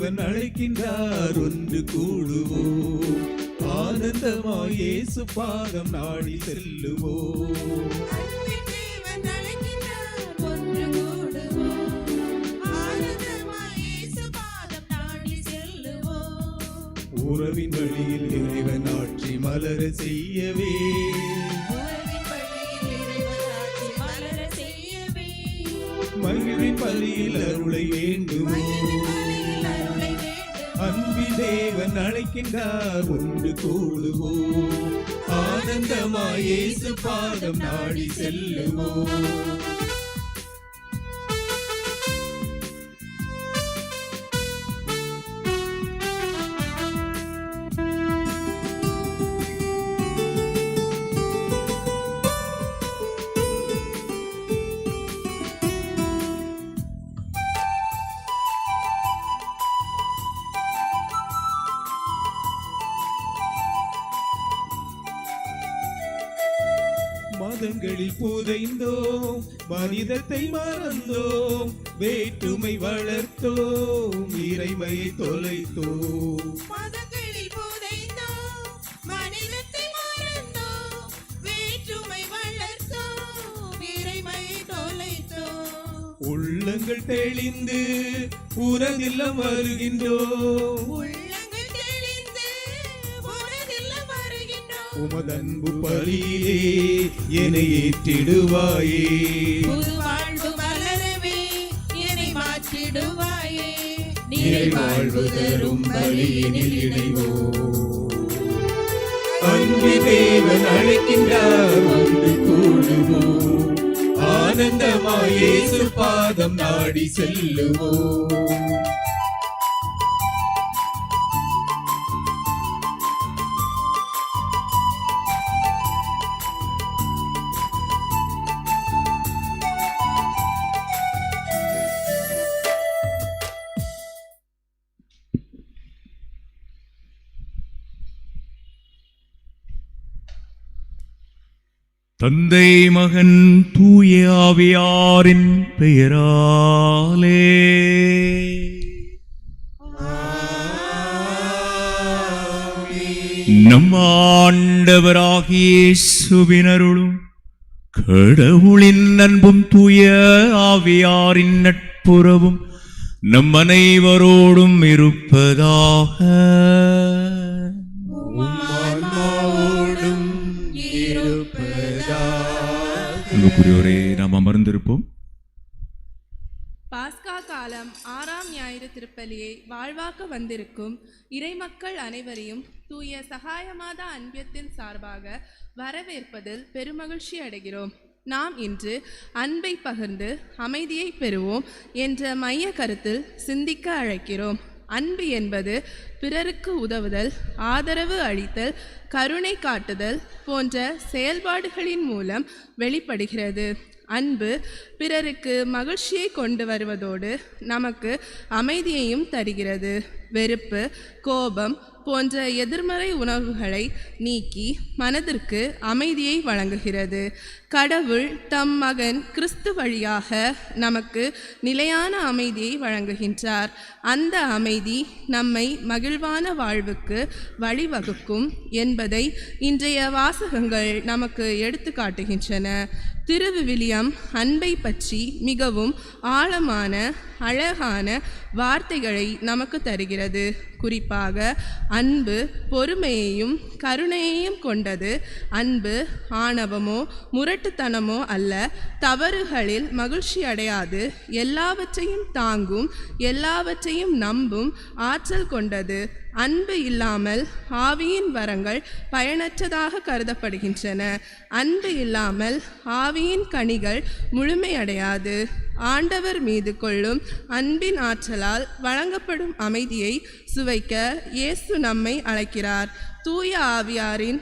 தேவன் அழைக்கின்றார், ஒன்று கூடுவோம். ஆனந்தமாய் இயேசு பாதம் நாடி செல்லுவோம். உறவின் வழியில் இறைவன் ஆட்சி மலர செய்யவே, மகிழ்வின் பலியில் அருளை வேண்டுமோ. அன்பி தேவன் அழைக்கின்றார், ஒன்று கூடுவோம். ஆனந்தமாய் இயேசு பாதம் நாடி செல்லுவோம். மதங்களில் புதைந்தோம், மனிதத்தை மறந்தோம், வேற்றுமை வளர்த்தோம், இறைமையை தொலைத்தோம். மதங்களில் புதைந்தோம், மனிதத்தை மறந்தோம், வேற்றுமை வளர்த்தோம், இறைமையை தொலைத்தோம். உள்ளங்கள் தெளிந்து உனதில்லம் வருகின்றோம், உமதன்பு பலியிலே என்னை ஏற்றிடுவாயே. புது வாழ்வு வளரவே என்னை மாற்றிடுவாயே. நிறைவாழ்வு தரும் பலியினில் இணைவோம். அன்பி தேவன் அழைக்கின்றார், ஒன்று கூடுவோம். ஆனந்தமாய் இயேசு பாதம் நாடி செல்லுவோம். தந்தை மகன் தூய ஆவியாரின் பெயராலே நம் ஆண்டவராகிய இயேசுவின் அருளும் கடவுளின் அன்பும் தூய ஆவியாரின் நட்புறவும் நம் அனைவரோடும் இருப்பதாக. அன்புக்குரியோரே, நாம் அமர்ந்திருப்போம். பாஸ்கா காலம் 6ஆம் ஞாயிறு திருப்பலியை வாழ்வாக்க வந்திருக்கும் இறைமக்கள் அனைவரையும் தூய சகாயமாதா அன்பியத்தின் சார்பாக வரவேற்பதில் பெருமகிழ்ச்சி அடைகிறோம். நாம் இன்று அன்பை பகிர்ந்து அமைதியை பெறுவோம் என்ற மைய கருத்தில் சிந்திக்க அழைக்கிறோம். அன்பு என்பது பிறருக்கு உதவுதல், ஆதரவு அளித்தல், கருணை காட்டுதல் போன்ற செயல்பாடுகளின் மூலம் வெளிப்படுகிறது. அன்பு பிறருக்கு மகிழ்ச்சியை கொண்டு வருவதோடு நமக்கு அமைதியையும் தருகிறது. வெறுப்பு, கோபம் போன்ற எதிர்மறை உணர்வுகளை நீக்கி மனதிற்கு அமைதியை வழங்குகிறது. கடவுள் தம் மகன் கிறிஸ்து வழியாக நமக்கு நிலையான அமைதியை வழங்குகின்றார். அந்த அமைதி நம்மை மகிழ்வான வாழ்வுக்கு வழிவகுக்கும் என்பதை இன்றைய வாசகங்கள் நமக்கு எடுத்து காட்டுகின்றன. திருவிவிலியம் அன்பை பற்றி மிகவும் ஆழமான அழகான வார்த்தைகளை நமக்கு தருகிறது. குறிப்பாக அன்பு பொறுமையையும் கருணையையும் கொண்டது. அன்பு ஆணவமோ முரட்டுத்தனமோ அல்ல, தவறுகளில் மகிழ்ச்சி அடையாது, எல்லாவற்றையும் தாங்கும், எல்லாவற்றையும் நம்பும் ஆற்றல் கொண்டது. அன்பு இல்லாமல் ஆவியின் வரங்கள் பயனற்றதாக கருதப்படுகின்றன. அன்பு இல்லாமல் ஆவியின் கனிகள் முழுமையடையாது. ஆண்டவர் மீது கொள்ளும் அன்பின் ஆற்றலால் வழங்கப்படும் அமைதியை சுவைக்க இயேசு நம்மை அழைக்கிறார். தூய ஆவியாரின்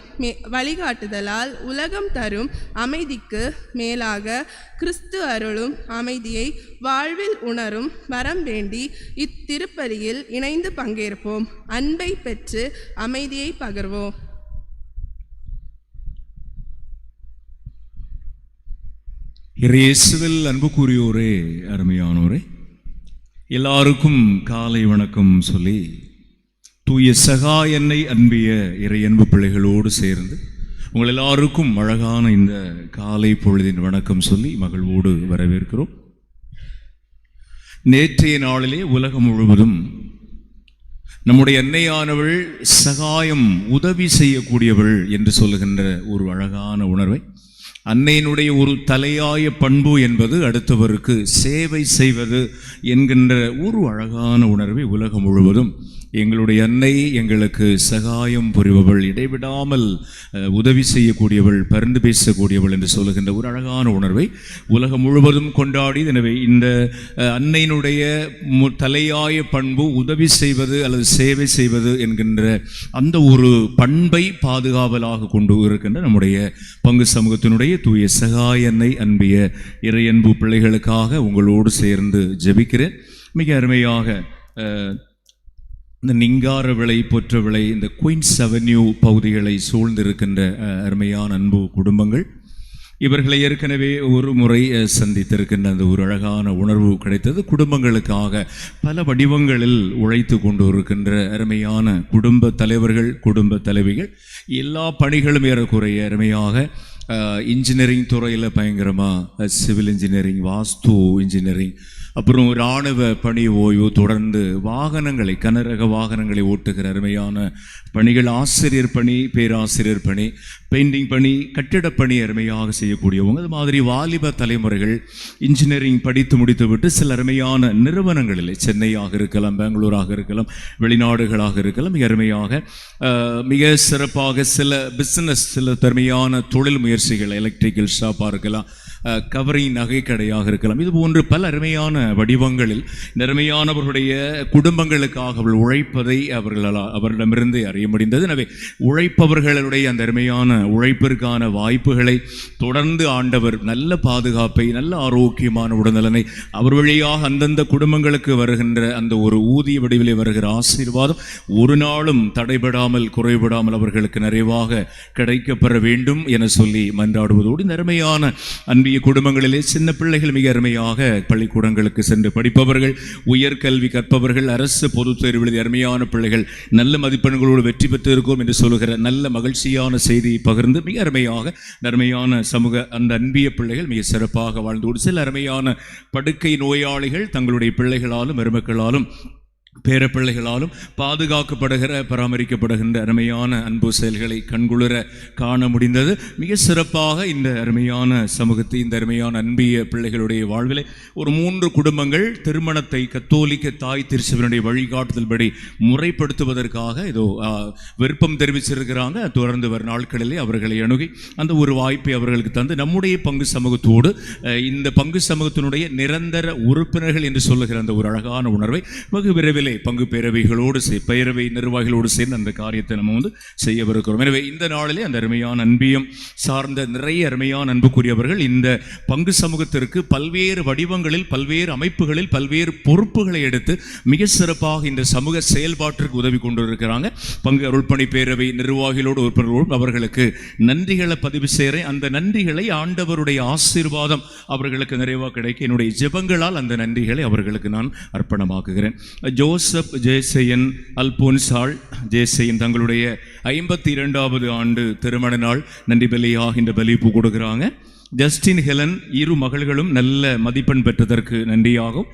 வழிகாட்டுதலால் உலகம் தரும் அமைதிக்கு மேலாக கிறிஸ்து அருளும் அமைதியை வாழ்வில் உணரும் வரம் வேண்டி இத்திருப்பலியில் இணைந்து பங்கேற்போம். அன்பை பெற்று அமைதியை பகிர்வோம். இயேசுவில் அன்பு கூறியோரே, அருமையானோரே, எல்லாருக்கும் காலை வணக்கம் சொல்லி தூய சகாயன்னை அன்பிய இறையன்பு பிள்ளைகளோடு சேர்ந்து உங்கள் எல்லாருக்கும் அழகான இந்த காலை பொழுதின் வணக்கம் சொல்லி மகிழ்வோடு வரவேற்கிறோம். நேற்றைய நாளிலே உலகம் முழுவதும் நம்முடைய அன்னையானவள் சகாயம் உதவி செய்யக்கூடியவள் என்று சொல்லுகின்ற ஒரு அழகான உணர்வை, அன்னையினுடைய ஒரு தலையாய பண்பு என்பது அடுத்தவருக்கு சேவை செய்வது என்கின்ற ஒரு அழகான உணர்வை உலகம் முழுவதும் எங்களுடைய அன்னை எங்களுக்கு சகாயம் புரிபவள், இடைவிடாமல் உதவி செய்யக்கூடியவள், பரிந்து பேசக்கூடியவள் என்று சொல்லுகின்ற ஒரு அழகான உணர்வை உலகம் முழுவதும் கொண்டாடி, எனவே இந்த அன்னையினுடைய தலையாய பண்பு உதவி செய்வது அல்லது சேவை செய்வது என்கின்ற அந்த ஒரு பண்பை பாதுகாவலாக கொண்டு இருக்கின்ற நம்முடைய பங்கு சமூகத்தினுடைய தூய சகாயன்னை அன்பிய இறையன்பு பிள்ளைகளுக்காக உங்களோடு சேர்ந்து ஜெபிக்கிறேன். மிக அருமையாக இந்த நிங்கார விளை, பொற்ற விளை, இந்த குயின்ஸ் அவென்யூ பகுதிகளை சூழ்ந்திருக்கின்ற அருமையான அன்பு குடும்பங்கள், இவர்களை ஏற்கனவே ஒரு முறை சந்தித்திருக்கின்ற அந்த ஒரு அழகான உணர்வு கிடைத்தது. குடும்பங்களுக்காக பல வடிவங்களில் உழைத்து கொண்டு இருக்கின்ற அருமையான குடும்ப தலைவர்கள், குடும்ப தலைவிகள், எல்லா பணிகளும் ஏறக்குறைய அருமையாக இன்ஜினியரிங் துறையில் பயங்கரமாக, சிவில் இன்ஜினியரிங், வாஸ்து இன்ஜினியரிங், அப்புறம் இராணுவ பணி ஓய்வு, தொடர்ந்து வாகனங்களை, கனரக வாகனங்களை ஓட்டுகிற அருமையான பணிகள், ஆசிரியர் பணி, பேராசிரியர் பணி, பெயிண்டிங் பணி, கட்டிடப் பணி அருமையாக செய்யக்கூடியவங்க. அது மாதிரி வாலிப தலைமுறைகள் இன்ஜினியரிங் படித்து முடித்துவிட்டு சில அருமையான நிறுவனங்களில், சென்னையாக இருக்கலாம், பெங்களூராக இருக்கலாம், வெளிநாடுகளாக இருக்கலாம், மிக அருமையாக மிக சிறப்பாக சில பிஸ்னஸ், சில திறமையான தொழில் முயற்சிகள், எலக்ட்ரிக்கல் ஷாப்பாக இருக்கலாம், கவரிங் நகை கடையாக இருக்கலாம், இது போன்று பல அருமையான வடிவங்களில் அருமையானவர்களுடைய குடும்பங்களுக்காக அவர்கள் உழைப்பதை அவர்களிடமிருந்து அறிய முடிந்தது. எனவே உழைப்பவர்களுடைய அந்த அருமையான உழைப்பிற்கான வாய்ப்புகளை தொடர்ந்து ஆண்டவர் நல்ல பாதுகாப்பை, நல்ல ஆரோக்கியமான உடல்நலனை அவர் வழியாக அந்தந்த குடும்பங்களுக்கு வருகின்ற அந்த ஒரு ஊதிய வடிவிலே வருகிற ஆசீர்வாதம் ஒரு நாளும் தடைபடாமல், குறைபடாமல் அவர்களுக்கு நிறைவாக கிடைக்கப்பெற வேண்டும் என சொல்லி மன்றாடுவதோடு, இந்த அருமையான அன்பிய குடும்பங்களிலே சின்ன பிள்ளைகள் மிக அருமையாக பள்ளிக்கூடங்களுக்கு சென்று படிப்பவர்கள், உயர்கல்வி கற்பவர்கள், அரசு பொதுத் தேர்வு எழுதி அருமையான பிள்ளைகள் நல்ல மதிப்பெண்களோடு வெற்றி பெற்று இருக்கோம் என்று சொல்லுகிற நல்ல மகிழ்ச்சியான செய்தியை பகிர்ந்து மிக அருமையாக அருமையான சமூக அந்த அன்பிய பிள்ளைகள் மிக சிறப்பாக வாழ்ந்தோடு, சில அருமையான படுக்கை நோயாளிகள் தங்களுடைய பிள்ளைகளாலும் மருமக்களாலும் பேரப்பிள்ளைகளாலும் பாதுகாக்கப்படுகிற, பராமரிக்கப்படுகின்ற அருமையான அன்பு செயல்களை கண்குளிர காண முடிந்தது. மிக சிறப்பாக இந்த அருமையான சமூகத்தை, இந்த அருமையான அன்பிய பிள்ளைகளுடைய வாழ்விலே ஒரு 3 குடும்பங்கள் திருமணத்தை கத்தோலிக்க தாய் திருச்சபையினுடைய வழிகாட்டுதல்படி முறைப்படுத்துவதற்காக ஏதோ விருப்பம் தெரிவிச்சிருக்கிறாங்க. தொடர்ந்து வரும் நாட்களிலே அவர்களை அணுகி அந்த ஒரு வாய்ப்பை அவர்களுக்கு தந்து நம்முடைய பங்கு சமூகத்தோடு இந்த பங்கு சமூகத்தினுடைய நிரந்தர உறுப்பினர்கள் என்று சொல்லுகிற அந்த ஒரு அழகான உணர்வை வெகு விரைவில் பங்கு பேரவைகளோடு, பேரவை நிர்வாகிகளோடு சேர்ந்து அந்த காரியத்தை நம்ம செய்யவிருக்கிறோம். எனவே இந்த நாளிலே அந்த அருமையான அன்பியம் சார்ந்த நிறைய அருமையான அன்புக்குரியவர்கள் இந்த பங்கு சமூகத்திற்கு பல்வேறு வடிவங்களில், பல்வேறு அமைப்புகளில், பல்வேறு பொறுப்புகளை எடுத்து மிக சிறப்பாக இந்த சமூக செயல்பாட்டிற்கு உதவி கொண்டு இருக்கிறாங்க. பங்கு அருள்பணி பேரவை நிர்வாகிகளோடு, உறுப்பினர்களோடு அவர்களுக்கு நன்றிகளை பதிவு செய்கிறேன். அந்த நன்றிகளை ஆண்டவருடைய ஆசீர்வாதம் அவர்களுக்கு நிறைவாக கிடைக்க என்னுடைய ஜெபங்களால் அந்த நன்றிகளை அவர்களுக்கு நான் அர்ப்பணமாக்குகிறேன். ஜோசப் ஜேசையன், அல்போன்சாள் ஜேசையன் தங்களுடைய 52வது ஆண்டு திருமண நாள் நன்றி பலியாக இந்த பலிப்பு கொடுக்குறாங்க. ஜஸ்டின் ஹெலன் 2 மகள்களும் நல்ல மதிப்பெண் பெற்றதற்கு நன்றியாகும்.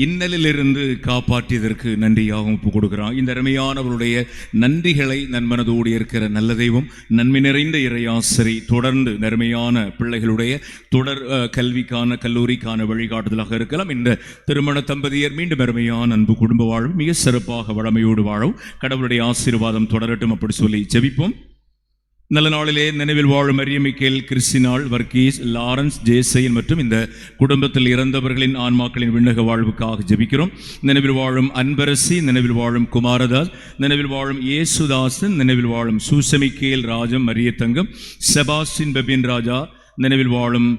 இன்னலிலிருந்து காப்பாற்றியதற்கு நன்றியாகவும் ஒப்பு கொடுக்கிறான். இந்த அருமையானவருடைய நன்றிகளை நன்மனதோடு இருக்கிற நல்ல தெய்வம், நன்மை நிறைந்த இறையாசிரி தொடர்ந்து நன்மையான பிள்ளைகளுடைய தொடர் கல்விக்கான, கல்லூரிக்கான வழிகாட்டுதலாக இருக்கலாம். இந்த திருமண தம்பதியர் மீண்டும் அருமையான அன்பு குடும்ப வாழ்வு மிக சிறப்பாக வளமையோடு வாழவும் கடவுளுடைய ஆசீர்வாதம் தொடரட்டும் அப்படி சொல்லி ஜெபிப்போம். நல்ல நாளிலே நினைவில் வாழும் மரியமிக்கேல், கிறிஸ்டினாள், வர்கீஸ், லாரன்ஸ், ஜேசையன் மற்றும் இந்த குடும்பத்தில் இறந்தவர்களின் ஆன்மாக்களின் விண்ணக வாழ்வுக்காக ஜெபிக்கிறோம். நினைவில் வாழும் அன்பரசி, நினைவில் வாழும் குமாரதாஸ், நினைவில் வாழும் இயேசுதாசன், நினைவில் வாழும் சூசமிக்கேல், ராஜம், மரியத்தங்கம், செபாஸ்டின், பெபின் ராஜா, நினைவில் வாழும்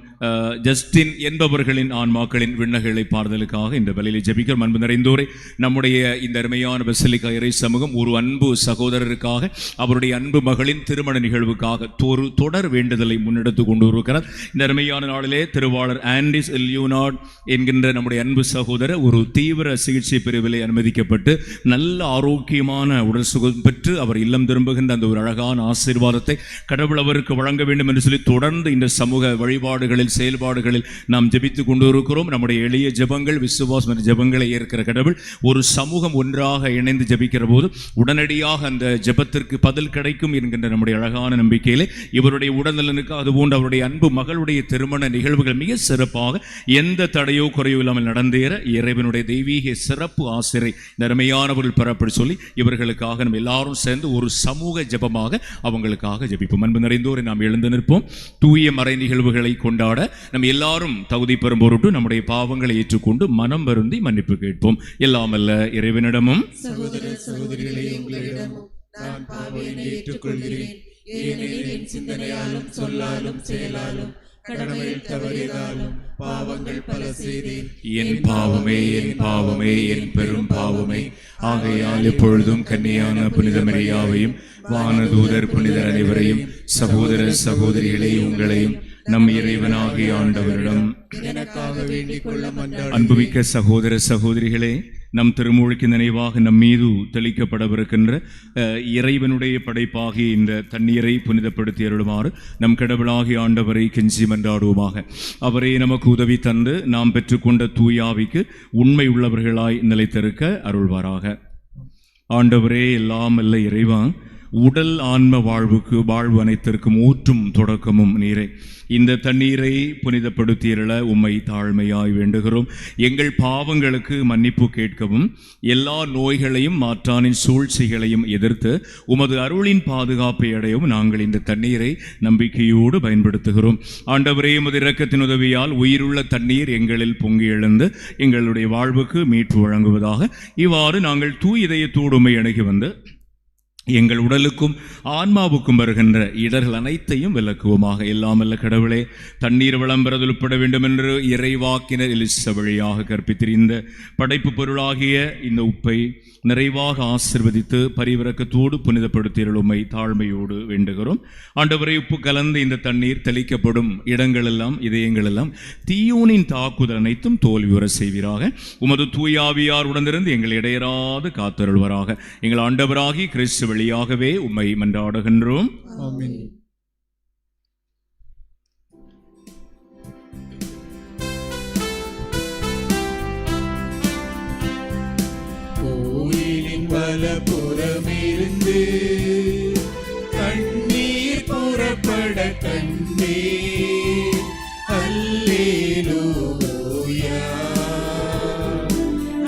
ஜஸ்டின் என்பவர்களின் ஆன்மாக்களின் விண்ணகளை பாடுதலுக்காக இந்த பலியிலே ஜெபிக்கிறோம். அன்பு நிறைந்தோரே, நம்முடைய இந்த அருமையான பசிலிக்கா இறை சமூகம் ஒரு அன்பு சகோதரருக்காக, அவருடைய அன்பு மகளின் திருமண நிகழ்வுக்காக ஒரு தொடர் வேண்டுதலை முன்னெடுத்து கொண்டு இருக்கிறார். இந்த அருமையான நாளிலே திருவாளர் ஆண்டிஸ் லியோனார்ட் என்கின்ற நம்முடைய அன்பு சகோதரர் ஒரு தீவிர சிகிச்சை பிரிவிலே அனுமதிக்கப்பட்டு நல்ல ஆரோக்கியமான உடல் சுகம் பெற்று அவர் இல்லம் திரும்புகின்ற அந்த ஒரு அழகான ஆசீர்வாதத்தை கடவுள் அவருக்கு வழங்க வேண்டும் என்று சொல்லி தொடர்ந்து இந்த சமூக வழிபாடுகளில் செயல்பாடுகளில் நாம் ஜெபித்துக் கொண்டு இருக்கிறோம். நம்முடைய எளிய ஜெபங்கள், விசுவாசம் என்ற ஜெபங்களை ஏற்கிற கடவுள் ஒரு சமூகம் ஒன்றாக இணைந்து ஜெபிக்கிற போது உடனடியாக அந்த ஜெபத்திற்கு பதில் கிடைக்கும் என்கின்ற நம்முடைய அழகான நம்பிக்கையிலே இவருடைய உடல்நலனுக்கு அதுபோன்று அவருடைய அன்பு மகளுடைய திருமண நிகழ்வுகள் மிக சிறப்பாக எந்த தடையோ குறையோ இல்லாமல் நடந்தேற இறைவனுடைய தெய்வீக சிறப்பு ஆசிரை அருமையானவர்கள் பெறப்படி சொல்லி இவர்களுக்காக நம்ம எல்லாரும் சேர்ந்து ஒரு சமூக ஜெபமாக அவங்களுக்காக ஜெபிப்போம். அன்பு நிறைந்தோரை நாம் எழுந்து நிற்போம். தூய மறை நிகழ்வுகளை கொண்டாட நம்ம எல்லாரும் தகுதி பெறும் பொருட்டு நம்முடைய பாவங்களை ஏற்றுக்கொண்டு மனம் வருந்தி மன்னிப்பு கேட்போம். எல்லாம் அல்ல இறைவனிடமும் சகோதர சகோதரிகளே, உங்களிடமும் நான் பாவத்தை ஏற்றுக்கொள்கிறேன். ஏனெனில் என் சிந்தனையாலும் சொல்லாலும் செயலாலும் கடமையில் தவறியதாலும் பாவங்கள் பல செய்தேன். என் பாவமே, என் பாவமே, என் பெரும் பாவமே. ஆகையால் எப்பொழுதும் கன்னியான புனித மரியாவையும் வானதூதர் புனிதர் அனைவரையும் சகோதர சகோதரிகளே உங்களையும் நம் இறைவனாகிய ஆண்டவரிடம் எனக்காக வேண்டிக் கொள்ள மன்றாடுகிறேன். அன்புமிக்க சகோதர சகோதரிகளே, நம் திருமூழிக்கு நினைவாக நம் மீது தெளிக்கப்படவிருக்கின்ற இறைவனுடைய படைப்பாகிய இந்த தண்ணீரை புனிதப்படுத்தி அருளுமாறு நம் கடவுளாகிய ஆண்டவரை கெஞ்சி மன்றாடுவோமாக. அவரே நமக்கு உதவி தந்து நாம் பெற்றுக்கொண்ட தூயாவிக்கு உண்மை உள்ளவர்களாய் நிலைத்திருக்க அருள்வாராக. ஆண்டவரே, எல்லாம் அல்ல இறைவா, உடல் ஆன்ம வாழ்வு அனைத்திற்கும் ஊற்றும் தொடக்கமும் நீரே. இந்த தண்ணீரை புனிதப்படுத்தியருள உம்மை தாழ்மையாய் வேண்டுகிறோம். எங்கள் பாவங்களுக்கு மன்னிப்பு கேட்கவும் எல்லா நோய்களையும் மாற்றானின் சூழ்ச்சிகளையும் எதிர்த்து உமது அருளின் பாதுகாப்பை அடையவும் நாங்கள் இந்த தண்ணீரை நம்பிக்கையோடு பயன்படுத்துகிறோம். ஆண்டவரே, உமது இரக்கத்தின் உதவியால் உயிருள்ள தண்ணீர் எங்களில் பொங்கி எழுந்து எங்களுடைய வாழ்வுக்கு மீட்பு வழங்குவதாக. இவ்வாறு நாங்கள் தூய் இதயத்தோடு உம்மை அணுகி வந்து எங்கள் உடலுக்கும் ஆன்மாவுக்கும் வருகின்ற இடர்கள் அனைத்தையும் விலக்குவோமாக. எல்லாமல்ல கடவுளே, தண்ணீர் விளம்பரத்தில் உட்பட வேண்டும் என்று இறைவாக்கினர் எலிசா வழியாக கற்பித்திரு இந்த படைப்பு பொருளாகிய இந்த உப்பை நிறைவாக ஆசிர்வதித்து பரிவிரக்கத்தோடு புனிதப்படுத்தியருள் உம்மை தாழ்மையோடு வேண்டுகிறோம். ஆண்டவரே, உப்பு கலந்து இந்த தண்ணீர் தெளிக்கப்படும் இடங்களெல்லாம் இதயங்களெல்லாம் தீயோனின் தாக்குதல் அனைத்தும் தோல்வியுற செய்வீராக. உமது தூயாவியார் உடனிருந்து எங்கள் இடையராது காத்தருள்வராக. எங்கள் ஆண்டவராகி கிறிஸ்து வழியாகவே உம்மை மன்றாடுகின்றோம். ஆமென். கோயிலின் வலப்புறமிருந்து கண்ணீர் புறப்பட கண்டேன். அல்லேலூயா.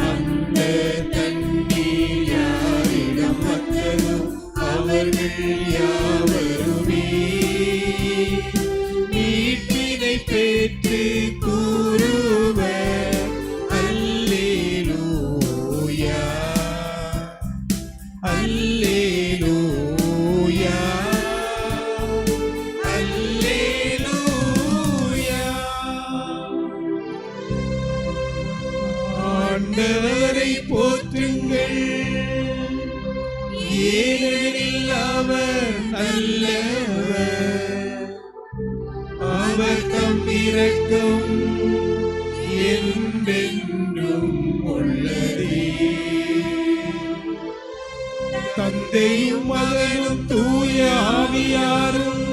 அந்த தண்ணீர் யாரிடம் வந்ததோ அவர்கள் யாவருமே மீட்பினை பெற்று கூறுவர் அல்லேலூயா, அல்லேலூயா, அல்லேலூயா. ஆண்டவரை போற்றுங்கள், ஏனெனில் அவர் நல்லவர். அவர் தம் இரக்கம் என்றென்றும் உள்ளதே. தந்தையும் மகனும் தூய ஆவியாரும்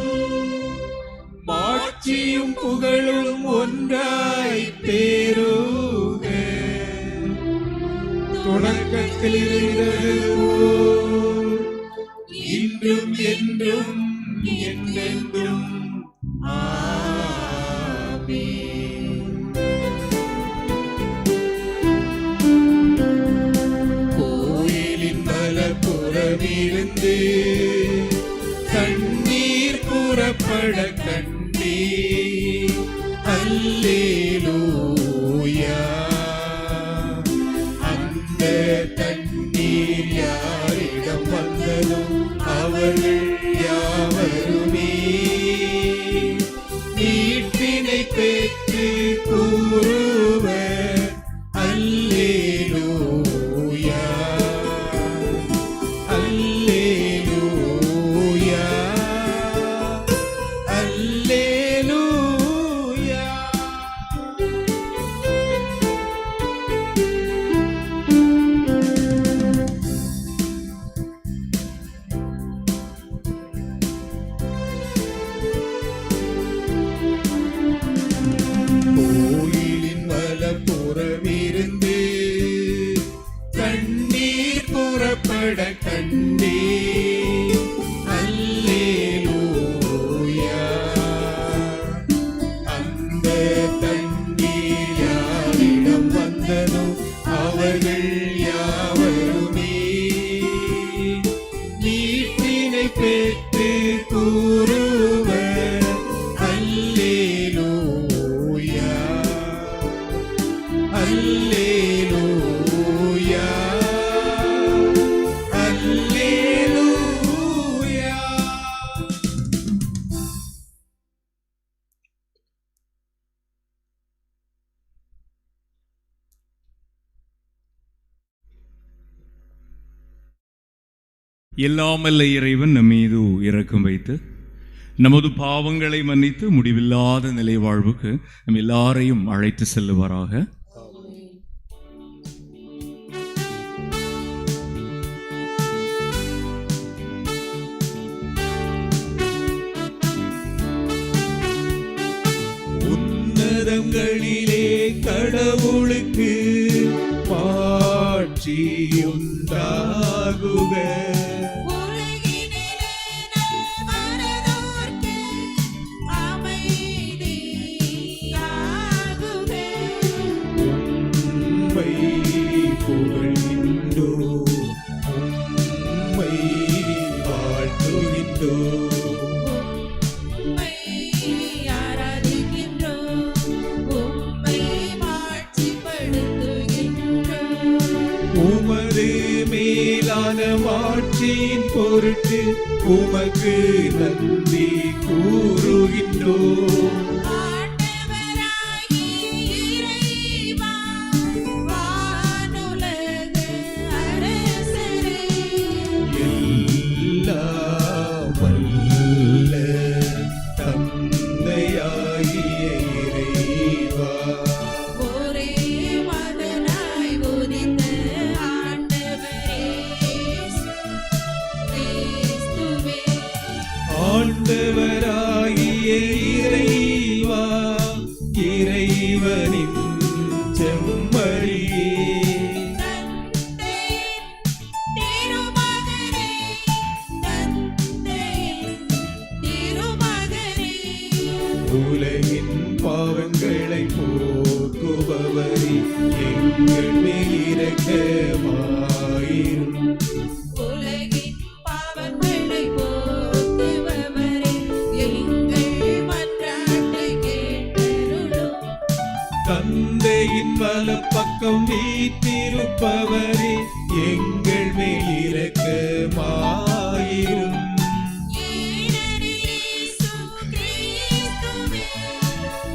மாட்சியும் புகழும் ஒன்றாய் பேருக. தொடக்கத்தில் இருந்தது போல் இன்றும் என்றும் என்றென்றும் ஆமென். கோயிலின் வலப்புறமிருந்து தண்ணீர் புறப்பட கண்டேன். அல்லேலூயா. அந்த தண்ணீர் யாரிடம் வந்ததோ அவர்கள் யாவருமே மீட்பினை பெற்று கூறுவர் அல்லேலூயா அல்லேலூயா அல்லேலூயா. எல்லாமல்ல இறைவன் நம் மீது இரக்கம் வைத்து நமது பாவங்களை மன்னித்து முடிவில்லாத நிலை வாழ்வுக்கு நம் எல்லாரையும் அழைத்து செல்லுவாராக. உன்னதங்களிலே கடவுளுக்கு மாட்சி உண்டாகுக. உலகினிலே நல்வரதோர்க்கு அமைதியாகுக. உம்மை புகழ்கின்றோம், உம்மை வாழ்த்துகின்றோம். உம்மை ஆராதிக்கின்றோம், உம்மை மாட்சிப்படுத்துகின்றோம். உமது மேலான மாட்சியின் பொருட்டு உமக்கு நன்றி கூறுகின்றோம். ஆண்டவராகிய இறைவா, வானுலக அரசரே, எல்லாம் வல்ல தந்தையாகிய இறைவா, ஒரே மகனாய் உதித்த ஆண்டவரே இயேசு கிறிஸ்துவே, ஆண்டவராகிய இறைவா, இறைவனின் செம்மறியே, தந்தையின் திருமகனே, தந்தையின் திருமகனே, உலகின் பாவங்களை போக்குபவரே, எங்கள் மேல் இரக்கமாயிரும். உலகின் பாவங்களை போக்குபவரே, எங்கள் மன்றாட்டை கேட்டருளும். தந்தையின் வலப்பக்கம் வீற்றிருப்பவரே, எங்கள் மேல் இரக்கமாயிரும். ஏனெனில் இயேசு கிறிஸ்துவே,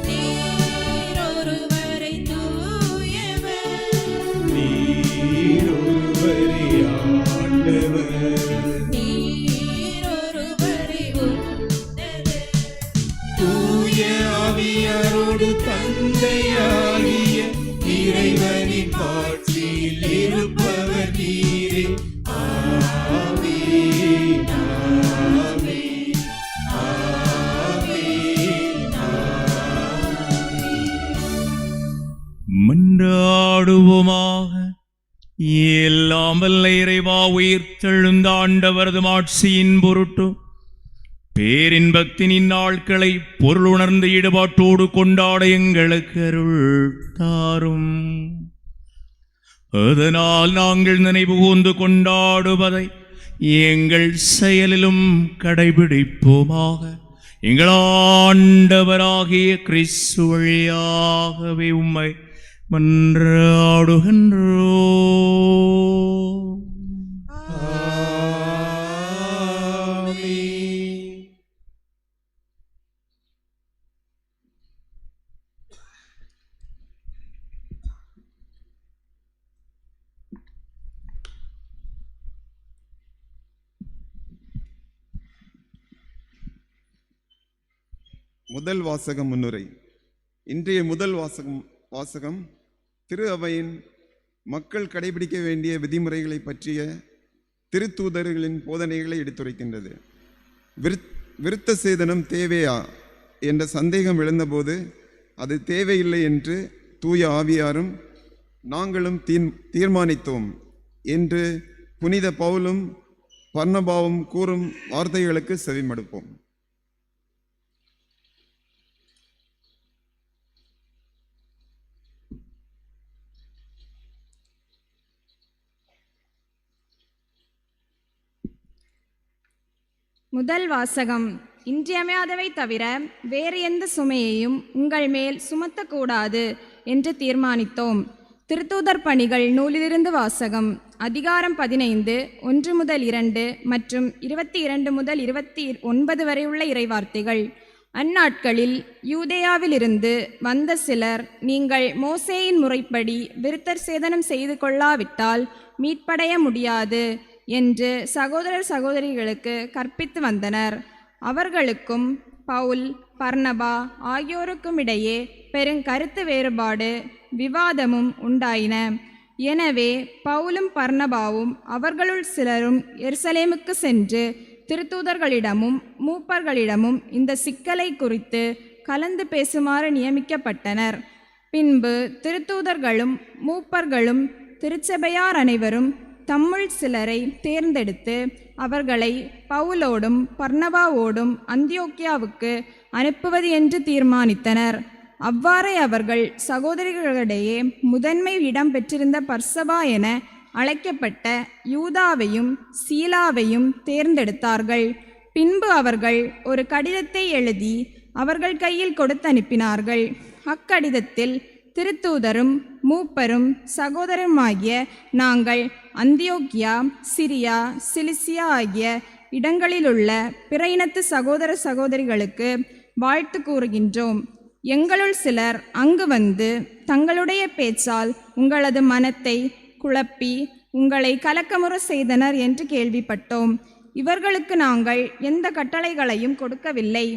நீர் ஒருவரே தூயவர், நீர் ஒருவரே ஆண்டவர், நீர் ஒருவரே உன்னதர். தூய ஆவியாரோடு தந்தையாகிய இறைவனின் ஆட்சியில் இருப்பவர் நீரே. ஆமென், ஆமென், ஆமென், ஆமென். மன்றாடுவோமாக. எல்லாம் வல்ல இறைவா, உயிர்த்தெழுந்த ஆண்டவரது ஆட்சியின் பொருட்டு பேரின்பத்தின் இந்நாட்களை பொருளுணர்ந்த ஈடுபாட்டோடு கொண்டாட எங்களுக்கு அருள் தாரும். அதனால் நாங்கள் நினைவு கூர்ந்து கொண்டாடுவதை எங்கள் செயலிலும் கடைபிடிப்போமாக. எங்கள் ஆண்டவராகிய கிறிஸ்து வழியாகவே உம்மை மன்றாடுகின்றோம். ஆமென். முதல் வாசகம் முன்னுரை. இன்றைய முதல் வாசகம் திரு அவையின் மக்கள் கடைபிடிக்க வேண்டிய விதிமுறைகளை பற்றிய திருத்தூதர்களின் போதனைகளை எடுத்துரைக்கின்றது. விருத்த சேதனம் தேவையா என்ற சந்தேகம் எழுந்தபோது அது தேவையில்லை என்று தூய ஆவியாரும் நாங்களும் தீர்மானித்தோம் என்று புனித பவுலும் பர்னபாவும் கூறும் வார்த்தைகளுக்கு செவிமடுப்போம். முதல் வாசகம். இன்றியமையாதவை தவிர வேறு எந்த சுமையையும் உங்கள் மேல் சுமத்தக்கூடாது என்று தீர்மானித்தோம். திருத்தூதர் பணிகள் நூலிலிருந்து வாசகம். அதிகாரம் 15 1 முதல் 2 மற்றும் 22 முதல் 29 வரை உள்ள இறைவார்த்தைகள். அந்நாட்களில் யூதேயாவிலிருந்து வந்த சிலர், நீங்கள் மோசேயின் முறைப்படி விருத்தர் சேதனம் செய்து கொள்ளாவிட்டால் மீட்படைய முடியாது என்று சகோதரர் சகோதரிகளுக்கு கற்பித்து வந்தனர். அவர்களுக்கும் பவுல், பர்னபா ஆகியோருக்கும் இடையே பெருங்கருத்து வேறுபாடு விவாதமும் உண்டாயின. எனவே பவுலும் பர்னபாவும் அவர்களுள் சிலரும் எருசலேமுக்கு சென்று திருத்தூதர்களிடமும் மூப்பர்களிடமும் இந்த சிக்கலை குறித்து கலந்து பேசுமாறு நியமிக்கப்பட்டனர். பின்பு திருத்தூதர்களும் மூப்பர்களும் திருச்சபையார் அனைவரும் தம்முள் சிலரை தேர்ந்தெடுத்து அவர்களை பவுலோடும் பர்னபாவோடும் அந்தியோக்கியாவுக்கு அனுப்புவது என்று தீர்மானித்தனர். அவ்வாறே அவர்கள் சகோதரிகளிடையே முதன்மை இடம் பெற்றிருந்த பர்சபா என அழைக்கப்பட்ட யூதாவையும் சீலாவையும் தேர்ந்தெடுத்தார்கள். பின்பு அவர்கள் ஒரு கடிதத்தை எழுதி அவர்கள் கையில் கொடுத்து அனுப்பினார்கள். அக்கடிதத்தில் திருத்தூதரும் மூப்பரும் சகோதரருமாகிய நாங்கள் அந்தியோக்கியா, சிரியா, சிலிசியா ஆகிய இடங்களிலுள்ள பிற இனத்து சகோதர சகோதரிகளுக்கு வாழ்த்து கூறுகின்றோம். எங்களுள் சிலர் அங்கு வந்து தங்களுடைய பேச்சால் உங்களது மனத்தை குழப்பி உங்களை கலக்கமுற செய்தனர் என்று கேள்விப்பட்டோம். இவர்களுக்கு நாங்கள் எந்த கட்டளைகளையும் கொடுக்கவில்லை.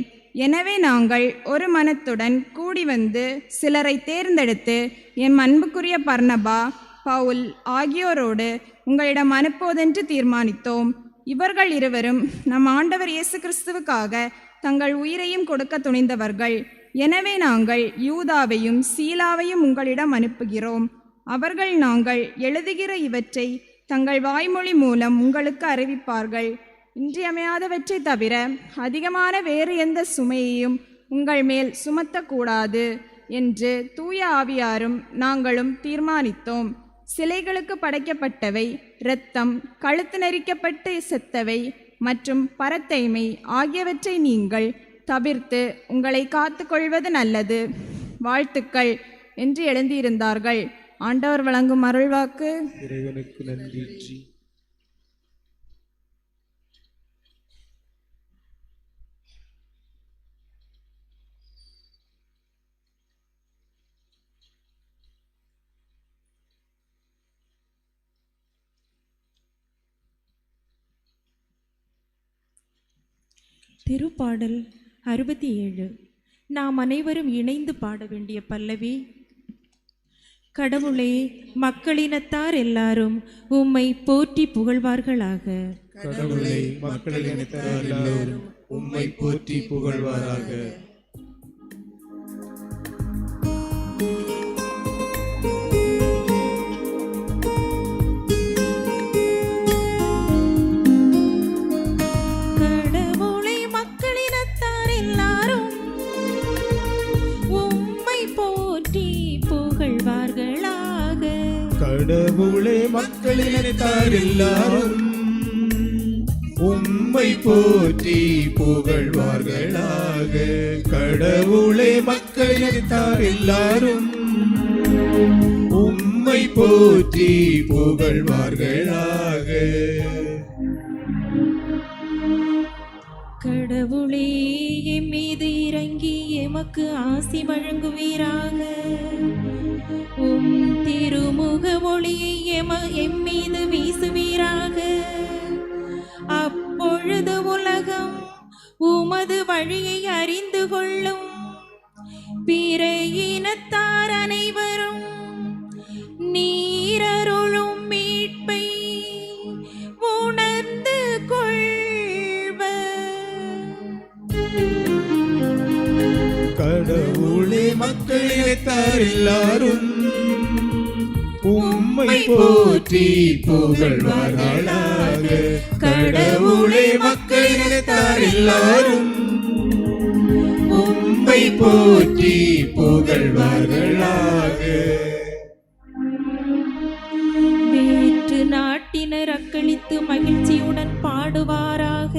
எனவே நாங்கள் ஒரு மனத்துடன் கூடி வந்து சிலரை தேர்ந்தெடுத்து எம் அன்புக்குரிய பர்னபா, பவுல் ஆகியோரோடு உங்களிடம் அனுப்புவதென்று தீர்மானித்தோம். இவர்கள் இருவரும் நம் ஆண்டவர் இயேசு கிறிஸ்துவுக்காக தங்கள் உயிரையும் கொடுக்க துணிந்தவர்கள். எனவே நாங்கள் யூதாவையும் சீலாவையும் உங்களிடம் அனுப்புகிறோம். அவர்கள் நாங்கள் எழுதுகிற இவற்றை தங்கள் வாய்மொழி மூலம் உங்களுக்கு அறிவிப்பார்கள். இன்றியமையாதவற்றை தவிர அதிகமான வேறு எந்த சுமையையும் உங்கள் மேல் சுமத்தக்கூடாது என்று தூய ஆவியாரும் நாங்களும் தீர்மானித்தோம். சிலைகளுக்கு படைக்கப்பட்டவை, இரத்தம், கழுத்து நெரிக்கப்பட்டு செத்தவை மற்றும் பரத்தைமை ஆகியவற்றை நீங்கள் தவிர்த்து உங்களை காத்து கொள்வது நல்லது. வாழ்த்துக்கள் என்று எழுந்தியிருந்தார்கள். ஆண்டவர் வழங்கும் அருள்வாக்கு. இறைவனுக்கு நன்றி. திருப்பாடல் 67. நாம் அனைவரும் இணைந்து பாட வேண்டிய பல்லவி. கடவுளே, மக்களினத்தார் எல்லாரும் உம்மை போற்றி புகழ்வார்களாக. கடவுளை மக்களினத்தார் எல்லாரும் உம்மை போற்றி புகழ்வாராக. கடவுளை மக்களினத்தார் எல்லாரும் உம்மை போற்றி புகழ்வார்களாக. கடவுளே மக்களினத்தார் எல்லாரும் உம்மை போற்றி புகழ்வார்களாக. கடவுளே மக்களினத்தார் எல்லாரும் உம்மை போற்றி புகழ்வார்களாக. கடவுளே, எம் மீது இறங்கி எமக்கு ஆசி வழங்குவீராக. உம் திருமுக ஒளியை எம் மீது வீசுவீராக. அப்பொழுது உலகம் உமது வழியை அறிந்து கொள்ளும். பிற இனத்தார் அனைவரும் நீரருளும் மீட்பை உணர்ந்து கொள்வர். கடவுளே மக்களினத்தார் எல்லாரும் உம்மை போற்றி புகழ்வார்களாக. கடவுளே மக்களினத்தார் எல்லாரும் உம்மை போற்றி புகழ்வார்களாக. வேற்று நாட்டினர் அக்களித்து மகிழ்ச்சியுடன் பாடுவாராக.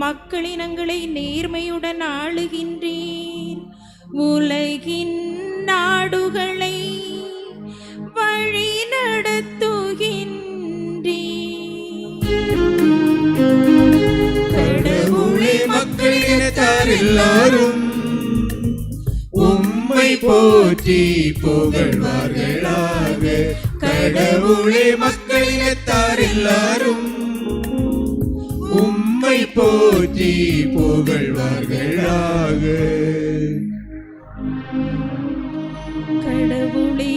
மக்களினங்களை நேர்மையுடன் ஆளுகின்றீர். உலகின் நாடுகளை வழி நடத்துகின்றீர். கடவுளே மக்கள் இனத்தார் எல்லாரும் உம்மை போற்றி புகழ்வார்களாக. கடவுளே மக்கள் இனத்தார் எல்லாரும் உம்மை போற்றி புகழ்வார்களாக. கடவுளே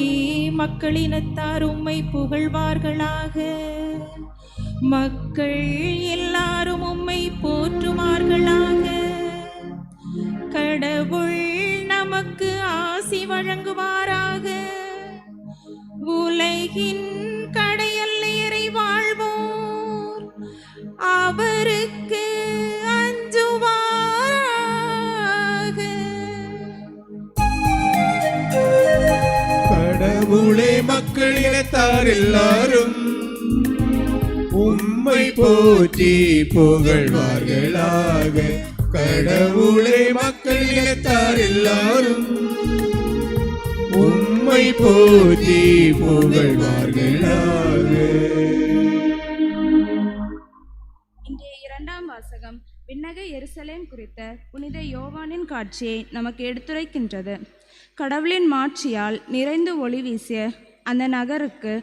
மக்களினத்தார் உம்மை புகழ்வார்களாக. மக்கள் எல்லாரும் உம்மை போற்றுவார்களாக. கடவுள் நமக்கு ஆசி வழங்குவாராக. உலகின் கடையெல்லையரை வாழ்வோர் அவருக்கு அஞ்சுவாராக. கடவுளே மக்கள் இனத்தார் எல்லாரும் உம்மை போற்றி புகழ்வார்களாக. கடவுளே மக்கள் இனத்தார் எல்லாரும் உம்மை போற்றி புகழ்வார்களாக. இன்றைய இரண்டாம் வாசகம் விண்ணக எருசலேம் குறித்த புனித யோவானின் காட்சியை நமக்கு எடுத்துரைக்கின்றது. கடவுளின் மாட்சியால் நிறைந்து ஒளி வீசிய அந்த நகருக்கு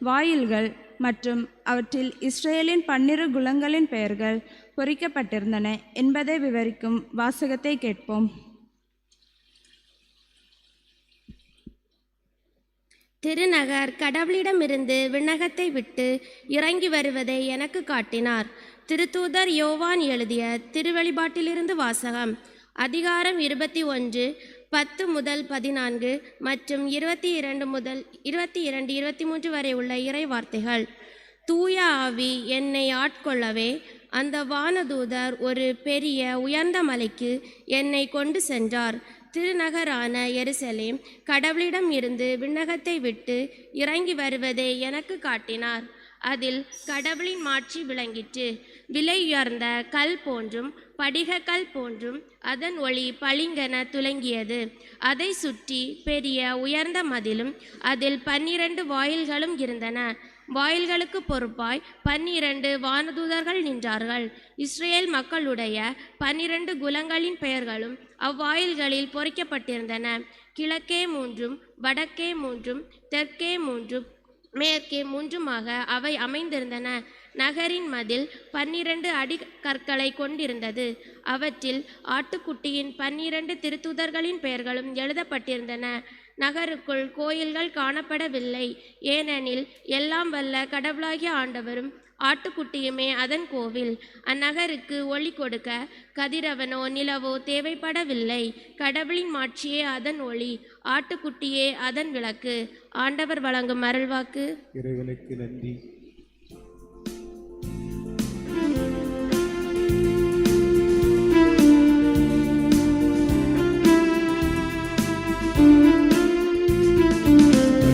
வாயில்கள் மற்றும் அவற்றில் இஸ்ரேலின் 12 குலங்களின் பெயர்கள் பொறிக்கப்பட்டிருந்தன என்பதை விவரிக்கும் வாசகத்தை கேட்போம். திருநகர் கடவுளிடமிருந்து விண்ணகத்தை விட்டு இறங்கி வருவதை எனக்கு காட்டினார். திருத்தூதர் யோவான் எழுதிய திருவெளிப்பாட்டிலிருந்து வாசகம். அதிகாரம் 21 10 முதல் 14 மற்றும் 22 முதல் 22, 23 வரை உள்ள இறை வார்த்தைகள். தூய ஆவி என்னை ஆட்கொள்ளவே அந்த வானதூதர் ஒரு பெரிய உயர்ந்த மலைக்கு என்னை கொண்டு சென்றார். திருநகரான எருசலேம் கடவுளிடம் இருந்து விண்ணகத்தை விட்டு இறங்கி வருவதை எனக்கு காட்டினார். அதில் கடவுளின் மாட்சி விளங்கிற்று. விலையுயர்ந்த கல் போன்றும் படிகக்கல் போன்றும் அதன் ஒளி பளிங்கென துலங்கியது. அதை சுற்றி பெரிய உயர்ந்த மதிலும் அதில் 12 வாயில்களும் இருந்தன. வாயில்களுக்கு பொறுப்பாய் 12 வானதூதர்கள் நின்றார்கள். இஸ்ரேல் மக்களுடைய 12 குலங்களின் பெயர்களும் அவ்வாயில்களில் பொறிக்கப்பட்டிருந்தன. கிழக்கே 3, வடக்கே 3, தெற்கே 3, மேற்கே 3மாக அவை அமைந்திருந்தன. நகரின் மதில் 12 அடி கற்களை கொண்டிருந்தது. அவற்றில் ஆட்டுக்குட்டியின் 12 திருத்தூதர்களின் பெயர்களும் எழுதப்பட்டிருந்தன. நகருக்குள் கோயில்கள் காணப்படவில்லை, ஏனெனில் எல்லாம் வல்ல கடவுளாகிய ஆண்டவரும் ஆட்டுக்குட்டியுமே அதன் கோவில். அந்நகருக்கு ஒளி கொடுக்க கதிரவனோ நிலவோ தேவைப்படவில்லை. கடவுளின் மாட்சியே அதன் ஒளி, ஆட்டுக்குட்டியே அதன் விளக்கு. ஆண்டவர் வழங்கும் அருள்வாக்கு. இறைவனுக்கு நன்றி.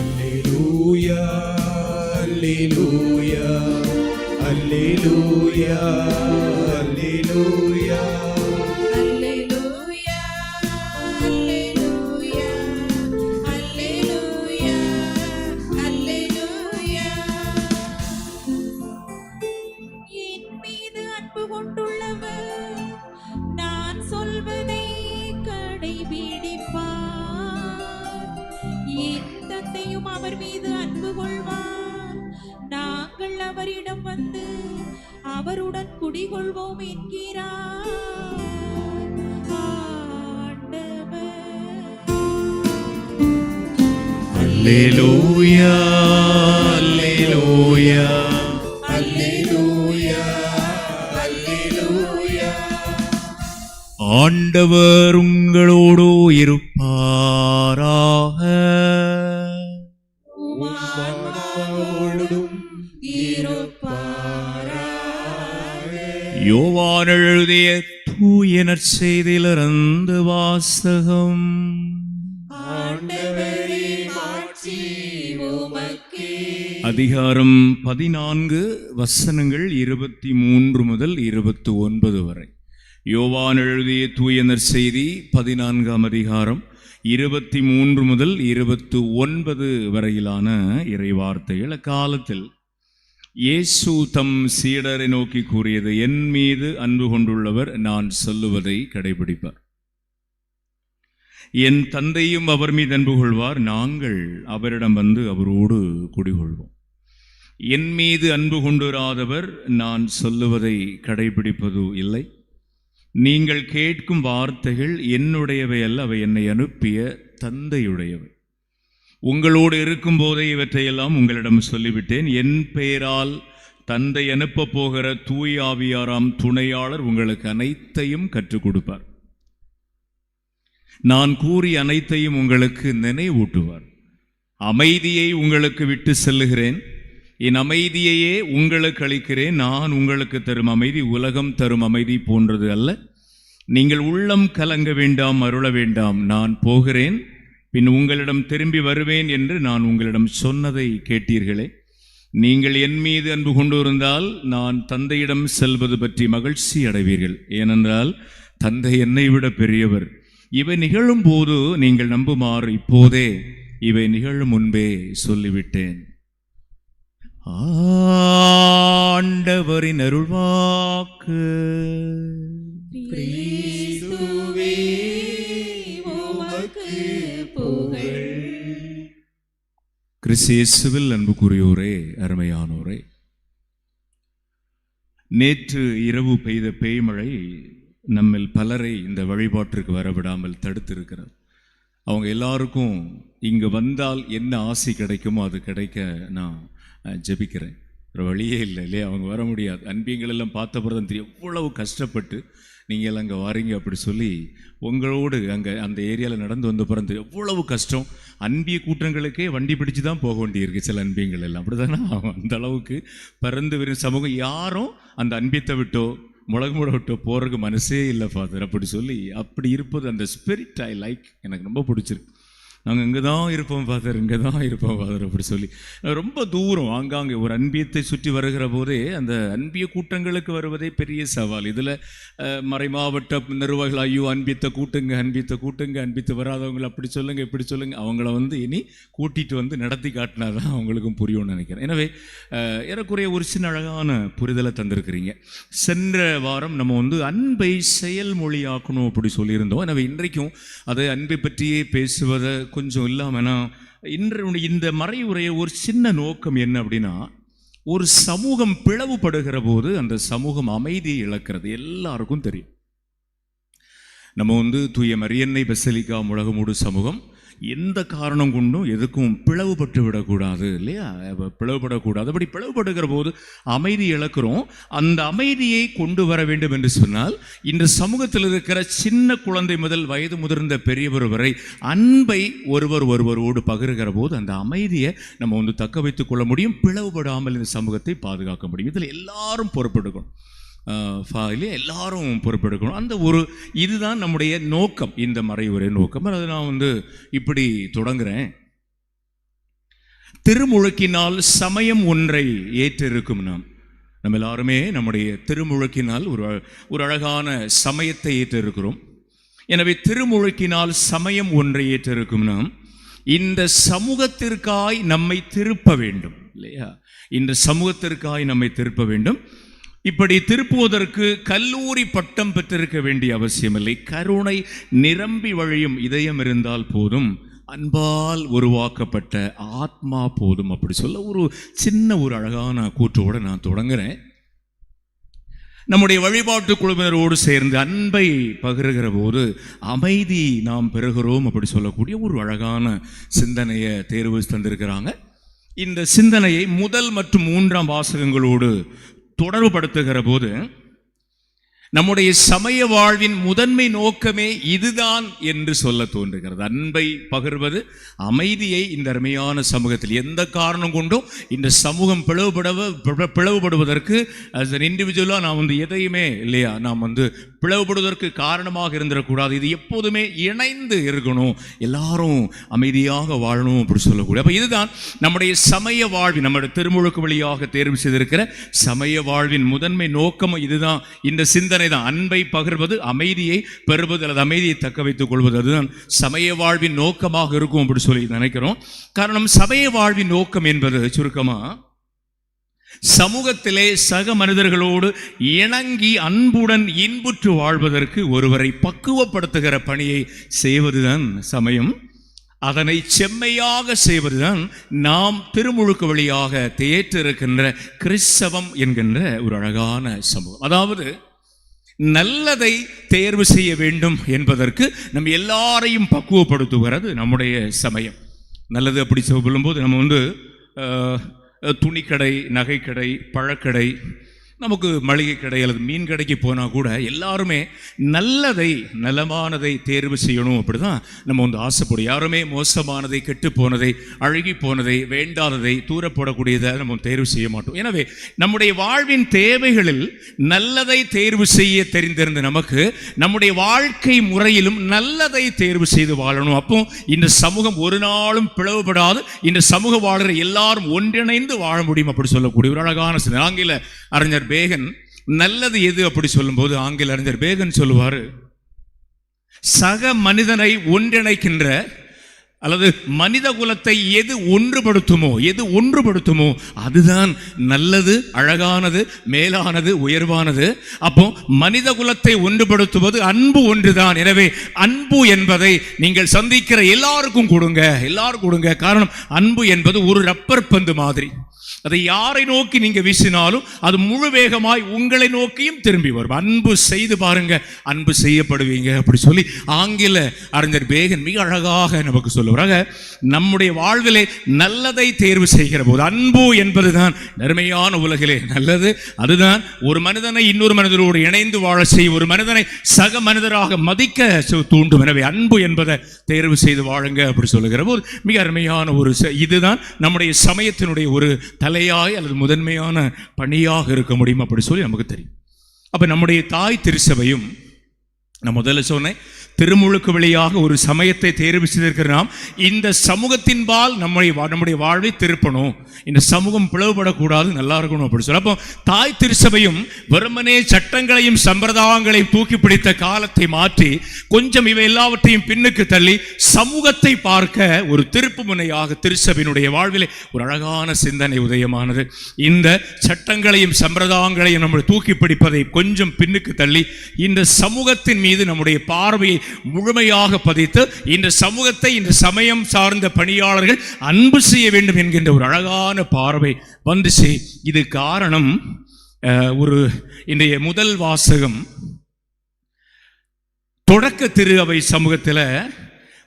Alleluia, alleluia, alleluia. அல்லேலூயா, அல்லேலூயா, அல்லேலூயா, அல்லேலூயா. என் மீது அன்பு கொண்டுள்ளவர் நான் சொல்வதை கடைபிடிப்பார். என் தந்தையும் அவர் மீது அன்பு கொள்வார். நாங்கள் அவரிடம் வந்து அவருடன் குடிகொள்வோம் என்கிறார் ஆண்டவர். அல்லேலூயா, அல்லேலூயா, Alleluia, alleluia. ஆண்டவர் உங்களோடு இருப்பாராக. உம்மான்மாவோடும் இருப்பாராக. யோவான் எழுதிய தூய நற்செய்தியிலிருந்து வாசகம். ஆண்டவரே மாட்சி உமக்கே. அதிகாரம் 14 வசனங்கள் 23 முதல் 29 வரை. யோவான் எழுதிய தூய நற்செய்தி 14ஆம் அதிகாரம் 23 முதல் 29 வரையிலான இறைவார்த்தைகள். அக்காலத்தில் இயேசு தம் சீடரை நோக்கி கூறியது, என் மீது அன்பு கொண்டுள்ளவர் நான் சொல்லுவதை கடைபிடிப்பார். என் தந்தையும் அவர் மீது அன்பு கொள்வார், நாங்கள் அவரிடம் வந்து அவரோடு குடிகொள்வோம். என் மீது அன்பு கொண்டுராதவர் நான் சொல்லுவதை கடைபிடிப்பது இல்லை. நீங்கள் கேட்கும் வார்த்தைகள் என்னுடையவை அல்ல, அவை என்னை அனுப்பிய தந்தையுடையவை. உங்களோடு இருக்கும் போதே இவற்றையெல்லாம் உங்களிடம் சொல்லிவிட்டேன். என் பெயரால் தந்தை அனுப்ப போகிற தூய ஆவியாராம் துணையாளர் உங்களுக்கு அனைத்தையும் கற்றுக் கொடுப்பார். நான் கூறி அனைத்தையும் உங்களுக்கு நினைவூட்டுவார். அமைதியை உங்களுக்கு விட்டு செல்லுகிறேன், என் அமைதியையே உங்களுக்கு அளிக்கிறேன். நான் உங்களுக்கு தரும் அமைதி உலகம் தரும் அமைதி போன்றது அல்ல. நீங்கள் உள்ளம் கலங்க வேண்டாம், அருள வேண்டாம். நான் போகிறேன், பின் உங்களிடம் திரும்பி வருவேன் என்று நான் உங்களிடம் சொன்னதை கேட்டீர்களே. நீங்கள் என் மீது அன்பு கொண்டு இருந்தால் நான் தந்தையிடம் செல்வது பற்றி மகிழ்ச்சி அடைவீர்கள். ஏனென்றால் தந்தை என்னை விட பெரியவர். இவை நிகழும் போது நீங்கள் நம்புமாறு இப்போதே இவை நிகழும் முன்பே சொல்லிவிட்டேன். ஆண்டவரின் அருள்வாக்கு. கிறிஸ்துவே உமக்கு புகழ். கிறிஸ்து இயேசுவில் அன்புக்குரியோரே, அருமையானோரே, நேற்று இரவு பெய்த பேய்மழை நம்மில் பலரை இந்த வழிபாட்டிற்கு வரவிடாமல் தடுத்திருக்கிறது. அவங்க எல்லாருக்கும் இங்கே வந்தால் என்ன ஆசி கிடைக்குமோ அது கிடைக்க நான் ஜெபிக்கிறேன். ஒரு வழியே இல்லை இல்லையா, அவங்க வர முடியாது. அன்பியங்களெல்லாம் பார்த்த பிறகு தெரியும் எவ்வளவு கஷ்டப்பட்டு நீங்கள் எல்லாம் அங்கே வாரீங்க அப்படி சொல்லி உங்களோடு அங்கே அந்த ஏரியாவில் நடந்து வந்த பிறந்து எவ்வளவு கஷ்டம். அன்பிய கூட்டங்களுக்கே வண்டி பிடிச்சு தான் போக வேண்டியிருக்கு சில அன்பியங்கள் எல்லாம். அப்படி தானே, அந்த அளவுக்கு பறந்து வரும் சமூகம். யாரும் அந்த அன்பியத்தை விட்டோ முழங்குமுட விட்டோ போகிறதுக்கு மனசே இல்லை ஃபாதர் அப்படி சொல்லி. அப்படி இருப்பது அந்த ஸ்பிரிட் ஐ லைக், எனக்கு ரொம்ப பிடிச்சிருக்கு. நாங்கள் இங்கே தான் இருப்போம் ஃபாதர், இங்கே தான் இருப்போம் ஃபாதர் அப்படி சொல்லி. ரொம்ப தூரம் ஆங்காங்கே ஒரு அன்பியத்தை சுற்றி வருகிற போதே அந்த அன்பிய கூட்டங்களுக்கு வருவதே பெரிய சவால். இதில் மறைமாவட்ட நிர்வாகிகள் ஐயோ அன்பியத்தை கூட்டுங்க, அன்பியத்தை கூட்டுங்க, அன்பித்து வராதவங்களை அப்படி சொல்லுங்கள் இப்படி சொல்லுங்கள். அவங்கள இனி கூட்டிகிட்டு வந்து நடத்தி காட்டினா தான் அவங்களுக்கும் புரியும்னு நினைக்கிறேன். எனவே ஏறக்குறைய ஒரு சின்ன அழகான புரிதலை தந்திருக்கிறீங்க. சென்ற வாரம் நம்ம அன்பை செயல்மொழியாக்கணும் அப்படி சொல்லியிருந்தோம். எனவே இன்றைக்கும் அதை அன்பை பற்றியே பேசுவதை கொஞ்சம் இல்லாமனா இன்று இந்த மறைவுரைய ஒரு சின்ன நோக்கம் என்ன அப்படின்னா, ஒரு சமூகம் பிளவுபடுகிற போது அந்த சமூகம் அமைதியை இழக்கிறது. எல்லாருக்கும் தெரியும். நம்ம தூய மரியன்னை பசிலிக்கா முழகமூடு சமூகம் எந்த காரணம் கொண்டும் எதுக்கும் பிளவுபட்டு விடக்கூடாது இல்லையா, பிளவுபடக்கூடாது. அப்படி பிளவுபடுகிற போது அமைதி இழக்கிறோம். அந்த அமைதியை கொண்டு வர வேண்டும் என்று சொன்னால் இந்த சமூகத்தில் இருக்கிற சின்ன குழந்தை முதல் வயது முதிர்ந்த பெரியவர் வரை அன்பை ஒருவரோடு பகிர்கிற போது அந்த அமைதியை நம்ம தக்க வைத்துக் கொள்ள முடியும். பிளவுபடாமல் இந்த சமூகத்தை பாதுகாக்க முடியும். இதில் எல்லாரும் பொறுப்பெடுக்கணும், எல்லாரும் பொறுப்பெடுக்கணும். அந்த இதுதான் நம்முடைய நோக்கம், இந்த மறைவுரை நோக்கம். அதை நான் இப்படி தொடங்குறேன். திருமுழுக்கினால் சமயம் ஒன்றை ஏற்றிருக்கும். நம்ம எல்லாருமே நம்முடைய திருமுழுக்கினால் ஒரு அழகான சமயத்தை ஏற்றிருக்கிறோம். எனவே திருமுழுக்கினால் சமயம் ஒன்றை ஏற்றிருக்கும். நாம் இந்த சமூகத்திற்காய் நம்மை திருப்ப வேண்டும் இல்லையா, இந்த சமூகத்திற்காய் நம்மை திருப்ப வேண்டும். இப்படி திருப்புவதற்கு கல்லூரி பட்டம் பெற்றிருக்க வேண்டிய அவசியமில்லை. கருணை நிரம்பி வழியும் இதயம் இருந்தால் போதும், அன்பால் உருவாக்கப்பட்ட ஆத்மா போதும் அப்படி சொல்ல ஒரு சின்ன ஒரு அழகான கூற்றோடு நான் தொடங்குறேன். நம்முடைய வழிபாட்டு குழுவினரோடு சேர்ந்து அன்பை பகிர்கிற போது அமைதி நாம் பெறுகிறோம் அப்படி சொல்லக்கூடிய ஒரு அழகான சிந்தனையை தேர்வு தந்திருக்கிறாங்க. இந்த சிந்தனையை முதல் மற்றும் 3ஆம் வாசகங்களோடு தொடர்புபடுத்துகிற போது நம்முடைய சமய வாழ்வின் முதன்மை நோக்கமே இதுதான் என்று சொல்ல தோன்றுகிறது. அன்பை பகிர்வது, அமைதியை இந்த அருமையான சமூகத்தில் எந்த காரணம் கொண்டும் இந்த சமூகம் பிளவுபடுவதற்கு as an இண்டிவிஜுவலாக நான் எதையுமே இல்லையா, நாம் பிளவுபடுவதற்கு காரணமாக இருந்துடக்கூடாது. இது எப்போதுமே இணைந்து இருக்கணும், எல்லாரும் அமைதியாக வாழணும் அப்படி சொல்லக்கூடிய. அப்போ இதுதான் நம்முடைய சமய வாழ்வின், நம்முடைய திருமுழுக்கு வழியாக தேர்வு செய்திருக்கிற சமய வாழ்வின் முதன்மை நோக்கம் இதுதான். இந்த சிந்தனை சிந்தனை தான். அன்பை பகிர்வது, அமைதியை பெறுவது அல்லது அமைதியை தக்க வைத்துக் கொள்வது, அதுதான் சமய வாழ்வின் நோக்கமாக இருக்கும் அப்படி சொல்லி நினைக்கிறோம். காரணம், சமய வாழ்வின் நோக்கம் என்பது சுருக்கமா சமூகத்திலே சக மனிதர்களோடு இணங்கி அன்புடன் இன்புற்று வாழ்வதற்கு ஒருவரை பக்குவப்படுத்துகிற பணியை செய்வதுதான் சமயம். அதனை செம்மையாக செய்வதுதான் நாம் திருமுழுக்கு வழியாக தேற்றிருக்கின்ற கிறிஸ்தவம் என்கின்ற ஒரு அழகான சமூகம். அதாவது நல்லதை தேர்வு செய்ய வேண்டும் என்பதற்கு நம் எல்லாரையும் பக்குவப்படுத்துகிறது நம்முடைய சமயம். நல்லது அப்படி சொல்லும்போது நம்ம துணிக்கடை, நகைக்கடை, பழக்கடை, நமக்கு மளிகை கடை அல்லது மீன் கடைக்கு போனால் கூட எல்லாருமே நல்லதை, நலமானதை தேர்வு செய்யணும். அப்படி தான் நம்ம ஆசைப்படும். யாருமே மோசமானதை, கெட்டு போனதை, அழுகி போனதை, வேண்டாததை, தூரப்படக்கூடியதை நம்ம தேர்வு செய்ய மாட்டோம். எனவே நம்முடைய வாழ்வின் தேவைகளில் நல்லதை தேர்வு செய்ய தெரிந்திருந்த நமக்கு நம்முடைய வாழ்க்கை முறையிலும் நல்லதை தேர்வு செய்து வாழணும். அப்போ இந்த சமூகம் ஒரு நாளும் பிளவுபடாது. இந்த சமூக வாழ்கிற எல்லாரும் ஒன்றிணைந்து வாழ முடியும் அப்படி சொல்லக்கூடிய ஒரு அழகான சிந்தனை. ஆங்கில அறிஞர் பேகன் நல்லது எது அப்படி சொல்லும்போது ஆங்கில அறிஞர் பேகன் சொல்லுவாரு, சக மனிதனை ஒன்றிணைக்கின்ற அல்லது மனித குலத்தை எது ஒன்றுபடுத்துமோ அதுதான் நல்லது, அழகானது, மேலானது, உயர்வானது. அப்போ மனித குலத்தை ஒன்றுபடுத்துவது அன்பு ஒன்றுதான். எனவே அன்பு என்பதை நீங்கள் சந்திக்கிற எல்லாருக்கும் கொடுங்க. காரணம், அன்பு என்பது ஒரு ரப்பர் பந்து மாதிரி. அதை யாரை நோக்கி நீங்க வீசினாலும் அது முழு வேகமாய் உங்களை நோக்கியும் திரும்பி வரும். அன்பு செய்து பாருங்க, அன்பு செய்யப்படுவீங்க அப்படி சொல்லி ஆங்கில அறிஞர் பேகன் மிக அழகாக நமக்கு சொல்லுவாங்க. நம்முடைய வாழ்விலே நல்லதை தேர்வு செய்கிற போது அன்பு என்பதுதான் நன்மையான உலகிலே நல்லது. அதுதான் ஒரு மனிதனை இன்னொரு மனிதரோடு இணைந்து வாழ செய்யும், ஒரு மனிதனை சக மனிதராக மதிக்க தூண்டும். எனவே அன்பு என்பதை தேர்வு செய்து வாழுங்க அப்படி சொல்லுகிற போது மிக அருமையான ஒரு இதுதான் நம்முடைய சமயத்தினுடைய ஒரு தலையாய் அல்லது முதன்மையான பணியாக இருக்க முடியும் அப்படி சொல்லி நமக்கு தெரியும். அப்ப நம்முடைய தாய் திருச்சபையும், நான் முதல்ல சொன்னேன், திருமுழுக்கு வழியாக ஒரு சமயத்தை தேர்வு செய்திருக்கிற நாம் இந்த சமூகத்தின்பால் நம்முடைய வாழ்வை திருப்பணும். இந்த சமூகம் பிளவுபடக்கூடாது, நல்லா இருக்கணும் அப்படி சொல்ல. அப்போ தாய் திருச்சபையும் வெறுமனே சட்டங்களையும் சம்பிரதாயங்களையும் தூக்கி பிடித்த காலத்தை மாற்றி கொஞ்சம் இவை எல்லாவற்றையும் பின்னுக்கு தள்ளி சமூகத்தை பார்க்க ஒரு திருப்பு முனையாக திருச்சபையினுடைய வாழ்விலே ஒரு அழகான சிந்தனை உதயமானது. இந்த சட்டங்களையும் சம்பிரதாயங்களையும் நம்ம தூக்கி பிடிப்பதை கொஞ்சம் பின்னுக்கு தள்ளி இந்த சமூகத்தின் மீது நம்முடைய பார்வையை முழுமையாக பதித்து இந்த சமூகத்தை, இந்த சமயம் சார்ந்த பணியாளர்கள் அன்பு செய்ய வேண்டும் என்கின்ற ஒரு அழகான பார்வை வந்துச்சு. இது காரணம், ஒரு இன்றைய முதல் வாசகம் தொடக்க திரு அவை சமூகத்தில்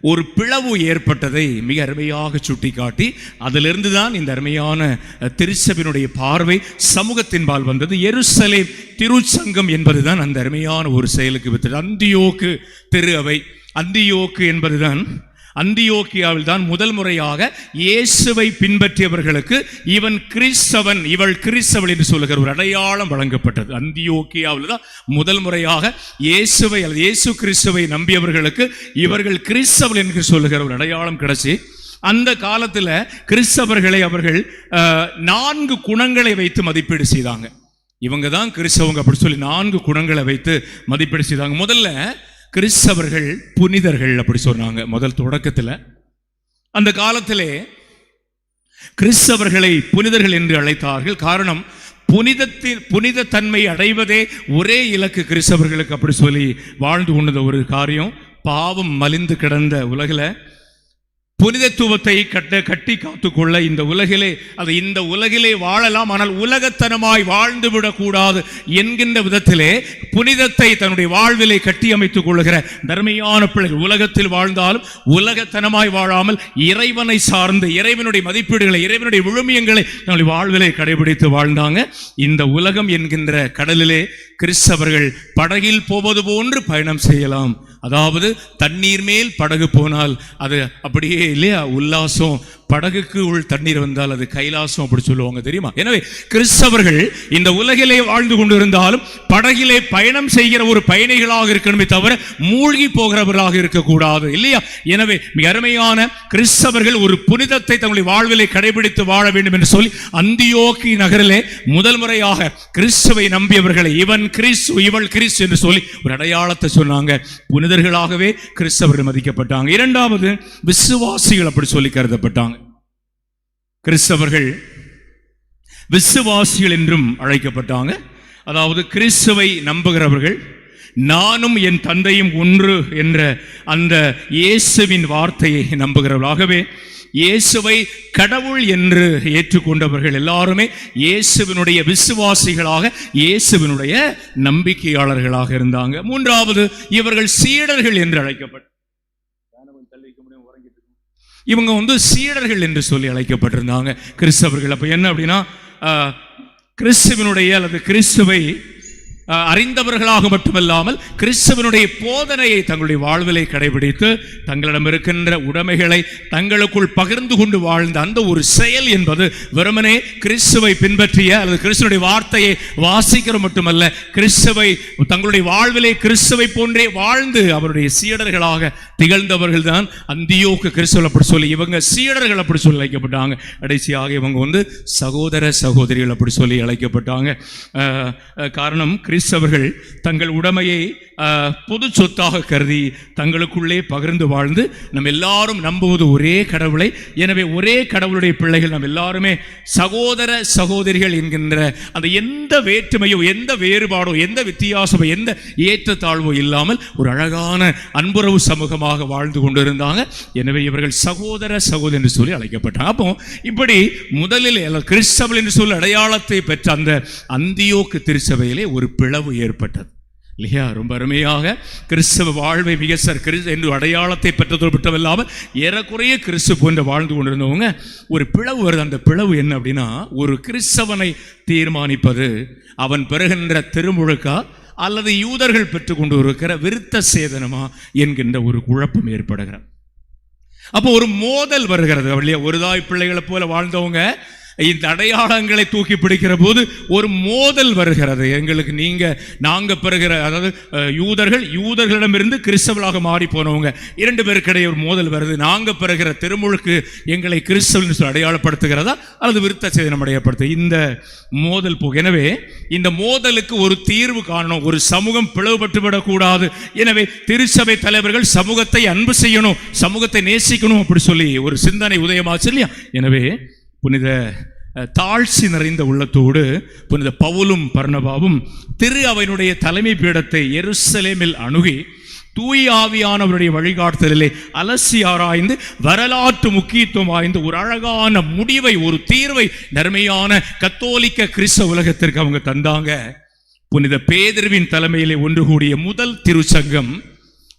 ஒரு பிளவு ஏற்பட்டதை மிக அருமையாக சுட்டிக்காட்டி அதிலிருந்து தான் இந்த அருமையான திருச்சபையினுடைய பார்வை சமூகத்தின்பால் வந்தது. எருசலேம் திருச்சங்கம் என்பதுதான் அந்த அருமையான ஒரு செயலுக்கு வித்தது. அந்தியோக்கு திரு அவை, அந்தியோக்கு என்பதுதான் அந்தியோக்கியாவில் தான் முதல் முறையாக இயேசுவை பின்பற்றியவர்களுக்கு இவன் கிறிஸ்தவன், இவள் கிறிஸ்தவள் என்று சொல்லுகிற ஒரு அடையாளம் வழங்கப்பட்டது. அந்தியோக்கியாவில் தான் முதல் முறையாக இயேசுவை அல்லது இயேசு கிறிஸ்துவை நம்பியவர்களுக்கு இவர்கள் கிறிஸ்தவள் என்று சொல்லுகிற ஒரு அடையாளம் கிடைச்சி, அந்த காலத்தில் கிறிஸ்தவர்களை அவர்கள் 4 குணங்களை வைத்து மதிப்பீடு செய்தாங்க. இவங்க தான் கிறிஸ்தவங்க அப்படி சொல்லி 4 குணங்களை வைத்து மதிப்பீடு செய்தாங்க. முதல்ல கிறிஸ்தவர்கள் புனிதர்கள் அப்படி சொன்னாங்க. முதல் தொடக்கத்தில் அந்த காலத்திலே கிறிஸ்தவர்களை புனிதர்கள் என்று அழைத்தார்கள். காரணம், புனித தன்மை அடைவதே ஒரே இலக்கு கிறிஸ்தவர்களுக்கு அப்படி சொல்லி வாழ்ந்து கொண்ட ஒரு காரியம். பாவம் மலிந்து கிடந்த உலகில் புனிதத்துவத்தை கட்டி காத்துக்கொள்ள இந்த உலகிலே வாழலாம், ஆனால் உலகத்தனமாய் வாழ்ந்து விடக்கூடாது என்கின்ற விதத்திலே புனிதத்தை தன்னுடைய வாழ்விலே கட்டி அமைத்துக் கொள்ளுகிற தர்மையான பிள்ளைகள் உலகத்தில் வாழ்ந்தாலும் உலகத்தனமாய் வாழாமல் இறைவனை சார்ந்து இறைவனுடைய மதிப்பீடுகளை, இறைவனுடைய விழுமியங்களை தன்னுடைய வாழ்விலே கடைபிடித்து வாழ்ந்தாங்க. இந்த உலகம் என்கின்ற கடலிலே கிறிஸ்தவர்கள் படகில் போவது போன்று பயணம் செய்யலாம். அதாவது தண்ணீர் மேல் படகு போனால் அது அப்படியே இல்லையா, உல்லாசம், படகுக்கு உள் தண்ணீர் வந்தால் அது கைலாசம் அப்படி சொல்லுவாங்க தெரியுமா? எனவே கிறிஸ்தவர்கள் இந்த உலகிலே வாழ்ந்து கொண்டிருந்தாலும் படகிலே பயணம் செய்கிற ஒரு பயணிகளாக இருக்கணுமே தவிர மூழ்கி போகிறவர்களாக இருக்கக்கூடாது, இல்லையா? எனவே மிக அருமையான கிறிஸ்தவர்கள் ஒரு புனிதத்தை தங்களுடைய வாழ்விலே கடைபிடித்து வாழ வேண்டும் என்று சொல்லி அந்தியோக்கி நகரிலே முதல் முறையாக கிறிஸ்துவை நம்பியவர்களை இவன் கிறிஸ்து இவள் கிறிஸ்து என்று சொல்லி ஒரு அடையாளத்தை சொன்னாங்க. புனிதர்களாகவே கிறிஸ்தவர்கள் மதிக்கப்பட்டாங்க. இரண்டாவது, விசுவாசிகள் அப்படி சொல்லி கருதப்பட்டாங்க. கிறிஸ்தவர்கள் விசுவாசிகள் என்றும் அழைக்கப்பட்டாங்க. அதாவது கிறிஸ்துவை நம்புகிறவர்கள், நானும் என் தந்தையும் ஒன்று என்ற அந்த இயேசுவின் வார்த்தையை நம்புகிறவர்களாகவே இயேசுவை கடவுள் என்று ஏற்றுக்கொண்டவர்கள் எல்லாருமே இயேசுவினுடைய விசுவாசிகளாக, இயேசுவினுடைய நம்பிக்கையாளர்களாக இருந்தாங்க. மூன்றாவது, இவர்கள் சீடர்கள் என்று அழைக்கப்பட்ட இவங்க சீடர்கள் என்று சொல்லி அழைக்கப்பட்டிருந்தாங்க கிறிஸ்தவர்கள். அப்ப என்ன அப்படின்னா, கிறிஸ்துவனுடைய அல்லது கிறிஸ்துவை அறிந்தவர்களாக மட்டுமல்லாமல் கிறிஸ்துவனுடைய போதனையை தங்களுடைய வாழ்விலை கடைபிடித்து தங்களிடம் இருக்கின்ற உடைமைகளை தங்களுக்குள் பகிர்ந்து கொண்டு வாழ்ந்த அந்த ஒரு செயல் என்பது வெறுமனே கிறிஸ்துவை பின்பற்றிய அல்லது கிறிஸ்துவனுடைய வார்த்தையை வாசிக்கிற மட்டுமல்ல, கிறிஸ்துவை தங்களுடைய வாழ்விலை கிறிஸ்துவை போன்றே வாழ்ந்து அவருடைய சீடர்களாக திகழ்ந்தவர்கள் தான் அந்தியோக்கு கிறிஸ்துவ அப்படி சொல்லி இவங்க சீடர்கள் அப்படி சொல்லி அழைக்கப்பட்டாங்க. கடைசியாக இவங்க சகோதர சகோதரிகள் அப்படி சொல்லி அழைக்கப்பட்டாங்க. காரணம், கிறிஸ்தவர்கள் தங்கள் உடைமையை பொது சொத்தாக கருதி தங்களுக்குள்ளே பகிர்ந்து வாழ்ந்து நம்ம எல்லாரும் நம்புவது ஒரே கடவுளை. எனவே ஒரே கடவுளுடைய பிள்ளைகள் நம்ம எல்லாருமே சகோதர சகோதரிகள் என்கின்ற அந்த எந்த வேற்றுமையோ எந்த வேறுபாடோ எந்த வித்தியாசமோ எந்த ஏற்றத்தாழ்வோ இல்லாமல் ஒரு அழகான அன்புறவு சமூகமாக வாழ்ந்து கொண்டிருந்தாங்க. எனவே இவர்கள் சகோதர சகோதரி என்று சொல்லி அழைக்கப்பட்டாங்க. அப்போ இப்படி முதலில் கிறிஸ்தவர்கள் என்று சொல்லி அடையாளத்தை பெற்ற அந்த அந்தியோக்கு திருச்சபையிலே ஒரு பிளவு ஏற்பட்டது, இல்லையா? ரொம்ப அருமையாக கிறிஸ்தவ வாழ்வை மிகசர் என்று அடையாளத்தை பெற்றதோடு மட்டுமில்லாமல் ஏறக்குறைய கிறிஸ்து போன்ற வாழ்ந்து கொண்டிருந்தவங்க ஒரு பிளவு வருது. அந்த பிளவு என்ன அப்படின்னா, ஒரு கிறிஸ்தவனை தீர்மானிப்பது அவன் பெறுகின்ற திருமுழுக்கா அல்லது யூதர்கள் பெற்றுக்கொண்டு இருக்கிற விருத்த சேதனமா என்கின்ற ஒரு குழப்பம் ஏற்படுகிறது. அப்போ ஒரு மோதல் வருகிறது. ஒரு தாய் பிள்ளைகளை போல வாழ்ந்தவங்க இந்த அடையாளங்களை தூக்கி பிடிக்கிற போது ஒரு மோதல் வருகிறது. எங்களுக்கு நாங்க பெறுகிற, அதாவது யூதர்களிடமிருந்து கிறிஸ்தவர்களாக மாறி போனவங்க இரண்டு பேருக்கிடையே ஒரு மோதல் வருது. நாங்க பெறுகிற திருமுழுக்கு எங்களை கிறிஸ்தவன் அடையாளப்படுத்துகிறதா அல்லது விருத்த சேதனம் அடையாளப்படுத்து இந்த மோதல் போக. எனவே இந்த மோதலுக்கு ஒரு தீர்வு காணணும். ஒரு சமூகம் பிளவுபட்டு விடக்கூடாது. எனவே திருச்சபை தலைவர்கள் சமூகத்தை அன்பு செய்யணும், சமூகத்தை நேசிக்கணும் அப்படி சொல்லி ஒரு சிந்தனை உதயமாச்சு, இல்லையா? எனவே புனித தாழ்ச்சி நிறைந்த உள்ளத்தோடு புனித பவுலும் பர்னபாவும் திரு அவையினுடைய தலைமை பீடத்தை எருசலேமில் அணுகி தூய ஆவியானவருடைய வழிகாட்டுதலிலே அலசி ஆராய்ந்து வரலாற்று முக்கியத்துவம் வாய்ந்த ஒரு அழகான முடிவை, ஒரு தீர்வை நன்மையான கத்தோலிக்க கிறிஸ்தவ உலகத்திற்கு அவங்க தந்தாங்க. புனித பேதுருவின் தலைமையிலே ஒன்று கூடிய முதல் திருச்சங்கம்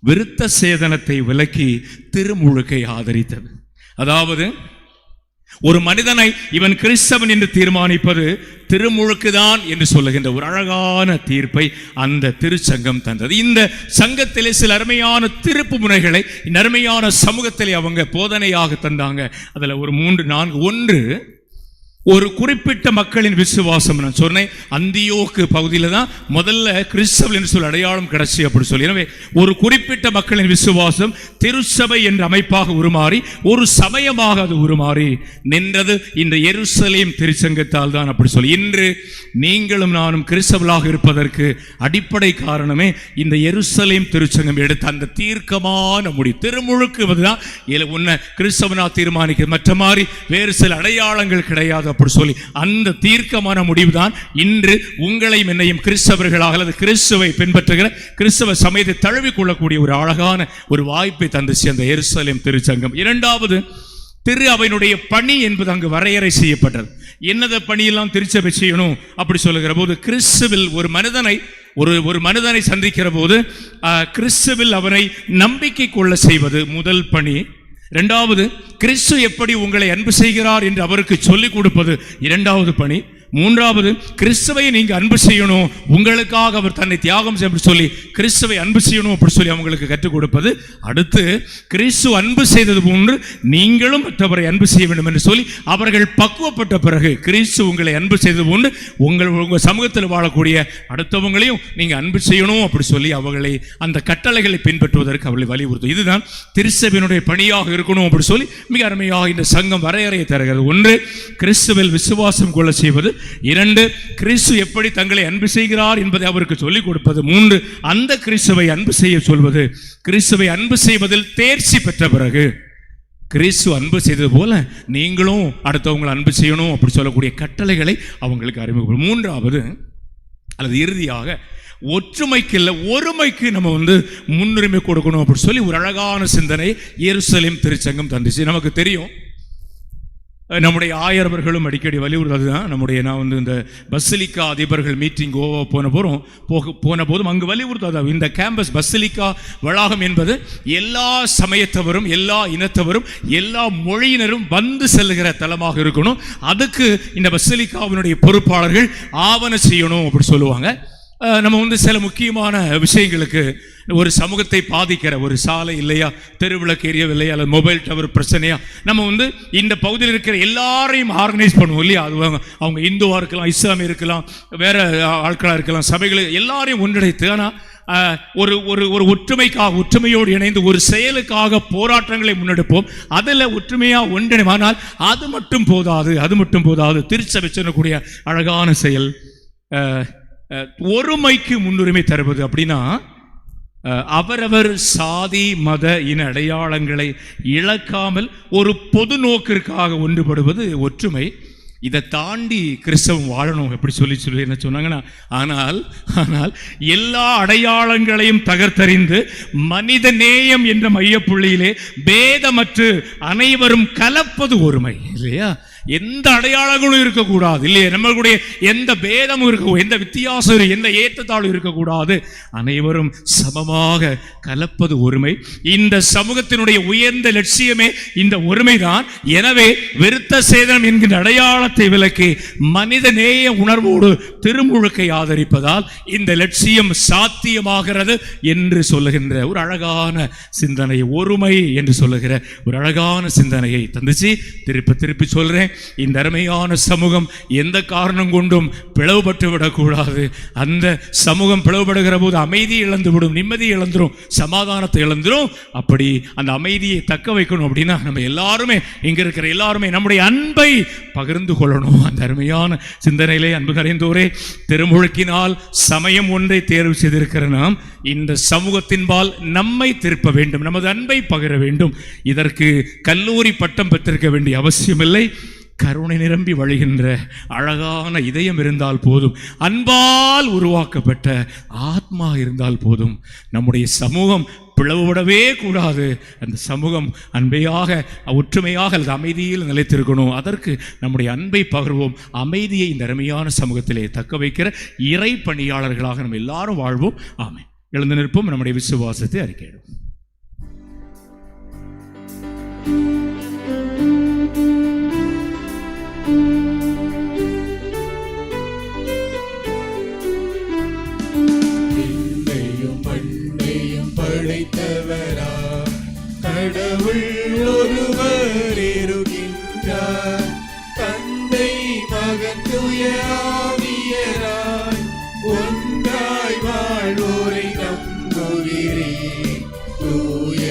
விருத்த சேதனத்தை விலக்கி திருமுழுக்கை ஆதரித்தது. அதாவது ஒரு மனிதனை இவன் கிறிஸ்தவன் என்று தீர்மானிப்பது திருமுழுக்குதான் என்று சொல்லுகின்ற ஒரு அழகான தீர்ப்பை அந்த திருச்சங்கம் தந்தது. இந்த சங்கத்திலே சில அருமையான திருப்பு முனைகளை அருமையான சமூகத்திலே அவங்க போதனையாக தந்தாங்க. அதுல ஒரு 3-4. ஒன்று, ஒரு குறிப்பிட்ட மக்களின் விசுவாசம். நான் சொன்னேன், அந்தியோக்கு பகுதியில் தான் முதல்ல கிறிஸ்தவர்கள் என்று சொல்லி அடையாளம் கிடைச்சி அப்படி சொல்லி. எனவே ஒரு குறிப்பிட்ட மக்களின் விசுவாசம் திருச்சபை என்ற அமைப்பாக உருமாறி ஒரு சமயமாக அது உருமாறி நின்றது இந்த எருசலேம் திருச்சங்கத்தால் தான் அப்படி சொல்லி. இன்று நீங்களும் நானும் கிறிஸ்தவர்களாக இருப்பதற்கு அடிப்படை காரணமே இந்த எருசலேம் திருச்சங்கம் எடுத்த அந்த தீர்க்கமான முடி. திருமுழுக்குவதுதான் உன்னை கிறிஸ்தவனா தீர்மானிக்கிறது, மற்ற மாதிரி வேறு சில அடையாளங்கள் கிடையாது அப்படி சொல்லி அந்த தீர்க்கமான முடிவுதான் இன்று உங்களையும் என்னையும் கிறிஸ்தவர்களாக அல்லது கிறிஸ்துவை பின்பற்றுகிற கிறிஸ்தவ சமயத்தை தழுவிக்கொள்ளக்கூடிய ஒரு அழகான ஒரு வாய்ப்பை தந்துச்சு அந்த எருசலேம் திருச்சங்கம். இரண்டாவது, திரு அவையினுடைய பணி என்பது அங்கு வரையறை செய்யப்பட்டது. என்னத பணியெல்லாம் திருச்சபை செய்யணும் அப்படி சொல்லுகிற போது, கிறிஸ்துவில் ஒரு மனிதனை சந்திக்கிற போது கிறிஸ்துவில் அவனை நம்பிக்கை கொள்ள செய்வது முதல் பணி. இரண்டாவது, கிறிஸ்து எப்படி உங்களை அன்பு செய்கிறார் என்று அவருக்கு சொல்லிக் கொடுப்பது இரண்டாவது பணி. மூன்றாவது, கிறிஸ்துவை நீங்க அன்பு செய்யணும், உங்களுக்காக அவர் தன்னை தியாகம் செய்ய சொல்லி கிறிஸ்துவை அன்பு செய்யணும் அப்படி சொல்லி அவங்களுக்கு கற்றுக் கொடுப்பது. அடுத்து, கிறிஸ்து அன்பு செய்தது போன்று நீங்களும் மற்றவரை அன்பு செய்ய வேண்டும் என்று சொல்லி அவர்கள் பக்குவப்பட்ட பிறகு கிறிஸ்து உங்களை அன்பு செய்தது போன்று உங்கள் சமூகத்தில் வாழக்கூடிய அடுத்தவங்களையும் நீங்க அன்பு செய்யணும் அப்படி சொல்லி அவர்களை அந்த கட்டளைகளை பின்பற்றுவதற்கு அவர்களை வலியுறுத்தும். இதுதான் திருச்சபையினுடைய பணியாக இருக்கணும் அப்படி சொல்லி மிக அருமையாக இந்த சங்கம் வரையறையை தருகிறது. ஒன்று, கிறிஸ்துவில் விசுவாசம் கொள்ள செய்வது. இரண்டு, கிறிஸ்து எப்படி தங்களை அன்பு செய்கிறார் என்பதை அவருக்கு சொல்லிக் கொடுப்பது. மூன்று, அந்த கிறிஸ்துவை அன்பு செய்ய சொல்வது. கிறிஸ்துவை அன்பு செய்வதில் தேர்ச்சி பெற்ற பிறகு கிறிஸ்து அன்பு செய்தது போல நீங்களும் அடுத்தவங்களை அன்பு செய்யணும் அப்படி சொல்லக்கூடிய கட்டளைகளை அவங்களுக்கு அறிமுகம். மூன்றாவது அல்லது இறுதியாக, ஒற்றுமைக்கு இல்லை ஒருமைக்கு நம்ம முன்னுரிமை கொடுக்கணும் அப்படி சொல்லி ஒரு அழகான சிந்தனை எருசலேம் திருச்சங்கம் தந்துச்சு. நமக்கு தெரியும், நம்முடைய ஆயரவர்களும் அடிக்கடி வலியுறுத்தது தான். நான் இந்த பசிலிக்கா அதிபர்கள் மீட்டிங் கோவா போன போதும் அங்கு வலியுறுத்தாது. இந்த கேம்பஸ் பசிலிக்கா வளாகம் என்பது எல்லா சமயத்தவரும், எல்லா இனத்தவரும், எல்லா மொழியினரும் வந்து செல்லுகிற தலமாக இருக்கணும். அதுக்கு இந்த பசிலிக்காவினுடைய பொறுப்பாளர்கள் ஆவண செய்யணும் அப்படி சொல்லுவாங்க. நம்ம சில முக்கியமான விஷயங்களுக்கு, ஒரு சமூகத்தை பாதிக்கிற ஒரு சாலை இல்லையா, தெருவிளக்கு எரியவில்லையா, அல்லது மொபைல் டவர் பிரச்சனையா, நம்ம இந்த பகுதியில் இருக்கிற எல்லாரையும் ஆர்கனைஸ் பண்ணுவோம் இல்லையா. அது அவங்க இந்துவா இருக்கலாம், இஸ்லாமிய இருக்கலாம், வேற ஆட்களாக இருக்கலாம், சபைகளை எல்லாரையும் ஒன்றிணைத்து, ஆனால் ஒரு ஒற்றுமையோடு இணைந்து ஒரு செயலுக்காக போராட்டங்களை முன்னெடுப்போம். அதில் ஒற்றுமையாக ஒன்றிணைம். ஆனால் அது மட்டும் போதாது. திருச்சபை சொல்லக்கூடிய அழகான செயல் ஒருமைக்கு முன்னுரிமை தருவது. அப்படின்னா அவரவர் சாதி மத இன அடையாளங்களை இழக்காமல் ஒரு பொது நோக்கிற்காக ஒன்றுபடுவது ஒற்றுமை. இதை தாண்டி கிறிஸ்தவம் வாழணும் எப்படி சொல்லி என்ன சொன்னாங்கன்னா, ஆனால் எல்லா அடையாளங்களையும் தகர்த்தறிந்து மனித நேயம் என்ற மையப்புள்ளியிலே பேதமற்று அனைவரும் கலப்பது ஒருமை இல்லையா. எந்த அடையாளங்களும் இருக்கக்கூடாது இல்லையா, நம்மளுடைய எந்த பேதமும் இருக்க, எந்த வித்தியாசம், எந்த ஏற்றத்தாழ்வும் இருக்கக்கூடாது. அனைவரும் சமமாக கலப்பது ஒருமை. இந்த சமூகத்தினுடைய உயர்ந்த லட்சியமே இந்த ஒருமைதான். எனவே விருத்த சேதனம் என்கின்ற அடையாளத்தை விலக்கி மனித நேய உணர்வோடு திருமுழுக்கை ஆதரிப்பதால் இந்த லட்சியம் சாத்தியமாகிறது என்று சொல்லுகின்ற ஒரு அழகான சிந்தனை, ஒருமை என்று சொல்லுகிற ஒரு அழகான சிந்தனையை தந்துச்சு. திருப்பி சொல்றேன், இந்த அருமையான சமூகம் எந்த காரணம் கொண்டும் பிளவுபட்டு விடக்கூடாது. அந்த சமூகம் பிளவுபடுகிற போது அமைதி இழந்துவிடும், நிம்மதி இழந்துரும், சமாதானத்தை இழந்துரும். அப்படி அந்த அமைதியை தக்க வைக்கணும் அப்படின்னா நம்ம எல்லாருமே, இங்க இருக்கிற எல்லாருமே நம்முடைய அன்பை பகிர்ந்து கொள்ளணும். அந்த அருமையான சிந்தனையிலே அன்பு நிறைந்தோரே, திருமுழுக்கினால் சமயம் ஒன்றை தேர்வு செய்திருக்கிற நாம் இந்த சமூகத்தின்பால் நம்மை திருப்ப வேண்டும், நமது அன்பை பகிர வேண்டும். இதற்கு கல்லூரி பட்டம் பெற்றிருக்க வேண்டிய அவசியமில்லை. கருணை நிரம்பி வழிகின்ற அழகான இதயம் இருந்தால் போதும், அன்பால் உருவாக்கப்பட்ட ஆத்மா இருந்தால் போதும். நம்முடைய சமூகம் பிளவுபடவே கூடாது. அந்த சமூகம் அன்பையாக, ஒற்றுமையாக அல்லது அமைதியில் நிலைத்திருக்கணும். அதற்கு நம்முடைய அன்பை பகிர்வோம். அமைதியை இந்த அருமையான சமூகத்திலே தக்க வைக்கிற இறை பணியாளர்களாக நம்ம எல்லாரும் வாழ்வோம். ஆமென். எழுந்து நிற்போம், நம்முடைய விசுவாசத்தை அறிக்கையிடும். படைத்தவரா கடவுள் ஒருவர் இருக்கின்றார், தந்தை மகன் தூய ஆவியராய் ஒன்றாய் வாழ்வோரை நம்புகிறேன். தூய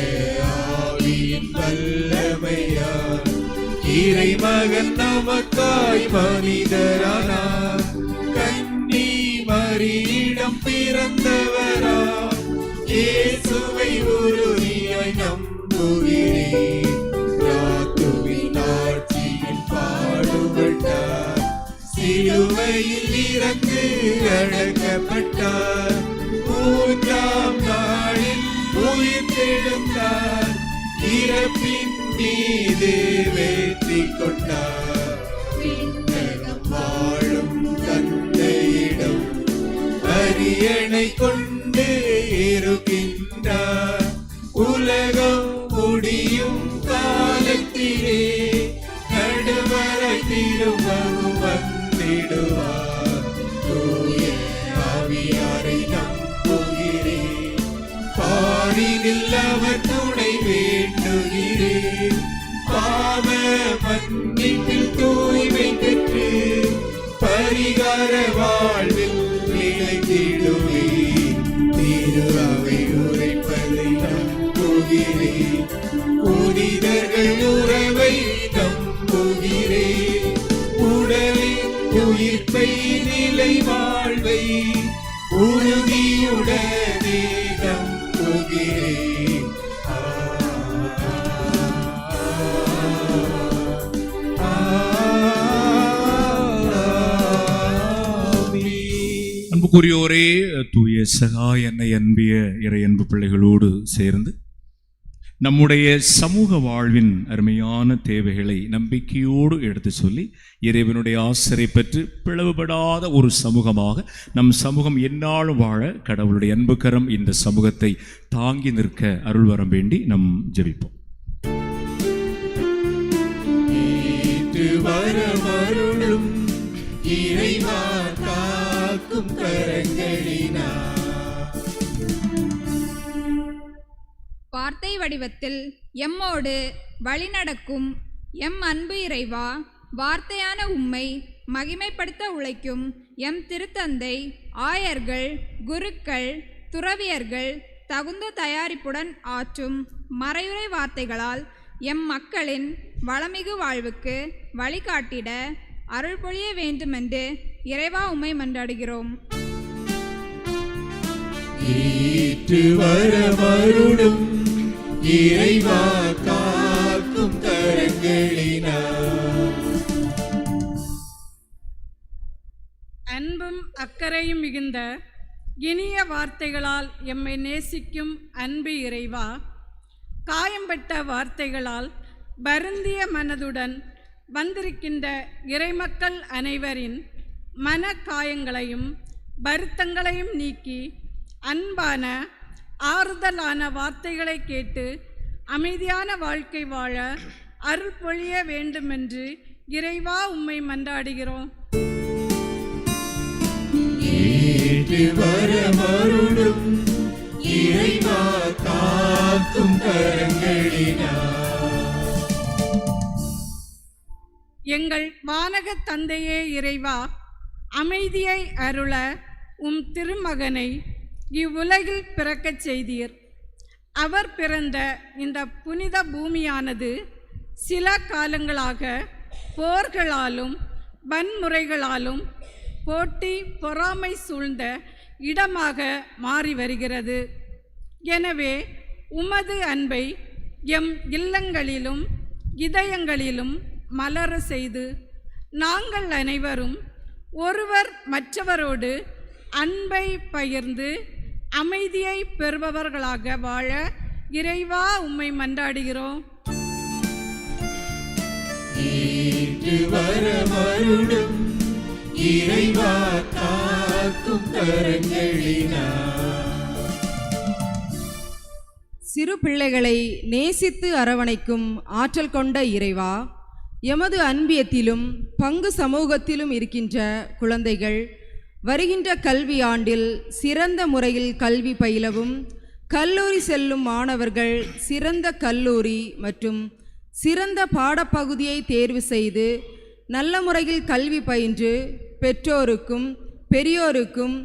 ஆவியின் வல்லமையார் இறைமகன் நமக்காய் மனிதரானார், கன்னி மரியிடம் பிறந்தவரா இயேசுவை உறுதியாய் நம்புகிறேன். ராத்துவின் ஆட்சியில் பாடுபட்டார், சிலுவையில் இறந்து அடக்கப்பட்டார், மூன்றாம் நாளில் உயிர்த்தெழுந்தார், இறப்பின் மீது வெற்றி கொண்டார். விண்ணகம் வாழும் தந்தையிடம் அரியணை கொண்டு இருக்கின்றார், உலகம் முடியும் காலத்திலே நடுவரை திரும்பவும் வந்திடுவார். ஆவியாரை நம்புகிறேன். பாரினில் அவர் துணை வேண்டுகிறேன். பாவ மன்னிப்பில் தூய்மை பெற்று பரிகார வாழ்வில் நிலைத்திடுவேன். திரு அவை உரைப்பதை நம்புகிறேன். புனிதர்கள் உறவை நம்புகிறேன். உடலின் உயிர்ப்பை நிலை வாழ்வை உறுதியுடனே நம்புகிறேன். அன்புக்குரியோரே, தூய சகாய் என்னை அன்பிய இறை அன்பு பிள்ளைகளோடு சேர்ந்து நம்முடைய சமூக வாழ்வின் அருமையான தேவைகளை நம்பிக்கையோடு எடுத்து சொல்லி இறைவனுடைய ஆசிரை பெற்று பிளவுபடாத ஒரு சமூகமாக நம் சமூகம் எந்நாளும் வாழ கடவுளுடைய அன்புக்கரம் இந்த சமூகத்தை தாங்கி நிற்க அருள் வரம் வேண்டி நம் ஜெபிப்போம். வரமருளும் இறைவா காக்கும் கரங்களினார். வார்த்தை வடிவத்தில் எம்மோடு வழிநடக்கும் எம் அன்பு இறைவா, வார்த்தையான உம்மை மகிமைப்படுத்த உழைக்கும் எம் திருத்தந்தை, ஆயர்கள், குருக்கள், துறவியர்கள் தகுந்த தயாரிப்புடன் ஆற்றும் மறையுறை வார்த்தைகளால் எம் மக்களின் வளமிகு வாழ்வுக்கு வழிகாட்டிட அருள் பொழிய வேண்டுமென்று இறைவா உம்மை மன்றாடுகிறோம். வரமருளும் இறைவா காக்கும் கரங்களினார். அன்பும் அக்கறையும் மிகுந்த இனிய வார்த்தைகளால் எம்மை நேசிக்கும் அன்பு இறைவா, காயம்பட்ட வார்த்தைகளால் வருந்திய மனதுடன் வந்திருக்கின்ற இறைமக்கள் அனைவரின் மன காயங்களையும் வருத்தங்களையும் நீக்கி அன்பான ஆறுதலான வார்த்தைகளை கேட்டு அமைதியான வாழ்க்கை வாழ அருள் பொழிய வேண்டுமென்று இறைவா உம்மை மன்றாடுகிறோம். வரமருளும் இறைவா காக்கும் கரங்களினார். எங்கள் வானக தந்தையே இறைவா, அமைதியை அருள உம் திருமகனை இவ்வுலகில் பிறக்கச் செய்தீர். அவர் பிறந்த இந்த புனித பூமியானது சில காலங்களாக போர்களாலும் வன்முறைகளாலும் போட்டி பொறாமை சூழ்ந்த இடமாக மாறி வருகிறது. எனவே உமது அன்பை எம் இல்லங்களிலும் இதயங்களிலும் மலர செய்து நாங்கள் அனைவரும் ஒருவர் மற்றவரோடு அன்பை பகிர்ந்து அமைதியை பெறுபவர்களாக வாழ இறைவா உம்மை மன்றாடுகிறோம். வரமருளும் இறைவா காக்கும் கரங்களினார். சிறு பிள்ளைகளை நேசித்து அரவணைக்கும் ஆற்றல் கொண்ட இறைவா, எமது அன்பியத்திலும் பங்கு சமூகத்திலும் இருக்கின்ற குழந்தைகள் வருகின்ற கல்வி ஆண்டில் சிறந்த முறையில் கல்வி பயிலவும், கல்லூரி செல்லும் மாணவர்கள் சிறந்த கல்லூரி மற்றும் சிறந்த பாடப்பகுதியை தேர்வு செய்து நல்ல முறையில் கல்வி பயின்று பெற்றோருக்கும் பெரியோருக்கும்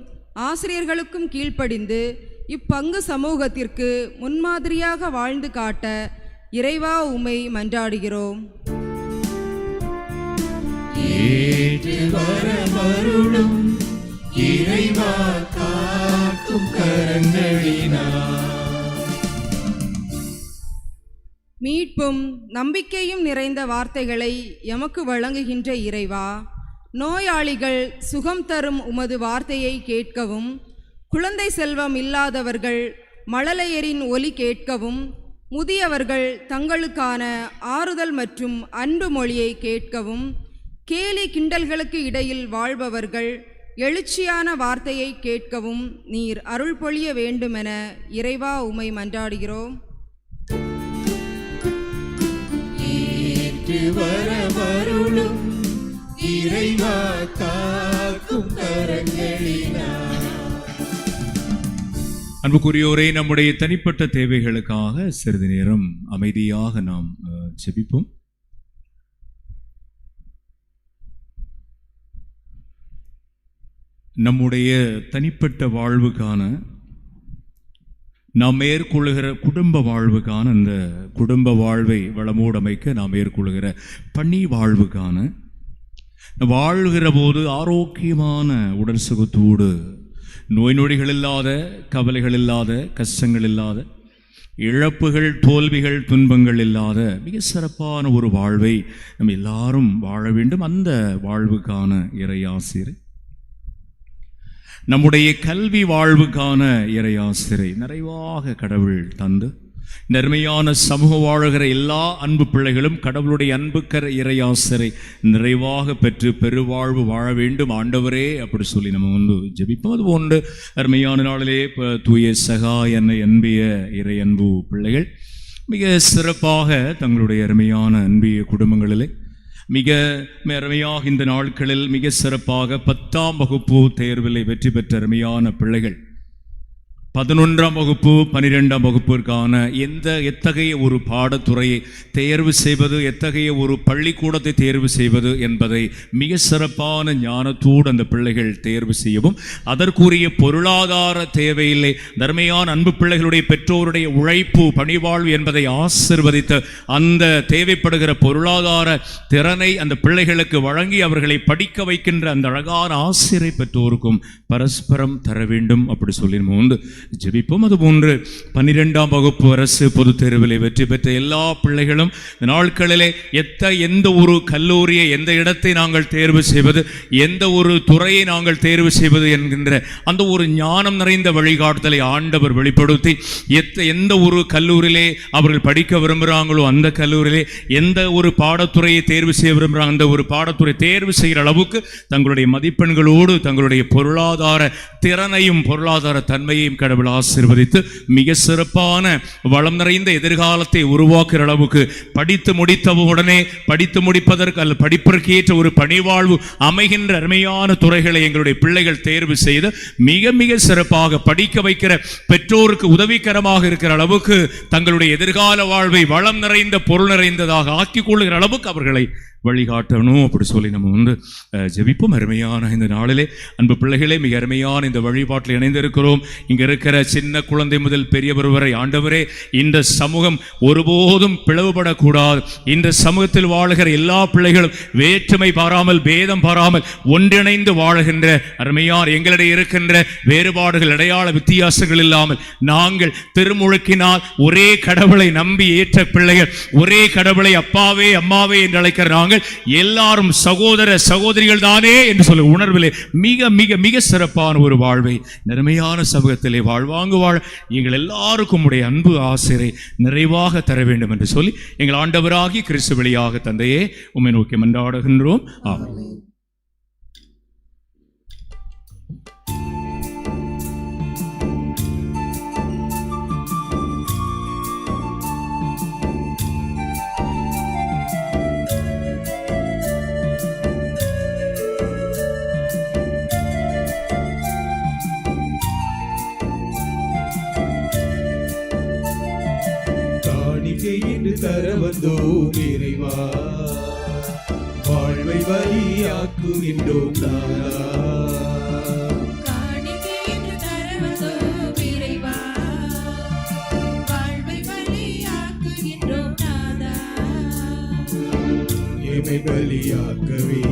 ஆசிரியர்களுக்கும் கீழ்ப்படிந்து இப்பங்கு சமூகத்திற்கு முன்மாதிரியாக வாழ்ந்து காட்ட இறைவா உம்மை மன்றாடுகிறோம். வரமருளும் இறைவா காக்கும் கரங்களினார். மீட்பும் நம்பிக்கையும் நிறைந்த வார்த்தைகளை எமக்கு வழங்குகின்ற இறைவா, நோயாளிகள் சுகம் தரும் உமது வார்த்தையை கேட்கவும், குழந்தை செல்வம் இல்லாதவர்கள் மழலையரின் ஒலி கேட்கவும், முதியவர்கள் தங்களுக்கான ஆறுதல் மற்றும் அன்பு மொழியை கேட்கவும், கேலி கிண்டல்களுக்கு இடையில் வாழ்பவர்கள் எழுச்சியான வார்த்தையை கேட்கவும் நீர் அருள் பொழிய வேண்டுமென இறைவா உம்மை மன்றாடுகிறோம். வரமருளும் இறைவா காக்கும் கரங்களினார். அன்புக்குரியோரே, நம்முடைய தனிப்பட்ட தேவைகளுக்காக சிறிது நேரம் அமைதியாக நாம் ஜெபிப்போம். நம்முடைய தனிப்பட்ட வாழ்வுக்கான, நாம் மேற்கொள்ளுகிற குடும்ப வாழ்வுக்கான, அந்த குடும்ப வாழ்வை வளமோடு அமைக்க நாம் மேற்கொள்ளுகிற பணி வாழ்வுக்கான, வாழ்கிற போது ஆரோக்கியமான உடல் சுகத்தோடு, நோய் நொடிகள் இல்லாத, கவலைகள் இல்லாத, கஷ்டங்கள் இல்லாத, இழப்புகள், தோல்விகள், துன்பங்கள் இல்லாத மிக சிறப்பான ஒரு வாழ்வை நம்ம எல்லாரும் வாழ வேண்டும். அந்த வாழ்வுக்கான இறையாசிரை, நம்முடைய கல்வி வாழ்வுக்கான இறையாசிரை நிறைவாக கடவுள் தந்து, நன்மையான சமூக வாழுகிற எல்லா அன்பு பிள்ளைகளும் கடவுளுடைய அன்புக்கர இறையாசிரை நிறைவாக பெற்று பெருவாழ்வு வாழ வேண்டும் ஆண்டவரே அப்படி சொல்லி நம்ம ஜெபிப்போம். அது போன்று அருமையான நாளிலே தூய சகாய் என்னை அன்பிய இறை அன்பு பிள்ளைகள் மிக சிறப்பாக தங்களுடைய அருமையான அன்பிய குடும்பங்களிலே மிக அருமையாக இந்த நாட்களில் மிக சிறப்பாக 10ஆம் வகுப்பு தேர்விலே வெற்றி பெற்ற அருமையான பிள்ளைகள் 11ஆம் வகுப்பு 12ஆம் வகுப்பிற்கான எத்தகைய ஒரு பாடத்துறையை தேர்வு செய்வது, எத்தகைய ஒரு பள்ளிக்கூடத்தை தேர்வு செய்வது என்பதை மிக சிறப்பான ஞானத்தோடு அந்த பிள்ளைகள் தேர்வு செய்யவும், அதற்குரிய பொருளாதார தேவையில்லை, தர்மையான அன்பு பிள்ளைகளுடைய பெற்றோருடைய உழைப்பு, பணிவாழ்வு என்பதை ஆசிர்வதித்து அந்த தேவைப்படுகிற பொருளாதார திறனை அந்த பிள்ளைகளுக்கு வழங்கி அவர்களை படிக்க வைக்கின்ற அந்த அழகான ஆசிரியை பெற்றோருக்கும் பரஸ்பரம் தர வேண்டும் அப்படி சொல்லி ஜெபிப்போம். அதுபோன்று 12ஆம் வகுப்பு அரசு பொதுத் தேர்வில் வெற்றி பெற்ற எல்லா பிள்ளைகளும் நாட்களிலே எந்த ஒரு கல்லூரியை, எந்த இடத்தை நாங்கள் தேர்வு செய்வது, எந்த ஒரு துறையை நாங்கள் தேர்வு செய்வது என்கின்ற அந்த ஒரு ஞானம் நிறைந்த வழிகாட்டுதலை ஆண்டவர் வெளிப்படுத்தி, எந்த ஒரு கல்லூரியிலே அவர்கள் படிக்க விரும்புகிறாங்களோ அந்த கல்லூரியிலே, எந்த ஒரு பாடத்துறையை தேர்வு செய்ய விரும்புகிறாங்க அந்த ஒரு பாடத்துறை தேர்வு செய்கிற அளவுக்கு தங்களுடைய மதிப்பெண்களோடு தங்களுடைய பொருளாதார திறனையும் பொருளாதார தன்மையையும் கடவுள் ஆசீர்வதித்து மிக சிறப்பான வளம் நிறைந்த எதிர்காலத்தை உருவாக்குற அளவுக்கு படித்து முடித்தவுடனே படித்து முடிப்பதற்கு அல்ல படிப்பிற்கு ஏற்ற ஒரு பணிவாழ்வு அமைகின்ற அருமையான துறைகளை எங்களுடைய பிள்ளைகள் தேர்வு செய்து மிக மிக சிறப்பாக படிக்க வைக்கிற பெற்றோருக்கு உதவிகரமாக இருக்கிற அளவுக்கு தங்களுடைய எதிர்கால வாழ்வை வளம் நிறைந்த பொருள் நிறைந்ததாக ஆக்கிக் கொள்ளுகிற அளவுக்கு அவர்களை வழிகாட்டணும் அப்படி சொல்லி நம்ம ஜெபிப்போம். அருமையான இந்த நாளிலே அன்பு பிள்ளைகளே, மிக அருமையான இந்த வழிபாட்டில் இணைந்திருக்கிறோம். இங்க இருக்கிற சின்ன குழந்தை முதல் பெரியவர் வரை ஆண்டவரே, இந்த சமூகம் ஒருபோதும் பிளவுபடக்கூடாது. இந்த சமூகத்தில் வாழுகிற எல்லா பிள்ளைகளும் வேற்றுமை பாராமல், பேதம் பாராமல் ஒன்றிணைந்து வாழுகின்ற அருமையான எங்களிடையே இருக்கின்ற வேறுபாடுகள், அடையாள வித்தியாசங்கள் இல்லாமல் நாங்கள் திருமுழுக்கினால் ஒரே கடவுளை நம்பி ஏற்ற பிள்ளைகள், ஒரே கடவுளை அப்பாவே அம்மாவே என்று அழைக்கிற நாங்கள் எல்லாரும் சகோதர சகோதரிகள் தானே என்று சொல்ல உணர்விலே மிக மிக மிக சிறப்பான ஒரு வாழ்வை நன்மையான சமூகத்திலே வாழ்வாங்கு வாழ எங்கள் எல்லாருக்கும் உடைய அன்பு ஆசிரை நிறைவாக தர வேண்டும் என்று சொல்லி எங்கள் ஆண்டவராகி கிறிஸ்து வழியாக தந்தையே உம்மை நோக்கி மன்றாடுகின்றோம். ஆமென். என்று தர வந்தோம் இறைவா, வாழ்வை பலியாக்குகின்றோம் நாதா. காணிக்கை என்று தர வந்தோம் இறைவா, வாழ்வை பலியாக்குகின்றோம் நாதா. எமை பலியாக்கவே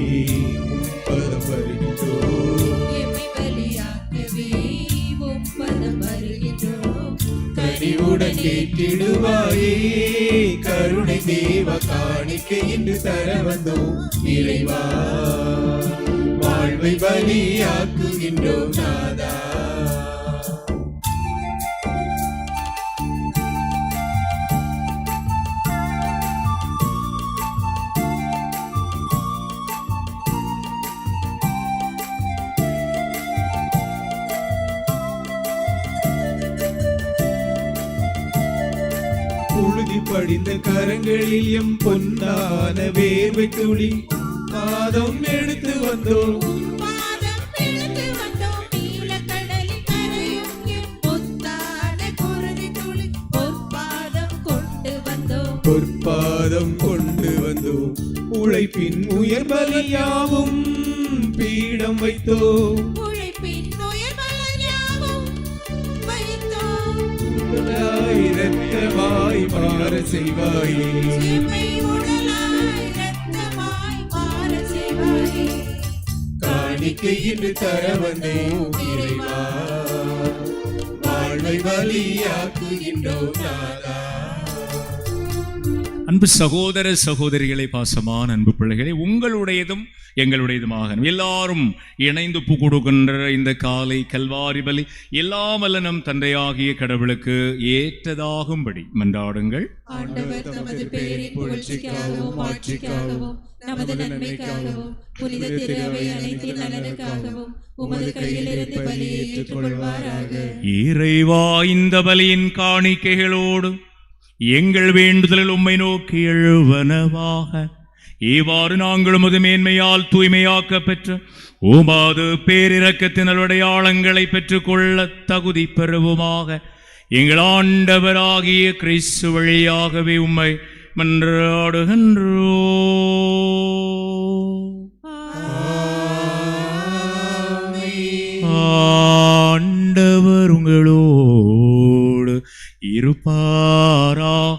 பதம் வருகின்றோம், எமை பலியாக்கவே பதம் வருகின்றோம். கனிவுடன் கேட்டிடுவாயே கருணை தேவ, காணிக்கை என்று தர வந்தோம் இறைவா, வாழ்வை பலியாக்குகின்றோம் நாதா. உழுதி படிந்த கரங்களில் எம் பொன்னான வேர்வை துளி பாதம் எடுத்து வந்தோம், பாதம் எடுத்து வந்தோம். நீலக்கடலில் கரையும் என் பொத்தான பொற்பாதம் கொண்டு வந்தோம். உழைப்பின் உயர் பலியாவும் பீடம் வைத்தோம். இரத்தமாய் மாற செய்வாயே. காணிக்கை இன்று தர வந்தோம் இறைவா, வாழ்வை பலியாக்குகின்றோம் நாதா. அன்பு சகோதர சகோதரிகளை, பாசமான அன்பு பிள்ளைகளை, உங்களுடையதும் எங்களுடையதுமாக எல்லாரும் இணைந்து பூ கொடுக்கின்ற இந்த காலை கல்வாரி பலி எல்லாம் வல்ல நம் தந்தையாகிய கடவுளுக்கு ஏற்றதாகும்படி மன்றாடுங்கள். ஆண்டவர் தமது பெயரின் புகழ்ச்சிக்காகவும் மாட்சிக்காகவும் நமது நன்மைக்காகவும் புனித திரு அவை அனைத்தின் நலனுக்காகவும் உமது கையிலிருந்து பலியை ஏற்றுக்கொள்வாராக. இறைவா, இந்த பலியின் காணிக்கைகளோடு எங்கள் வேண்டுதலில் உம்மை நோக்கி எழுவனவாக. இவ்வாறு நாங்கள் உமது மேன்மையால் தூய்மையாக்க பெற்ற உமது பேரிரக்கத்தின் அடையாளங்களை பெற்றுக்கொள்ள தகுதி பெறுவோமாக. எங்கள் ஆண்டவராகிய கிறிஸ்து வழியாகவே உம்மை மன்றாடுகின்றோ. ஆண்டவர் உங்களோடு இருப்பாராக.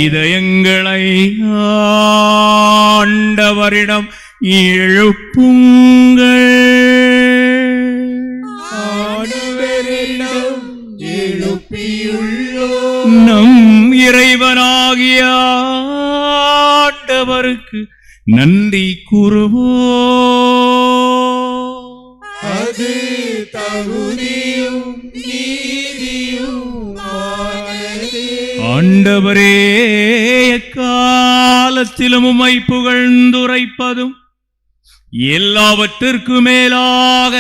இதயங்களை ஆண்டவரிடம் எழுப்புங்கள். நம் இறைவனாகிய ஆண்டவருக்கு நன்றி கூறுவோம். அது தகுதியும் நீதியும். ஆண்டவரே, எக்காலத்திலும் உம்மை புகழ்ந்துரைப்பதும் எல்லாவற்றிற்கு மேலாக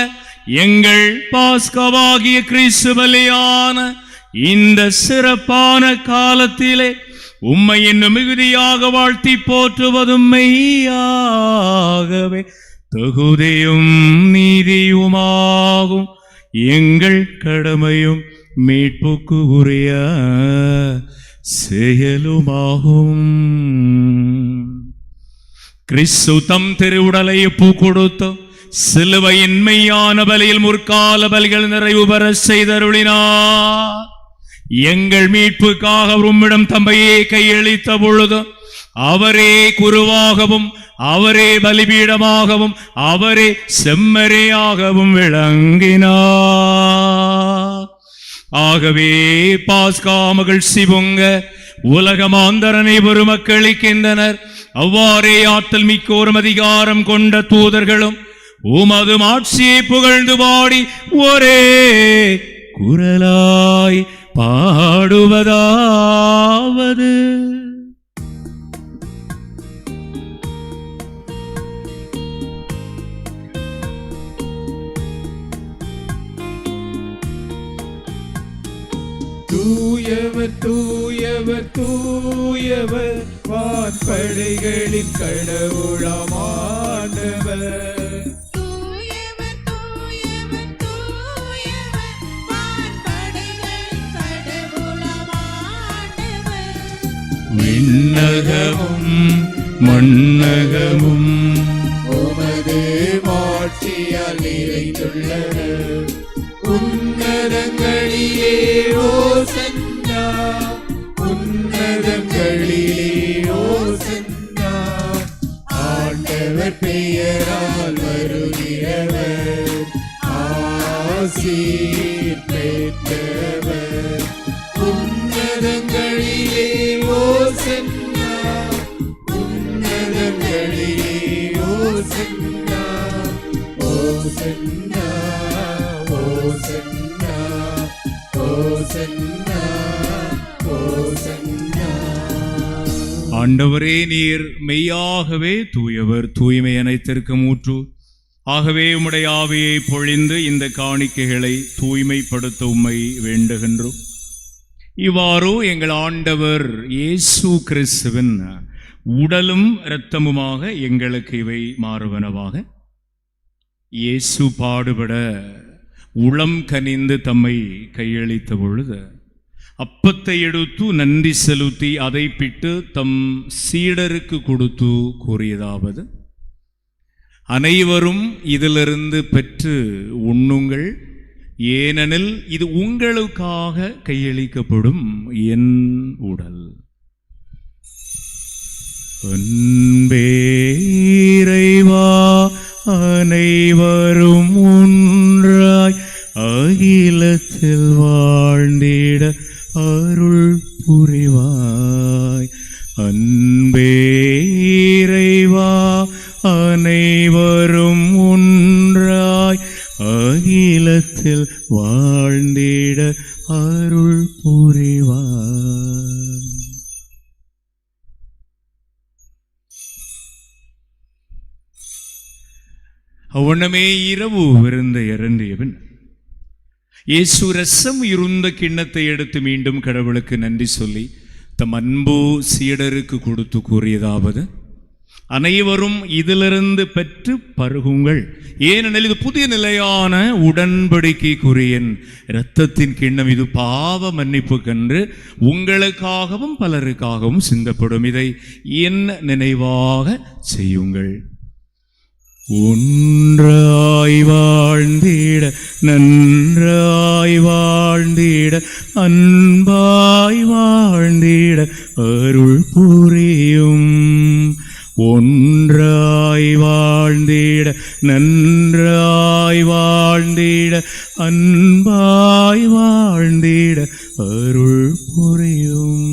எங்கள் பாஸ்காவாகிய கிறிஸ்து பலியான இந்த சிறப்பான காலத்திலே உம்மை என்னும் மிகுதியாக வாழ்த்தி போற்றுவதும் மெய்யாகவே தகுதியும் நீதியுமாகும். எங்கள் கடமையும் மீட்புக்கு உரிய செயலுமாகும். கிறிஸ்து தம் திருவுடலை ஒப்பு கொடுத்து சிலுவையின் மெய்யான பலியில் முற்கால பலிகள் நிறைவு பெற செய்தருளினார். எங்கள் மீட்புக்காக உம்மிடம் தம்மையே கையளித்த பொழுது அவரே குருவாகவும் அவரே பலிபீடமாகவும் அவரே செம்மறியாகவும் விளங்கினார். ஆகவே பாஸ்கா மகிழ்ச்சி பொங்க உலகமாந்தர் அனைவரும் மக்களிக்கின்றனர். அவ்வாறே ஆற்றல் மிக்கோரும் அதிகாரம் கொண்ட தூதர்களும் உமது ஆட்சியை புகழ்ந்து பாடி ஒரே குரலாய் பாடுவதாவது: தூயவர் தூயவர் தூயவர் வான்படைகளின் கடவுளாம் ஆண்டவர். விண்ணகமும் மண்ணகமும் உமது மாட்சியால் நிறைந்துள்ளன. உன்னதங்களிலே ஓசன்னா, உன்னதங்களிலே ஓசன்னா. ஆண்டவர் பெயரால் வருகிறவர் ஆசீர் பெற்றவர். உன்னதங்களிலே ஓசன்னா, உன்னதங்களிலே ஓசன்னா. ஓசன்னா ஓசன்னா ஓசன்னா ஓசன்னா. ஆண்டவரே, நீர் மெய்யாகவே தூயவர், தூய்மை அனைத்திற்கும் ஊற்று. ஆகவே உம்முடைய ஆவியை பொழிந்து இந்த காணிக்கைகளை தூய்மைப்படுத்த உம்மை வேண்டுகின்றோம். இவ்வாறு எங்கள் ஆண்டவர் இயேசு கிறிஸ்துவின் உடலும் இரத்தமுமாக எங்களுக்கு இவை மாறுவனவாக. இயேசு பாடுபட உளம் கனிந்து தம்மை கையளித்த பொழுது அப்பத்தை எடுத்து நன்றி செலுத்தி அதை பிட்டு தம் சீடருக்கு கொடுத்து கூறியதாவது, அனைவரும் இதிலிருந்து பெற்று உண்ணுங்கள், ஏனெனில் இது உங்களுக்காக கையளிக்கப்படும் என் உடல். அன்பே இறைவா, அனைவரும் ஒன்றாய் அகிலத்தில் வாழ்ந்திட அருள் புரிவாய். அன்பே இறைவா, அனைவரும் ஒன்றாய் அகிலத்தில் வாழ்ந்திட அருள் புரிவாய். அவ்வண்ணமே இரவு விருந்து இறந்தியவன் இயேசு ரசம் இருந்த கிண்ணத்தை எடுத்து மீண்டும் கடவுளுக்கு நன்றி சொல்லி தம் அன்பு சீடருக்கு கொடுத்து கூறியதாவது, அனைவரும் இதிலிருந்து பெற்று பருகுங்கள், ஏனெனில் இது புதிய நிலையான உடன்படிக்கைக்குரிய இரத்தத்தின் கிண்ணம், இது பாவ மன்னிப்புக்கென்று உங்களுக்காகவும் பலருக்காகவும் சிந்தப்படும். இதை என் நினைவாக செய்யுங்கள். ஒன்றாய் வாழ்ந்திட நன்றாய் வாழ்ந்திட அன்பாய் வாழ்ந்திட அருள் புரியும். ஒன்றாய் வாழ்ந்திட நன்றாய் வாழ்ந்திட அன்பாய் வாழ்ந்திட அருள் புரியும்.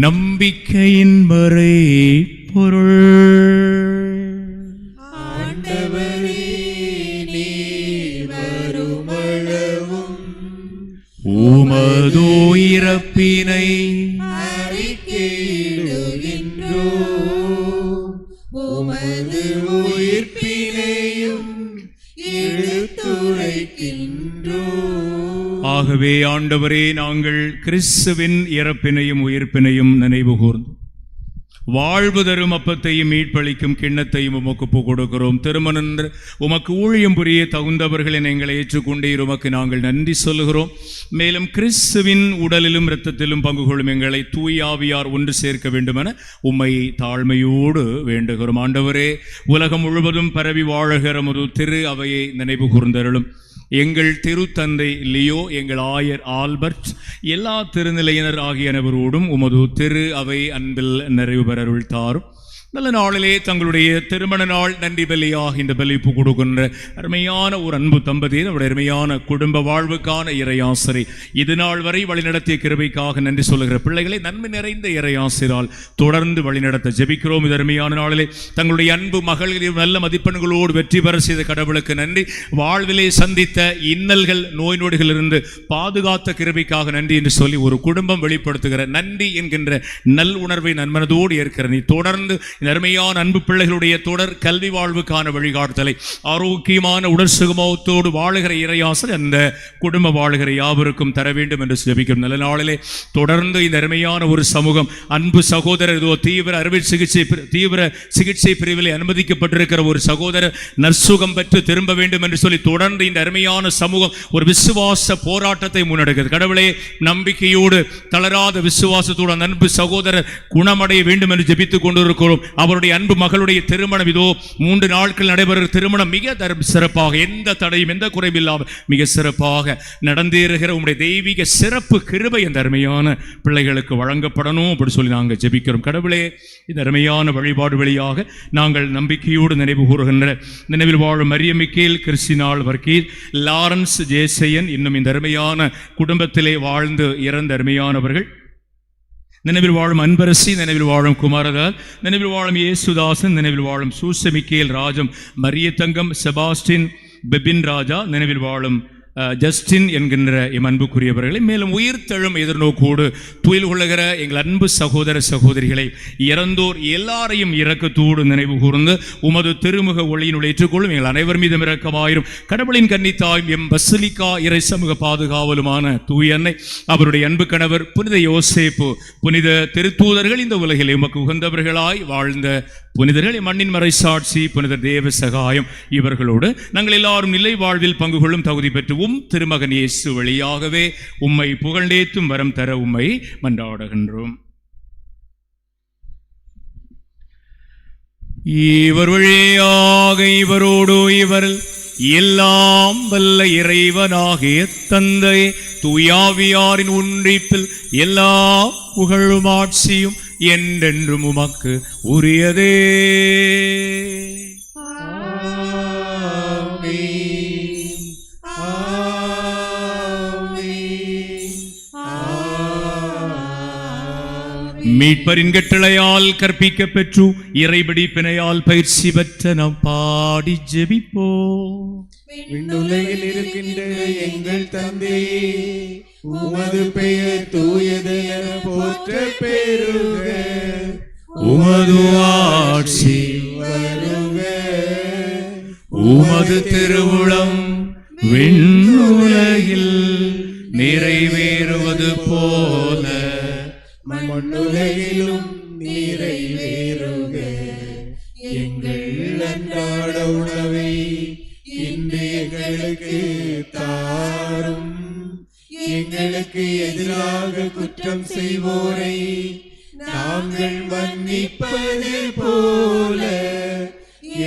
நம்பிக்கையின் வரை பொருள். ஆண்டவரே, நீர் வருமளவும் உமது இறப்பினை அறிக்கையிடுகின்றோம், உமது உயிர்ப்பினையும் எடுத்துரைக்கின்றோம். ஆகவே ஆண்டவரே, நாங்கள் கிறிஸ்துவின் இறப்பினையும் உயிர்ப்பினையும் நினைவு கூர்ந்து வாழ்வு தரும் அப்பத்தையும் மீட்பளிக்கும் கிண்ணத்தையும் உமக்கு ஒப்புக் கொடுக்கிறோம். திருமணன்று உமக்கு ஊழியம் புரிய தகுந்தவர்கள் என எங்களை ஏற்றுக்கொண்டீர், உமக்கு நாங்கள் நன்றி சொல்லுகிறோம். மேலும் கிறிஸ்துவின் உடலிலும் இரத்தத்திலும் பங்கு கொள்ளும் எங்களை தூயாவியார் ஒன்று சேர்க்க வேண்டுமென உம்மை தாழ்மையோடு வேண்டுகிறோம். ஆண்டவரே, உலகம் முழுவதும் பரவி வாழுகிற ஒரு திரு அவையை நினைவு கூர்ந்தருளும். எங்கள் திருத்தந்தை லியோ, எங்கள் ஆயர் ஆல்பர்ட், எல்லா திருநிலையினர் ஆகிய அனைவரோடும் உமது திரு அவை அன்பில் நிறைவு பெறருள் தாரும். நல்ல நாளிலே தங்களுடைய திருமண நாள் நன்றி பலியாக இந்த பலிப்பு கொடுக்கின்ற அருமையான ஒரு அன்பு தம்பதியர், அவருடைய அருமையான குடும்ப வாழ்வுக்கான இறையாசிரை இது நாள் வரை வழிநடத்திய கிருபைக்காக நன்றி சொல்லுகிற பிள்ளைகளை நன்மை நிறைந்த இறையாசிரால் தொடர்ந்து வழிநடத்த ஜெபிக்கிறோம். இது அருமையான நாளிலே தங்களுடைய அன்பு மகளிர் நல்ல மதிப்பெண்களோடு வெற்றி பெற செய்த கடவுளுக்கு நன்றி. வாழ்விலே சந்தித்த இன்னல்கள் நோய் நொடிகள் இருந்து பாதுகாத்த கிருபைக்காக நன்றி என்று சொல்லி ஒரு குடும்பம் வெளிப்படுத்துகிற நன்றி என்கின்ற நல் உணர்வை நன்மனதோடு ஏற்கிற நீ தொடர்ந்து அருமையான அன்பு பிள்ளைகளுடைய தொடர் கல்வி வாழ்வுக்கான வழிகாட்டுதலை ஆரோக்கியமான உடல் சுகமத்தோடு வாழுகிற இறையாசர் அந்த குடும்ப வாழுகிற யாவருக்கும் தர வேண்டும் என்று ஜெபிக்கும். நல்ல நாளிலே தொடர்ந்து இந்த அருமையான ஒரு சமூகம் அன்பு சகோதரர் தீவிர அறுவை சிகிச்சை பிரிவில் அனுமதிக்கப்பட்டிருக்கிற ஒரு சகோதரர் நற்சுகம் பெற்று திரும்ப வேண்டும் என்று சொல்லி தொடர்ந்து இந்த அருமையான சமூகம் ஒரு விசுவாச போராட்டத்தை முன்னெடுக்கிறது. கடவுளே, நம்பிக்கையோடு தளராத விசுவாசத்தோடு அந்த அன்பு சகோதரர் குணமடைய வேண்டும் என்று ஜெபித்துக் கொண்டிருக்கிறோம். அவருடைய அன்பு மகளுடைய திருமணம் இதோ 3 நாட்கள் நடைபெறுகிற திருமணம் மிக சிறப்பாக, எந்த தடையும் எந்த குறையும் இல்லாமல் மிக சிறப்பாக நடந்தேறுகிற உங்களுடைய தெய்வீக சிறப்பு கிருபை அந்த அருமையான பிள்ளைகளுக்கு வழங்கப்படணும் அப்படி சொல்லி நாங்கள் ஜெபிக்கிறோம். கடவுளே, இந்த அருமையான வழிபாடு வழியாக நாங்கள் நம்பிக்கையோடு நினைவு கூறுகின்ற நினைவில் வாழும் மரியமிக்கேல், கிறிஸ்டினாள் வர்க்கீஸ், லாரன்ஸ் ஜேசையன், இன்னும் இந்த அருமையான குடும்பத்திலே வாழ்ந்து இறந்த அருமையானவர்கள், நினைவில் வாழும் அன்பரசி, நினைவில் வாழும் குமாரதாஸ், நினைவில் வாழும் இயேசுதாசன், நினைவில் வாழும் சூசமிக்கேல் ராஜம், மரியத்தங்கம், செபாஸ்டின், பெபின் ராஜா, நினைவில் வாழும் ஜஸ்டின் என்கின்ற எம் அன்புக்குரியவர்களை, மேலும் உயிர்த்தெழும் எதிர்நோக்கோடு துயில் கொள்ளுகிற எங்கள் அன்பு சகோதர சகோதரிகளை, இறந்தோர் எல்லாரையும் இரக்கத்தோடு நினைவு கூர்ந்து உமது திருமுக ஒளியினுள் ஏற்றுக்கொள்ளும் எங்கள் அனைவர் மீதும் இரக்கமாயிரும். கடவுளின் கன்னித்தாயும் எம் பசிலிக்கா இறை சமூக பாதுகாவலுமான தூய அன்னை, அவருடைய அன்பு கணவர் புனித யோசேப்பு, புனித திருத்தூதர்கள், இந்த உலகில் உமக்கு உகந்தவர்களாய் வாழ்ந்த புனிதர்கள், மண்ணின் மறைசாட்சி புனித தேவ சகாயம், இவர்களோடு நாங்கள் எல்லாரும் நிலை வாழ்வில் பங்கு கொள்ளும் தகுதி பெற்று திருமகன் இயேசு வழியாகவே உம்மை புகழ்ந்தேத்தும் வரம் தர உம்மை மன்றாடுகின்றோம். இவர் வழியாக இவரோடு இவரில் எல்லாம் வல்ல இறைவனாகிய தந்தை தூயாவியாரின் ஒன்றிப்பில் எல்லா புகழும் ஆட்சியும் என்றென்றும் உமக்கு உரியதே. மீட்பரின் கட்டளையால் கற்பிக்க பெற்று இறைபடி பிணையால் பயிற்சி பெற்ற நாம் பாடி ஜெபிப்போம். விண்ணுலகில் இருக்கின்ற எங்கள் தந்தையே, உமது பெயர் தூயது என போற்ற பெறுக. உமது ஆட்சி வருக. உமது திருவுளம் விண்ணுலகில் நிறைவேறுவது போல மண்ணுலகிலும் நிறைவேறுக. எங்கள் அன்றாட உணவை இன்று எங்களுக்கு தாரும். எங்களுக்கு எதிராக குற்றம் செய்வோரை நாங்கள் மன்னிப்பது போல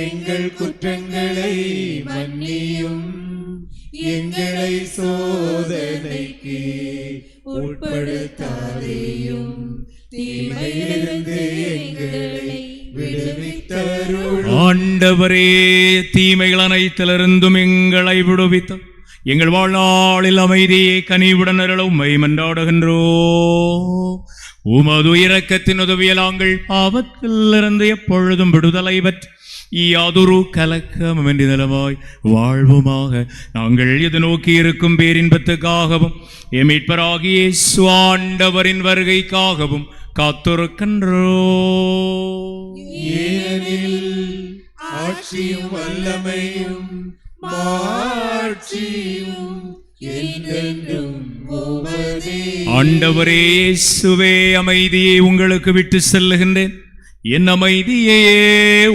எங்கள் குற்றங்களை மன்னியும். எங்களை சோதனைக்கு உட்படுத்தாதேயும், தீமையிலிருந்து எங்களை விடுவித்தருளும். ஆண்டவரே, தீமைகள் அனைத்திலிருந்தும் எங்களை விடுவித்து எங்கள் வாழ்நாளில் அமைதியை கனிவுடன் அருள உம்மை மன்றாடுகின்றோம். உமது இரக்கத்தின் உதவியால் நாங்கள் பாவத்திலிருந்து எப்பொழுதும் விடுதலை பெற்று யாதொரு கலக்கமின்றி நலமாய் வாழ்வுமாக நாங்கள் இது நோக்கி இருக்கும் பேரின்பத்துக்காகவும் எம் மீட்பராகிய இயேசு ஆண்டவரின் வருகைக்காகவும் காத்திருக்கின்றோம். ஏனெனில் ஆட்சியும் வல்லமையும் மாட்சியும் என்றென்றும் உமதே. ஆண்டவரே இயேசுவே, அமைதியை உங்களுக்கு விட்டு செல்லுகின்றேன், என் அமைதியையே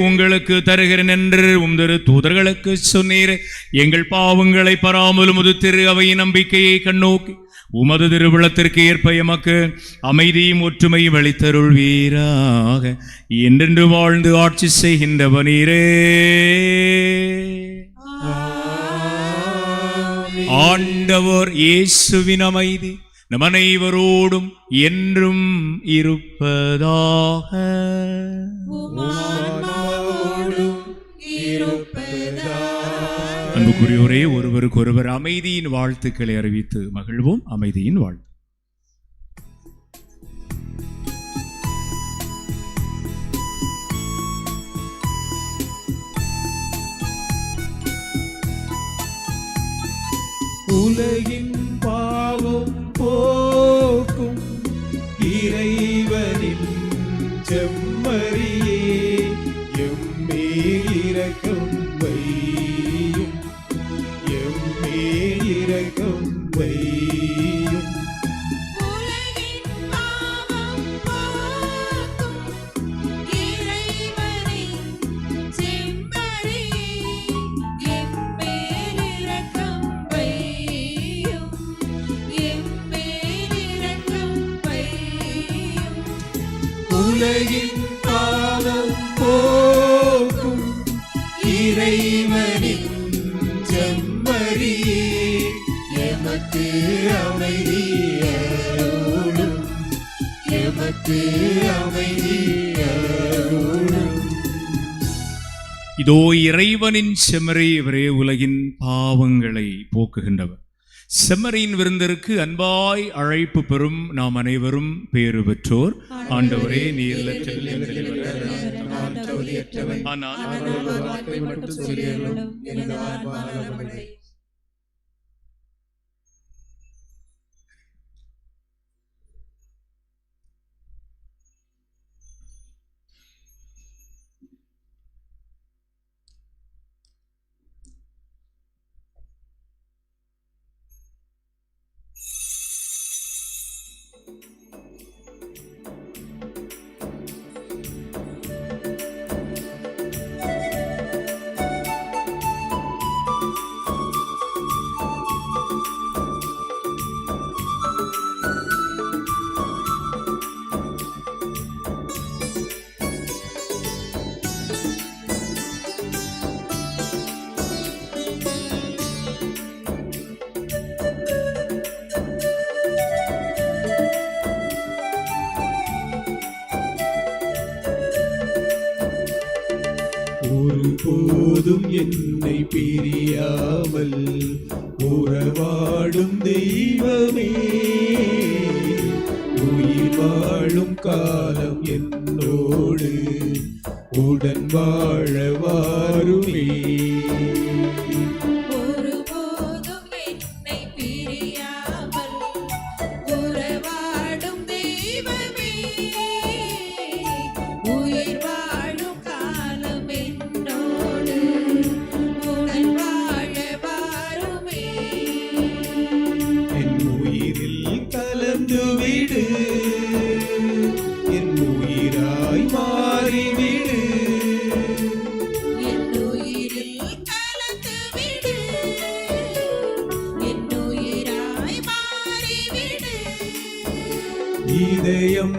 உங்களுக்கு தருகிறேன் என்று உமது தூதர்களுக்கு சொன்னீரே. எங்கள் பாவங்களை பராமலும் உமது திரு அவையின் நம்பிக்கையை கண்ணோக்கி உமது திருவிழத்திற்கு ஏற்ப எமக்கு அமைதியும் ஒற்றுமையும் அளித்தருள்வீராக. என்றென்று வாழ்ந்து ஆட்சி செய்கின்றவனீரே. ஆண்டவர் இயேசுவின் அமைதி நம் அனைவரோடும் என்றும் இருப்பதாக. அன்புக்குரியோரே, ஒருவருக்கு ஒருவர் அமைதியின் வாழ்த்துக்களை அறிவித்து மகிழ்வோம். அமைதியின் வாழ்த்து. உலகின் பாவம் போக்கும் இறைவனின் செம்மறியே, எம்மேல் இரக்கம் வையும், எம்மேல் இரக்கம் வையும். உலகின் பாவம் போக்கும் இறைவனின் செம்மறியே, எமக்கு அமைதி அருளும், எமக்கு அமைதி அருளும். இதோ இறைவனின் செம்மறி, இவரே உலகின் பாவங்களை போக்குகின்றவர். செம்மறியின் விருந்திற்கு அன்பாய் அழைப்பு பெறும் நாம் அனைவரும் பேறு பெற்றோர். ஆண்டவரே, நீர் பிரியாமல் உறவாடும் தெய்வமே, உயிர் வாழும் காலம் என்னோடு உடன் வாழ வாருமே. ஒருபோதும் என்னை பிரியாமல் உறவாடும் தெய்வமே, உயிர் வாழும் காலம் என்னோடு உடன் வாழ வாருமே. என் உயிரில் கலந்து விடு, என் உயிராய் மாறிவிடு. என் உயிரில் கலந்து விடு, என் உயிராய் மாறிவிடு. இதயம்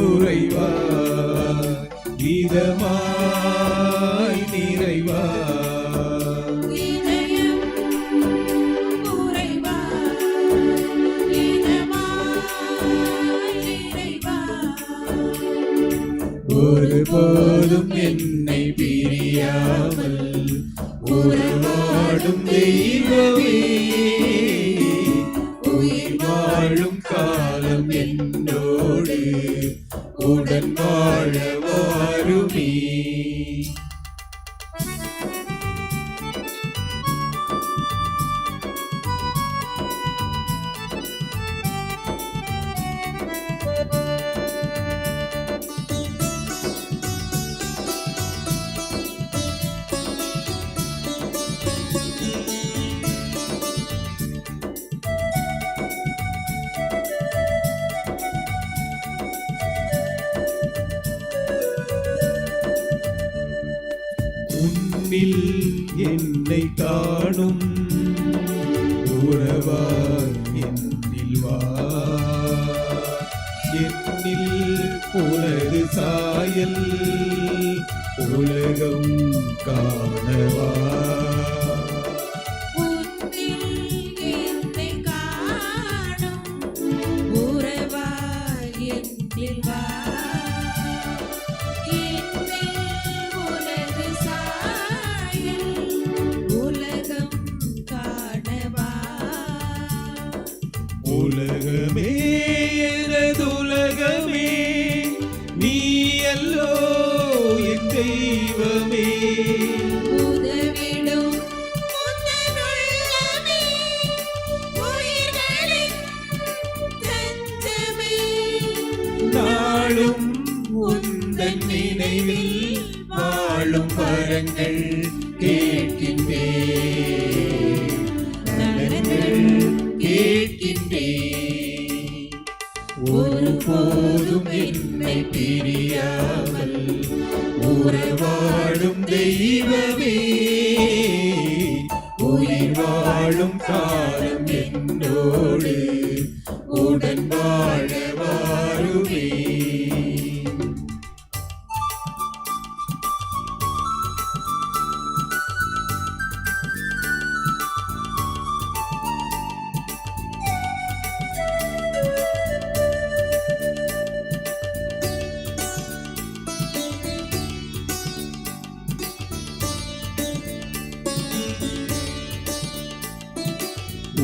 உறைவாய், இதமாய் நிறைவாய். இதயம் உறைவாய், இதமாய் நிறைவாய். ஒருபோதும் என்னை பிரியாமல் உறவாடும் தெய்வமே, உயிர் வாழும் காலம் என்னோடு உடன் வாழ வாருமே. உன்னில் என்னை காணும் உறவாய் என்னில் வா, என்னில் உனது சாயல் உலகம் காணவா. உன்னில் என்னை காணும் உறவாய் என்னில் வா, என்னில் உனது சாயல் உலகம் காணவா. உலகமே எனதுலகமே, நீ அல்லோ என் தெய்வமே. உதவிடும் உந்தனுள்ளமே, உயிர்களின் தஞ்சமே. நாளும் உந்தன் நினைவில் வாழும் வரங்கள் கேட்கின்றேன், நலன்கள் கேட்கின்றேன். ஒருபோதும் என்னை பிரியாமல் உறவாடும் தெய்வமே, உயிர் வாழும் காலம் என்னோடு உடன் வாழ வாருமே.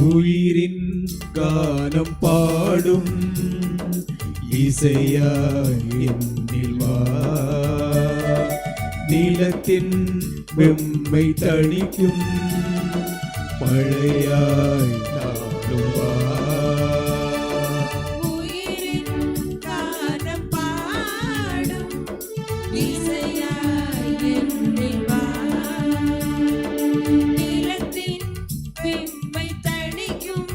உயிரின் கானம் பாடும் இசையாய் என்னில் வா, நிலத்தின் வெம்மை தணிக்கும் மழையாய் நாடும் வா. உயிரின் கானம் பாடும் இசையாய் என்னில் வா, நிலத்தின் வெம்மை தணிக்கும்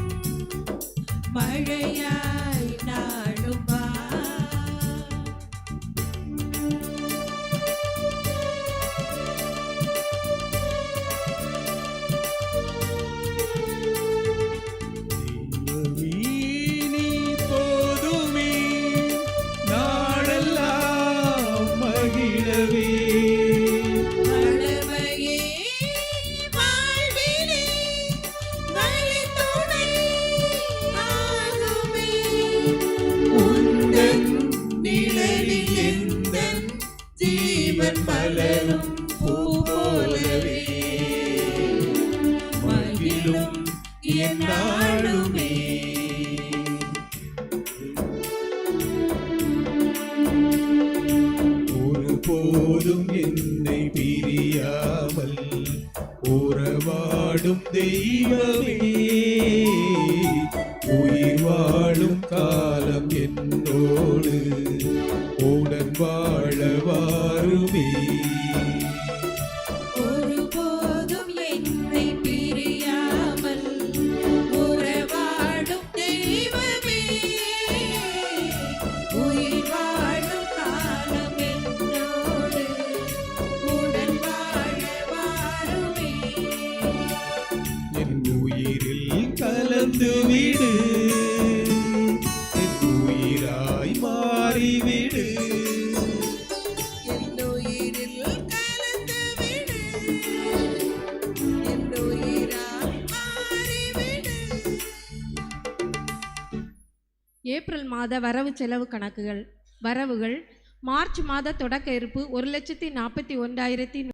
மழையாய் நாடும் வா. தெய்வமே நீ போதுமே, நாளெல்லாம் மகிழவே. வளமையே வாழ்விலே வழித்துணை ஆகுமே. உந்தன் நிழலில் எந்தன் ஜீவன் மலரும் பூ போலவே. வாழும் தெய்வமே, உயிர் வாழும் காலம் என்னோடு உடன் வாழ வாருமே. ஒருபோதும் என்னை பிரியாமல் உறவாடும் தெய்வமே, உயிர் வாழும் காலம் என்னோடு உடன் வாழ வாருமே. என் உயிரில் கலந்து விடு, என் உயிராய் மாறிவிடு. என் உயிரில் கலந்து விடு, என் உயிராய் மாறிவிடு. ஏப்ரல் மாத வரவு செலவு கணக்குகள். வரவுகள்: மார்ச் மாத தொடக்க இருப்பு 1,41,100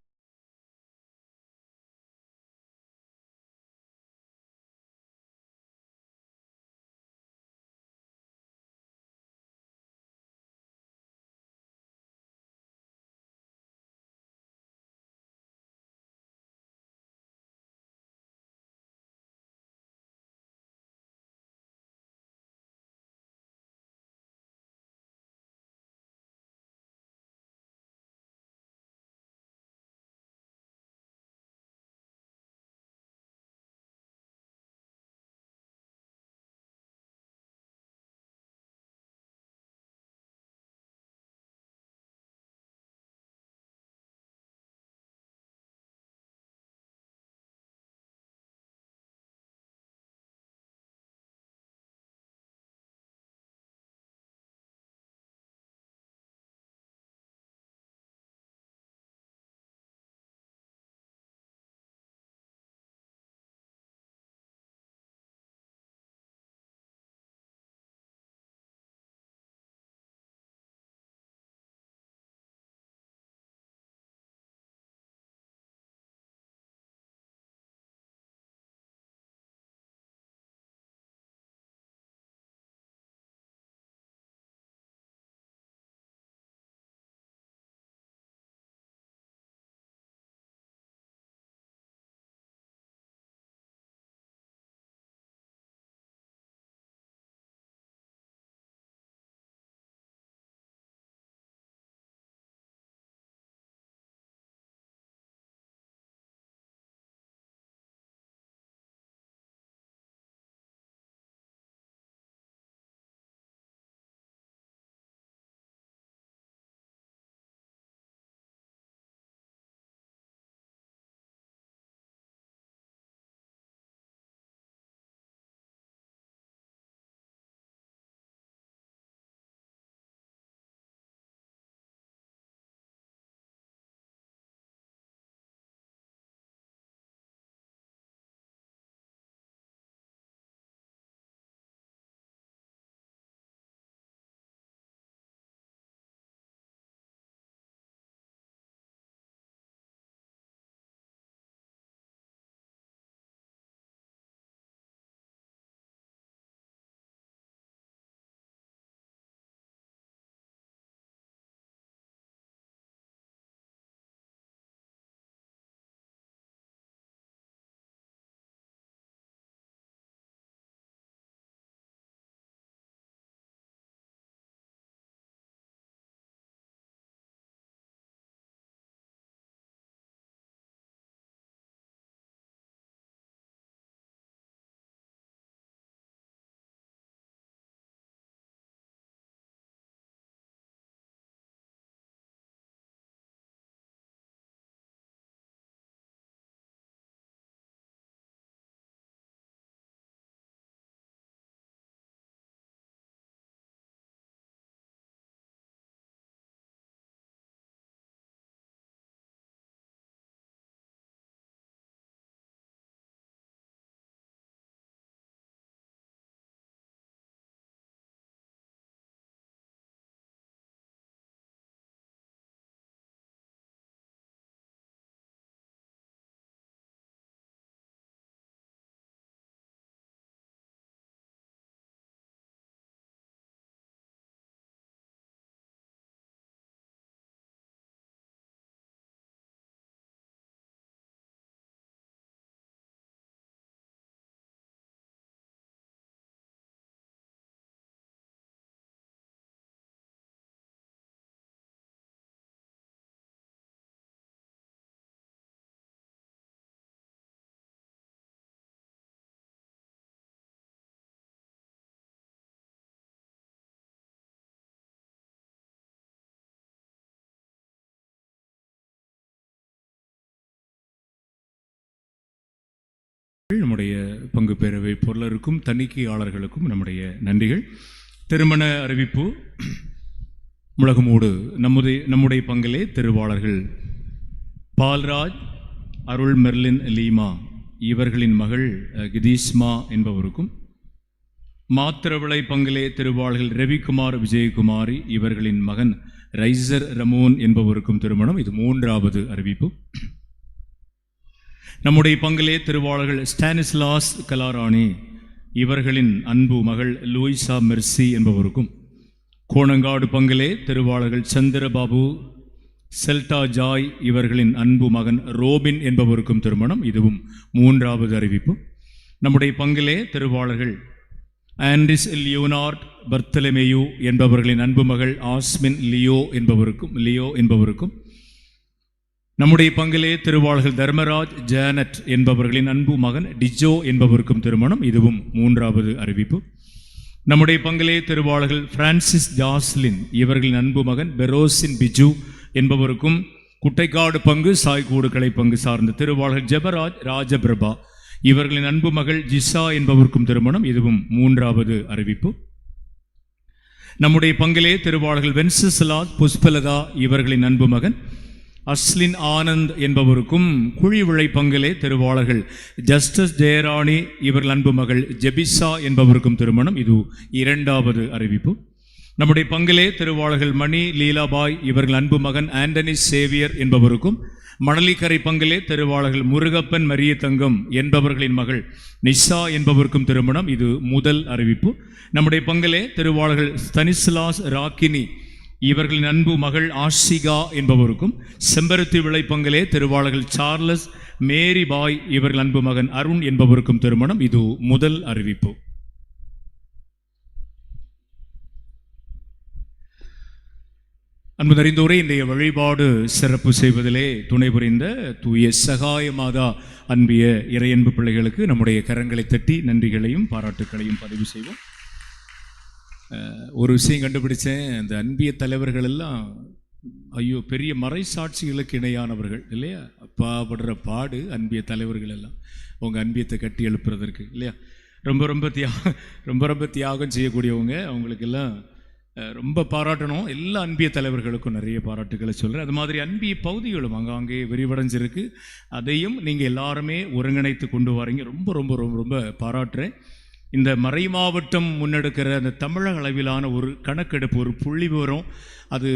நம்முடைய பங்கு பேரவை பொருளருக்கும் தணிக்கையாளர்களுக்கும் நம்முடைய நன்றிகள். திருமண அறிவிப்பு முழக்கமோடு நம்முடைய பங்கிலே திருவாளர்கள் பால்ராஜ் அருள் மெர்லின் லீமா இவர்களின் மகள் கிதீஷ்மா என்பவருக்கும், மாத்திரவிளை பங்கிலே திருவாளர்கள் ரவிக்குமார் விஜயகுமாரி இவர்களின் மகன் ரைசர் ரமோன் என்பவருக்கும் திருமணம். இது 3வது அறிவிப்பு. நம்முடைய பங்கிலே திருவாளர்கள் ஸ்டானிஸ்லாஸ் கலாராணி இவர்களின் அன்பு மகள் லூயிசா மெர்சி என்பவருக்கும், கோணங்காடு பங்கிலே திருவாளர்கள் சந்திரபாபு செல்டா ஜாய் இவர்களின் அன்பு மகன் ரோபின் என்பவருக்கும் திருமணம். இதுவும் 3வது அறிவிப்பு. நம்முடைய பங்கிலே திருவாளர்கள் ஆண்ட்ரிஸ் லியோனார்ட் பர்த்தலமேயு என்பவர்களின் அன்பு மகள் ஆஸ்மின் லியோ என்பவருக்கும், நம்முடைய பங்கிலே திருவாளர்கள் தர்மராஜ் ஜானட் என்பவர்களின் அன்பு மகன் டிஜோ என்பவருக்கும் திருமணம். இதுவும் 3வது அறிவிப்பு. நம்முடைய பங்கிலே திருவாளர்கள் பிரான்சிஸ் ஜாஸ்லின் இவர்களின் அன்பு மகன் பெரோசின் பிஜு என்பவருக்கும், குட்டைக்காடு பங்கு சாய்கூடு கிளை பங்கு சார்ந்த திருவாளர்கள் ஜெபராஜ் ராஜபிரபா இவர்களின் அன்பு மகள் ஜிசா என்பவருக்கும் திருமணம். இதுவும் 3வது அறிவிப்பு. நம்முடைய பங்கிலே திருவாளர்கள் வென்சஸ்லாத் புஷ்பலதா இவர்களின் அன்பு மகன் அஸ்லின் ஆனந்த் என்பவருக்கும், குழிவிளை பங்கிலே திருவாளர்கள் ஜஸ்டிஸ் ஜெயராணி இவர்கள் அன்பு மகள் ஜெபிசா என்பவருக்கும் திருமணம். இது 2வது அறிவிப்பு. நம்முடைய பங்கிலே திருவாளர்கள் மணி லீலாபாய் இவர்கள் அன்பு மகன் ஆண்டனி சேவியர் என்பவருக்கும், மணலிக்கரை பங்கிலே திருவாளர்கள் முருகப்பன் மரிய தங்கம் என்பவர்களின் மகள் நிஷா என்பவருக்கும் திருமணம். இது 1 அறிவிப்பு. நம்முடைய பங்கிலே திருவாளர்கள் ஸ்தனிஸ்லாஸ் ராக்கினி இவர்களின் அன்பு மகள் ஆஷிகா என்பவருக்கும், செம்பருத்தி விளை பங்கிலே திருவாளர்கள் சார்லஸ் மேரி பாய் இவர்கள் அன்பு மகன் அருண் என்பவருக்கும் திருமணம். இது 1 அறிவிப்பு. அன்பு நிறைந்தோரே, இன்றைய வழிபாடு சிறப்பு செய்வதிலே துணை புரிந்த தூய சகாய மாதா அன்பிய இறையன்பு பிள்ளைகளுக்கு நம்முடைய கரங்களை தட்டி நன்றிகளையும் பாராட்டுக்களையும் பதிவு செய்வோம். ஒரு விஷயம் கண்டுபிடிச்சேன், அந்த அன்பிய தலைவர்கள் எல்லாம் ஐயோ பெரிய மறை சாட்சிகளுக்கு இணையானவர்கள் இல்லையா? அப்பா படுற பாடு அன்பிய தலைவர்கள் எல்லாம் அவங்க அன்பியத்தை கட்டி எழுப்புறதற்கு இல்லையா? ரொம்ப ரொம்ப தியாகம் செய்யக்கூடியவங்க. அவங்களுக்கெல்லாம் ரொம்ப பாராட்டணும். எல்லா அன்பிய தலைவர்களுக்கும் நிறைய பாராட்டுகளை சொல்கிறேன். அது மாதிரி அன்பிய பகுதிகளும் அங்கே விரிவடைஞ்சிருக்கு. அதையும் நீங்கள் எல்லாருமே ஒருங்கிணைத்து கொண்டு வரீங்க. ரொம்ப ரொம்ப ரொம்ப ரொம்ப பாராட்டுறேன். இந்த மறை மாவட்டம் முன்னெடுக்கிற அந்த தமிழக அளவிலான ஒரு கணக்கெடுப்பு, ஒரு புள்ளி விவரம், அது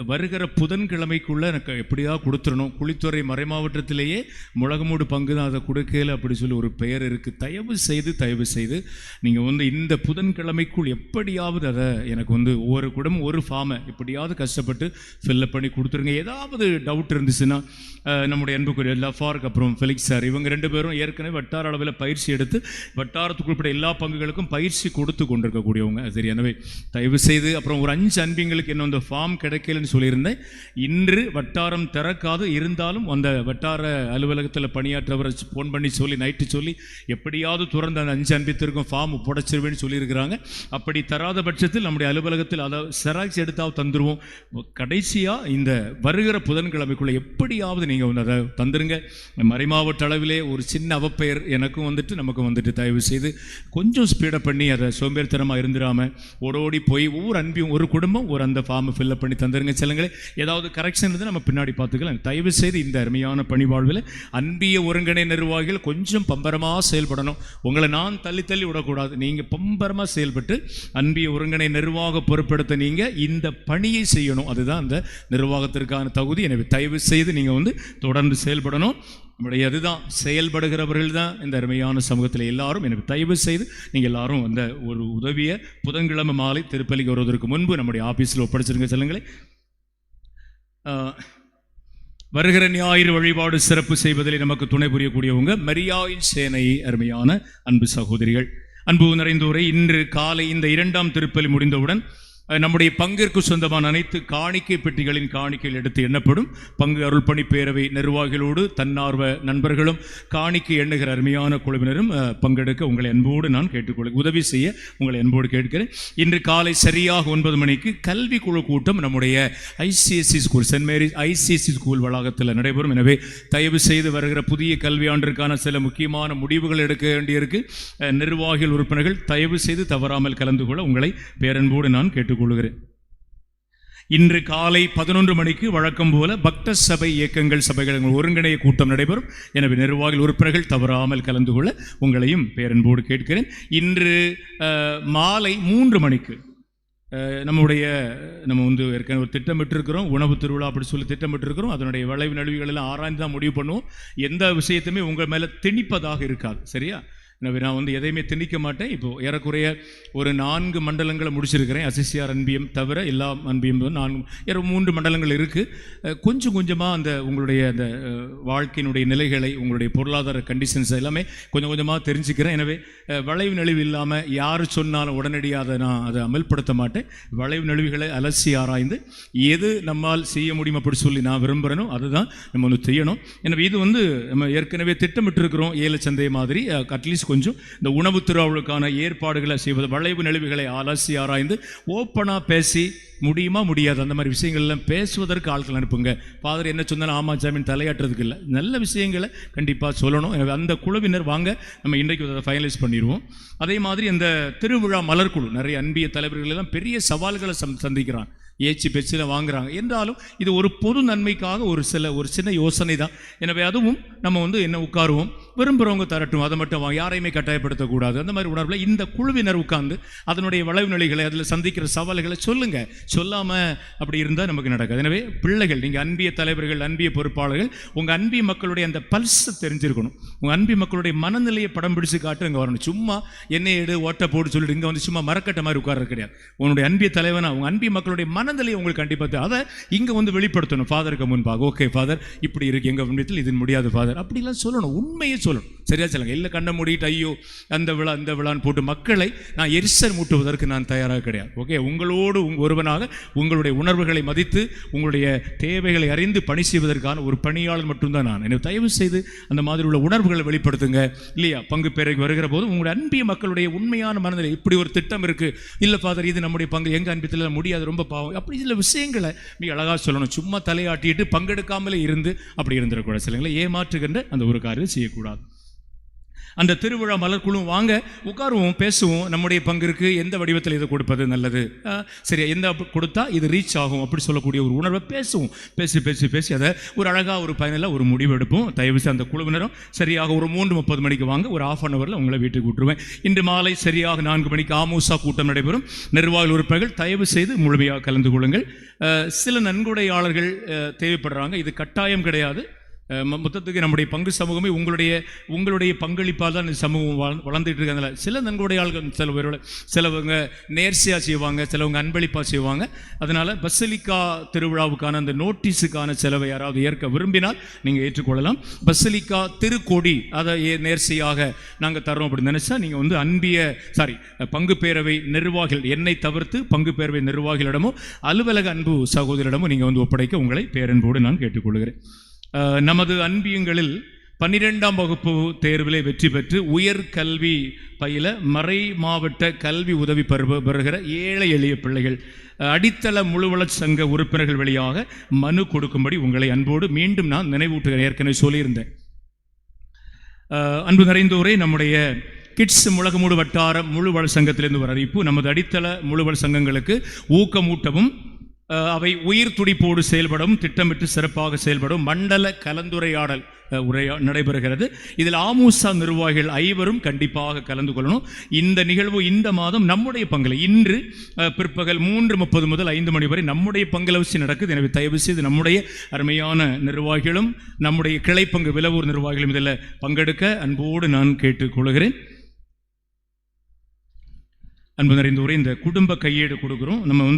வருகிற புதன்கிழமைக்குள்ளே எனக்கு எப்படியாக கொடுத்துடணும். குளித்துறை மறை மாவட்டத்திலேயே முழகமூடு பங்கு தான் அதை கொடுக்கல அப்படி சொல்லி ஒரு பெயர் இருக்குது. தயவு செய்து நீங்கள் இந்த புதன்கிழமைக்குள் எப்படியாவது அதை எனக்கு ஒவ்வொரு குடும்பம் ஒரு ஃபார்மை எப்படியாவது கஷ்டப்பட்டு ஃபில்லப் பண்ணி கொடுத்துருங்க. ஏதாவது டவுட் இருந்துச்சுன்னா நம்முடைய அன்புக்குரிய லஃபார்க் அப்புறம் ஃபெலிக்ஸ் சார் இவங்க 2 பேரும் ஏற்கனவே வட்டார அளவில் பயிற்சி எடுத்து வட்டாரத்துக்குள்பட்ட எல்லா பங்குகளுக்கும் பயிற்சி கொடுத்து கொண்டிருக்கக்கூடியவங்க. சரி, எனவே தயவு செய்து அப்புறம் ஒரு 5 அன்பிங்களுக்கு இன்னும் அந்த ஃபார்ம் கிடைக்கலன்னு சொல்லியிருந்தேன். இன்று வட்டாரம் திறக்காது இருந்தாலும் அந்த வட்டார அலுவலகத்தில் பணியாற்றவரை ஃபோன் பண்ணி சொல்லி நைட்டு சொல்லி எப்படியாவது துறந்த அந்த 5 அன்பித்திற்கும் ஃபார்ம் புடைச்சிருவேன்னு சொல்லியிருக்கிறாங்க. அப்படி தராத பட்சத்தில் நம்முடைய அலுவலகத்தில் அதை செராக்ஸ் எடுத்தாவது தந்துடுவோம். கடைசியாக இந்த வருகிற புதன்கிழமைக்குள்ளே எப்படியாவது நீங்கள் அதை தந்துருங்க. மறைமாவட்ட அளவிலே ஒரு சின்ன அவப்பெயர் எனக்கும் நமக்கு தயவு செய்து கொஞ்சம் ஸ்பீடப் பண்ணி அதை சோம்பேறித்தனமாக இருந்துடாமல் ஓடோடி போய் ஒவ்வொரு அன்பியும் ஒரு குடும்பம் ஒரு அந்த ஃபார்மை ஃபில்லப் பண்ணி தந்துருங்க. செல்லுங்களே, ஏதாவது கரெக்ஷன் இருந்து நம்ம பின்னாடி பார்த்துக்கலாம். தயவு செய்து இந்த அருமையான பணிவாழ்வில் அன்பிய ஒருங்கிணை நிர்வாகிகள் கொஞ்சம் பம்பரமாக செயல்படணும். உங்களை நான் தள்ளி விடக்கூடாது. நீங்கள் பம்பரமாக செயல்பட்டு அன்பிய ஒருங்கிணை நிர்வாக பொறுப்பெடுத்த நீங்கள் இந்த பணியை செய்யணும். அதுதான் அந்த நிர்வாகத்திற்கான தகுதி. எனவே தயவு செய்து நீங்கள் தொடர்ந்து செயல்படணும். நம்முடைய அதுதான் செயல்படுகிறவர்கள் தான் இந்த அருமையான சமூகத்தில் எல்லாரும். எனக்கு தயவு செய்து நீங்கள் எல்லாரும் அந்த ஒரு உதவியை புதன்கிழமை மாலை திருப்பலிக்கு வருவதற்கு முன்பு நம்முடைய ஆஃபீஸில் ஒப்படைச்சிருங்க. செல்லுங்களே, வருகிற ஞாயிறு வழிபாடு சிறப்பு செய்வதில் நமக்கு துணை புரியக்கூடியவங்க மரியாயின் சேனை அருமையான அன்பு சகோதரிகள். அன்பு நிறைந்தோரை, இன்று காலை இந்த 2ஆம் திருப்பலி முடிந்தவுடன் நம்முடைய பங்கிற்கு சொந்தமான அனைத்து காணிக்கை பெட்டிகளின் காணிக்கையில் எடுத்து எண்ணப்படும். பங்கு அருள்பணி பேரவை நிர்வாகிகளோடு தன்னார்வ நண்பர்களும் காணிக்கை எண்ணுகிற அருமையான குழுவினரும் பங்கெடுக்க உங்களை அன்போடு நான் கேட்டுக்கொள்ள உதவி செய்ய உங்களை அன்போடு கேட்கிறேன். இன்று காலை சரியாக 9 மணிக்கு கல்வி குழு கூட்டம் நம்முடைய ICSE school, Saint Mary's ICSE school வளாகத்தில் நடைபெறும். எனவே தயவு செய்து வருகிற புதிய கல்வியாண்டிற்கான சில முக்கியமான முடிவுகள் எடுக்க வேண்டியிருக்கு. நிர்வாகிகள் உறுப்பினர்கள் தயவு செய்து தவறாமல் கலந்து கொள்ள உங்களை பேரன்போடு நான் கேட்டுக்கொள்கிறேன். இன்று காலை 11 மணிக்கு வழக்கம் போல பக்த சபை இயக்கங்கள் சபைகள் ஒருங்கிணைய கூட்டம் நடைபெறும். எனவே நிர்வாகிகள் உறுப்பினர்கள் தவறாமல் கலந்து கொள்ள உங்களையும் பேரன்போடு கேட்கிறேன். இன்று மாலை 3 மணிக்கு நம்ம ஏற்கனவே ஒரு திட்டமிட்டிருக்கிறோம், உணவு திருவிழா அப்படி சொல்லி திட்டமிட்டிருக்கிறோம். அதனுடைய விளைவு நழுவிகள் எல்லாம் ஆராய்ந்து தான் முடிவு பண்ணுவோம். எந்த விஷயத்தையுமே உங்கள் மேலே திணிப்பதாக இருக்காது, சரியா? எனவே நான் எதையுமே திணிக்க மாட்டேன். இப்போது ஏறக்குறைய ஒரு 4 மண்டலங்களை முடிச்சிருக்கிறேன். அசிசியார் அன்பியம் தவிர எல்லா அன்பியம் 3 மண்டலங்கள் இருக்குது. கொஞ்சம் கொஞ்சமாக அந்த உங்களுடைய அந்த வாழ்க்கையினுடைய நிலைகளை, உங்களுடைய பொருளாதார கண்டிஷன்ஸ் எல்லாமே கொஞ்சம் கொஞ்சமாக தெரிஞ்சுக்கிறேன். எனவே வளைவு நெளிவு இல்லாமல் யார் சொன்னாலும் உடனடியாக நான் அதை அமல்படுத்த மாட்டேன். வளைவு நெளிவுகளை அலசி ஆராய்ந்து எது நம்மால் செய்ய முடியும் அப்படி சொல்லி நான் விரும்புகிறேனோ அதுதான் நம்ம செய்யணும். எனவே இது நம்ம ஏற்கனவே திட்டமிட்டிருக்கிறோம். ஏலச்சந்தை மாதிரி அட்லீஸ்ட் கொஞ்சம் இந்த உணவு திருவிழாவுக்கான ஏற்பாடுகளை செய்வது, வளைவு நெளிவுகளை அலசி ஆராய்ந்து ஓப்பனாக பேசி முடியுமா முடியாது அந்த மாதிரி விஷயங்கள்லாம் பேசுவதற்கு ஆட்கள் அனுப்புங்க. ஃபாதர் என்ன சொன்னாலும் ஆமா ஜாமீன் தலையாட்டுறதுக்கு இல்லை, நல்ல விஷயங்களை கண்டிப்பாக சொல்லணும். அந்த குழுவினர் வாங்க, நம்ம இன்றைக்கு அதை ஃபைனலைஸ் பண்ணிடுவோம். அதே மாதிரி இந்த திருவிழா மலர்குழு நிறைய அன்பிய தலைவர்கள் எல்லாம் பெரிய சவால்களை சந்திக்கிறாங்க, ஏச்சி பெச்சில் வாங்குறாங்க. என்றாலும் இது ஒரு பொது நன்மைக்காக ஒரு சின்ன யோசனை தான். எனவே அதுவும் நம்ம என்ன உட்காருவோம், விரும்புகிறவங்க தரட்டும், அதை மட்டும் யாரையுமே கட்டாயப்படுத்தக்கூடாது. அந்த மாதிரி உணர்வில் இந்த குழுவினர் உட்கார்ந்து அதனுடைய வளைவு நிலைகளை, அதில் சந்திக்கிற சவால்களை சொல்லுங்கள். சொல்லாமல் அப்படி இருந்தால் நமக்கு நடக்காது. எனவே பிள்ளைகள், நீங்கள் அன்பிய தலைவர்கள், அன்பிய பொறுப்பாளர்கள், உங்கள் அன்பிய மக்களுடைய அந்த பல்ஸை தெரிஞ்சிருக்கணும். உங்கள் அன்பிய மக்களுடைய மனநிலையை படம் பிடிச்சு காட்டு இங்கே வரணும். சும்மா என்ன எடு ஓட்ட போட்டு சொல்லிட்டு இங்கே சும்மா மரக்கட்ட மாதிரி உட்கார்றது கிடையாது. உன்னுடைய அன்பிய தலைவனா உங்கள் அன்பிய மக்களுடைய மனநிலையை உங்களுக்கு கண்டிப்பாக அதை இங்கே வெளிப்படுத்தணும் ஃபாதருக்கு முன்பாக. ஓகே ஃபாதர், இப்படி இருக்கு எங்கள் விண்ணத்தில், இது முடியாது ஃபாதர், அப்படிலாம் சொல்லணும், உண்மையை சொல்லணும். சரியா சொல்லுங்க. இல்லை கண்ண மூடிட்டு ஐயோ அந்த விழா அந்த விழான்னு போட்டு மக்களை நான் எரிசல் மூட்டுவதற்கு நான் தயாராக கிடையாது. ஓகே, உங்களோடு ஒருவனாக உங்களுடைய உணர்வுகளை மதித்து உங்களுடைய தேவைகளை அறிந்து பணி செய்வதற்கான ஒரு பணியாளர் மட்டும்தான் நான். எனவே தயவு செய்து அந்த மாதிரி உள்ள உணர்வுகளை வெளிப்படுத்துங்க. இல்லையா, பங்கு பேரைக்கு வருகிற போது உங்களுடைய அன்பிய மக்களுடைய உண்மையான மனநிலை, இப்படி ஒரு திட்டம் இருக்குது, இல்லை ஃபாதர் இது நம்முடைய பங்கு எங்கள் அன்பியத்தில் முடியாது, ரொம்ப பாவம், அப்படி சில விஷயங்களை மிக அழகாக சொல்லணும். சும்மா தலையாட்டிட்டு பங்கெடுக்காமலே இருந்து அப்படி இருந்துடக்கூடாது. சிலங்களை ஏமாற்றுகின்ற அந்த ஒரு காரியம் செய்யக்கூடாது. அந்த திருவிழா மலர்குழு வாங்க, உட்காருவோம், பேசுவோம். நம்முடைய பங்கிற்கு எந்த வடிவத்தில் இதை கொடுப்பது நல்லது, சரியா, எந்த கொடுத்தா இது ரீச் ஆகும் அப்படி சொல்லக்கூடிய ஒரு உணர்வை பேசுவோம். பேசி பேசி பேசி அதை ஒரு அழகாக ஒரு பயனில் ஒரு முடிவு எடுப்போம். தயவுசெய்து அந்த குழுவினரும் சரியாக ஒரு 3:30 மணிக்கு வாங்க, ஒரு ½ அன் ஹவரில் உங்களை வீட்டுக்கு விட்டுருவேன். இன்று மாலை சரியாக 4 மணிக்கு ஆமூசா கூட்டம் நடைபெறும். நிர்வாகிகள் உறுப்பினர்கள் தயவு செய்து முழுமையாக கலந்து கொள்ளுங்கள். சில நன்கொடையாளர்கள் தேவைப்படுறாங்க, இது கட்டாயம் கிடையாது. மொத்தத்துக்கு நம்முடைய பங்கு சமூகமே உங்களுடைய பங்களிப்பால் தான் இந்த சமூகம் வளர்ந்துட்டு இருக்காங்க. சில நன்கொடையாளர்கள் சிலவங்க நேர்ச்சியாக செய்வாங்க, சிலவங்க அன்பளிப்பாக செய்வாங்க. அதனால் பசிலிக்கா திருவிழாவுக்கான அந்த நோட்டீஸுக்கான செலவை யாராவது ஏற்க விரும்பினால் நீங்கள் ஏற்றுக்கொள்ளலாம். பசிலிக்கா திருக்கொடி அதை நேர்ச்சியாக நாங்கள் தரோம் அப்படின்னு நினச்சா நீங்கள் பங்கு பேரவை நிர்வாகிகள், என்னை தவிர்த்து பங்கு பேரவை நிர்வாகிகளிடமோ அலுவலக அன்பு சகோதரிடமோ நீங்கள் ஒப்படைக்க உங்களை பேரன்போடு நான் கேட்டுக்கொள்கிறேன். நமது அன்பியங்களில் 12ஆம் வகுப்பு தேர்விலே வெற்றி பெற்று உயர்கல்வி பயில மறை மாவட்ட கல்வி உதவி பெறுகிற ஏழை எளிய பிள்ளைகள் அடித்தள முழுவளர் சங்க உறுப்பினர்கள் வழியாக மனு கொடுக்கும்படி உங்களை அன்போடு மீண்டும் நான் நினைவூட்டுகிறேன். ஏற்கனவே சொல்லியிருந்தேன். அன்பு நிறைந்தோரே, நம்முடைய கிட்ஸ் முழக்கமூடு வட்டார முழுவளர் சங்கத்திலிருந்து ஒரு அறிவிப்பு. நமது அடித்தள முழுவளர் சங்கங்களுக்கு ஊக்கமூட்டவும் அவை உயிர் துடிப்போடு செயல்படும் திட்டமிட்டு சிறப்பாக செயல்படும் மண்டல கலந்துரையாடல் நடைபெறுகிறது. இதில் ஆமூசா நிர்வாகிகள் 5 கண்டிப்பாக கலந்து கொள்ளணும். இந்த நிகழ்வு இந்த மாதம் நம்முடைய பங்கில் இன்று பிற்பகல் 3:30 முதல் 5 மணி வரை நம்முடைய பங்கில் வச்சு நடக்குது. எனவே தயவு செய்து நம்முடைய அருமையான நிர்வாகிகளும் நம்முடைய கிளை பங்கு விலவூர் நிர்வாகிகளும் இதில் பங்கெடுக்க அன்போடு நான் கேட்டுக்கொள்கிறேன். அன்பு நிறைந்தோரே, இந்த குடும்ப கையேடு கொடுக்குறோம். நம்ம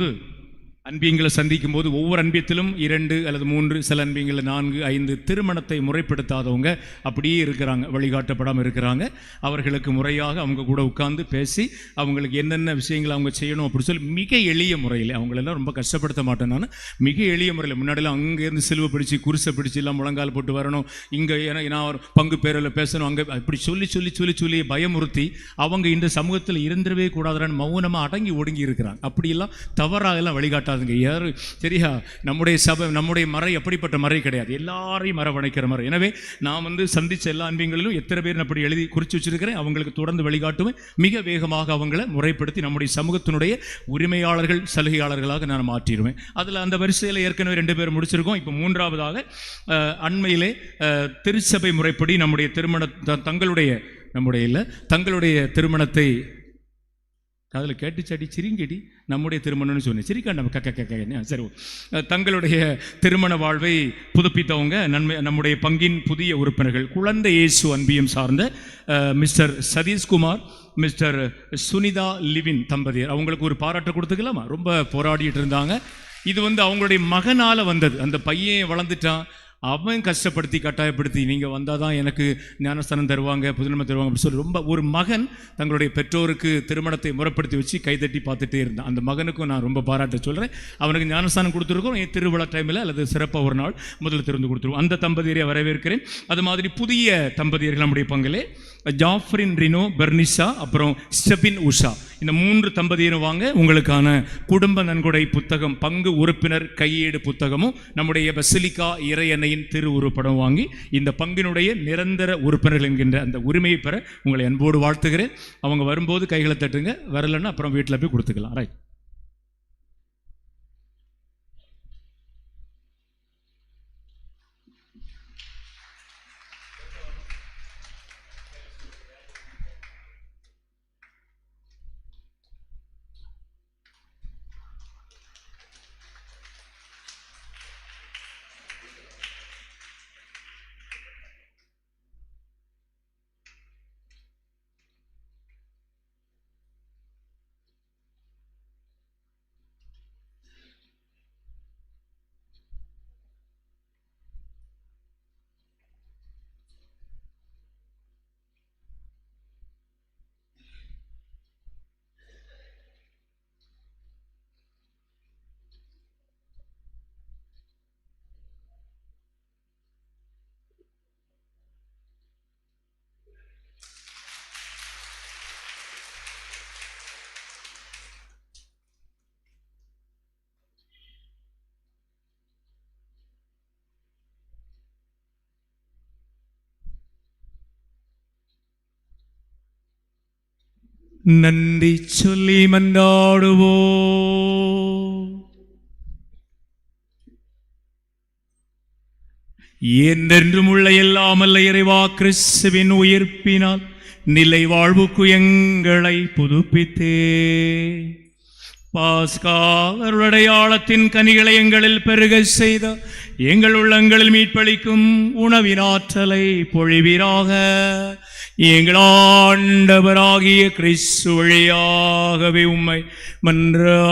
அன்பியங்களை சந்திக்கும் போது ஒவ்வொரு அன்பியத்திலும் 2 அல்லது 3, சில அன்பியங்களில் 4, 5 திருமணத்தை முறைப்படுத்தாதவங்க அப்படியே இருக்கிறாங்க, வழிகாட்டப்படாமல் இருக்கிறாங்க. அவர்களுக்கு முறையாக அவங்க கூட உட்கார்ந்து பேசி அவங்களுக்கு என்னென்ன விஷயங்களை அவங்க செய்யணும் அப்படி சொல்லி மிக எளிய முறையில், அவங்களெல்லாம் ரொம்ப கஷ்டப்படுத்த மாட்டேன் நான், மிக எளிய முறையில். முன்னாடிலாம் அங்கேருந்து சிலுவை பிடிச்சி குருசை பிடிச்சி எல்லாம் முழங்கால் போட்டு வரணும், இங்கே நான் ஒரு பங்கு பேரில் பேசணும், அங்கே அப்படி சொல்லி பயமுறுத்தி அவங்க இந்த சமூகத்தில் இருந்துடவே கூடாதுன்னு மௌனமாக அடங்கி ஒடுங்கி இருக்கிறாங்க. அப்படியெல்லாம் தவறாக எல்லாம் வழிகாட்டாதுங்க யாரு, சரியா? நம்முடைய சபை, நம்முடைய மறை அப்படிப்பட்ட மறை கிடையாது, எல்லாரையும் அரவணைக்கிற மறை. எனவே நான் சந்திச்ச எல்லா அன்பியங்களிலும் எத்தனை பேர் அப்படி எழுதி குறித்து வச்சிருக்கிறேன், அவங்களுக்கு தொடர்ந்து வழிகாட்டுவேன். மிக வேகமாக அவங்களை முறைப்படுத்தி நம்முடைய சமூகத்தினுடைய உரிமையாளர்கள், சலுகையாளர்களாக நான் மாற்றிடுவேன். அதில் அந்த வரிசையில் ஏற்கனவே 2 பேர் முடிச்சிருக்கோம். இப்போ 3ஆவதாக அண்மையிலே திருச்சபை முறைப்படி நம்முடைய தங்களுடைய திருமணத்தை அதில் கேட்டு சடி சிரிங்கடி நம்முடைய திருமணம்னு சொன்னேன், சிரிக்காண்ட கக்க சரி. தங்களுடைய திருமண வாழ்வை புதுப்பித்தவங்க நம்முடைய பங்கின் புதிய உறுப்பினர்கள், குழந்தை இயேசு அன்பியம் சார்ந்த மிஸ்டர் சதீஷ்குமார், மிஸ்டர் சுனிதா லிவின் தம்பதியர். அவங்களுக்கு ஒரு பாராட்டு கொடுத்துக்கலாமா? ரொம்ப போராடிட்டு இருந்தாங்க. இது அவங்களுடைய மகனால் வந்தது. அந்த பையன் வளர்ந்துட்டான், அவன் கஷ்டப்படுத்தி கட்டாயப்படுத்தி நீங்கள் வந்தால் தான் எனக்கு ஞானஸ்தானம் தருவாங்க, புதுநன்மை தருவாங்க அப்படி சொல்லி ரொம்ப ஒரு மகன் தங்களுடைய பெற்றோருக்கு திருமணத்தை முறைப்படுத்தி வச்சு கைதட்டி பார்த்துட்டே இருந்தான். அந்த மகனுக்கும் நான் ரொம்ப பாராட்ட சொல்கிறேன். அவனுக்கு ஞானஸ்தானம் கொடுத்துருக்கோம், திருவிழா டைமில் அல்லது சிறப்பாக ஒரு நாள் முதல்ல திறந்து கொடுத்துருவோம். அந்த தம்பதியரை வரவேற்கிறேன். அது மாதிரி புதிய தம்பதியர்கள் நம்முடைய பங்கிலே ஜாஃப்ரின் ரினோ பெர்னிஷா, அப்புறம் ஸ்டெபின் உஷா, இந்த 3 தம்பதியரும் வாங்க. உங்களுக்கான குடும்ப நன்கொடை புத்தகம், பங்கு உறுப்பினர் கையேடு புத்தகமும் நம்முடைய பசிலிக்கா இறையன்னையின் திரு உருப்படம் வாங்கி இந்த பங்கினுடைய நிரந்தர உறுப்பினர்கள் என்கின்ற அந்த உரிமையை பெற உங்களை அன்போடு வாழ்த்துகிறேன். அவங்க வரும்போது கைகளை தட்டுங்க, வரலன்னா அப்புறம் வீட்டில் போய் கொடுத்துக்கலாம். ரைட். நன்றி சொல்லி மன்றாடுவோம். என்றென்றும் உள்ள எல்லாமல்ல இறைவா, கிறிஸ்துவின் உயிர்ப்பினால் நிலை வாழ்வுக்கு எங்களை புதுப்பித்தே பாஸ்கார் அடையாளத்தின் கனிகளை எங்களில் பெருக செய்த எங்கள் உள்ளங்களில் மீட்பளிக்கும் உணவின் ஆற்றலை பொழிவீராக. எங்கள் ஆண்டவராகிய கிறிஸ்து வழியாகவே உம்மை மன்றாடுகின்றோம்.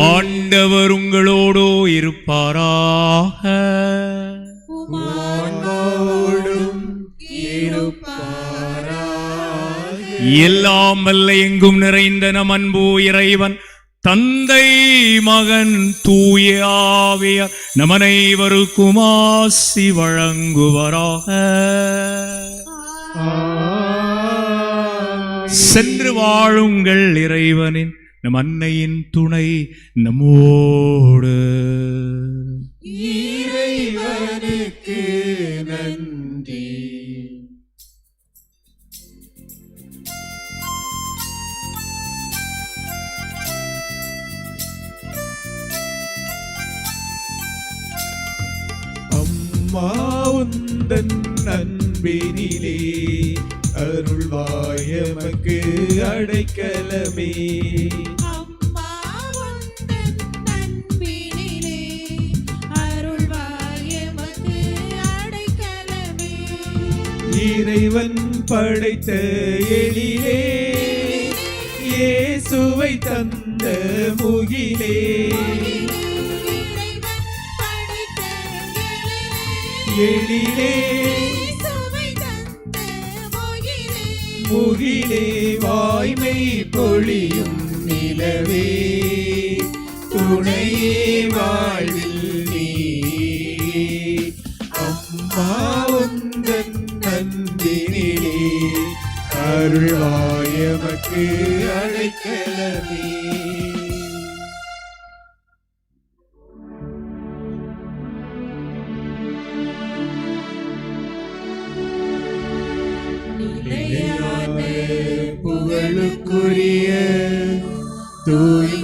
ஆண்டவர் உங்களோடு இருப்பாராக. எல்லாம் வல்ல எங்கும் நிறைந்த நம் அன்பு இறைவன் தந்தை மகன் தூய ஆவியார் நம் அனைவருக்கும் ஆசி வழங்குவராக. சென்று வாழுங்கள், இறைவனின் நம் அன்னையின் துணை நம்மோடு. இறைவனுக்கு நன்றி. அம்மா உந்தன் அன்பினிலே அருள்வாய் எமக்கு அடைக்கலமே. அம்மா உந்தன் அன்பினிலே அருள்வாய் எமக்கு அடைக்கலமே. இறைவன் படைத்த எழிலே, இயேசுவை தந்த முகிலே, எழிலே முகிலே, வாய்மை பொழியும் நிலவே, துணையே வாழ்வில் நீ, அம்மா உந்தன் அன்பினிலே, அருள்வாயமக்கு அடைக்கலமே. நிலையான புகழுக்குரிய தூய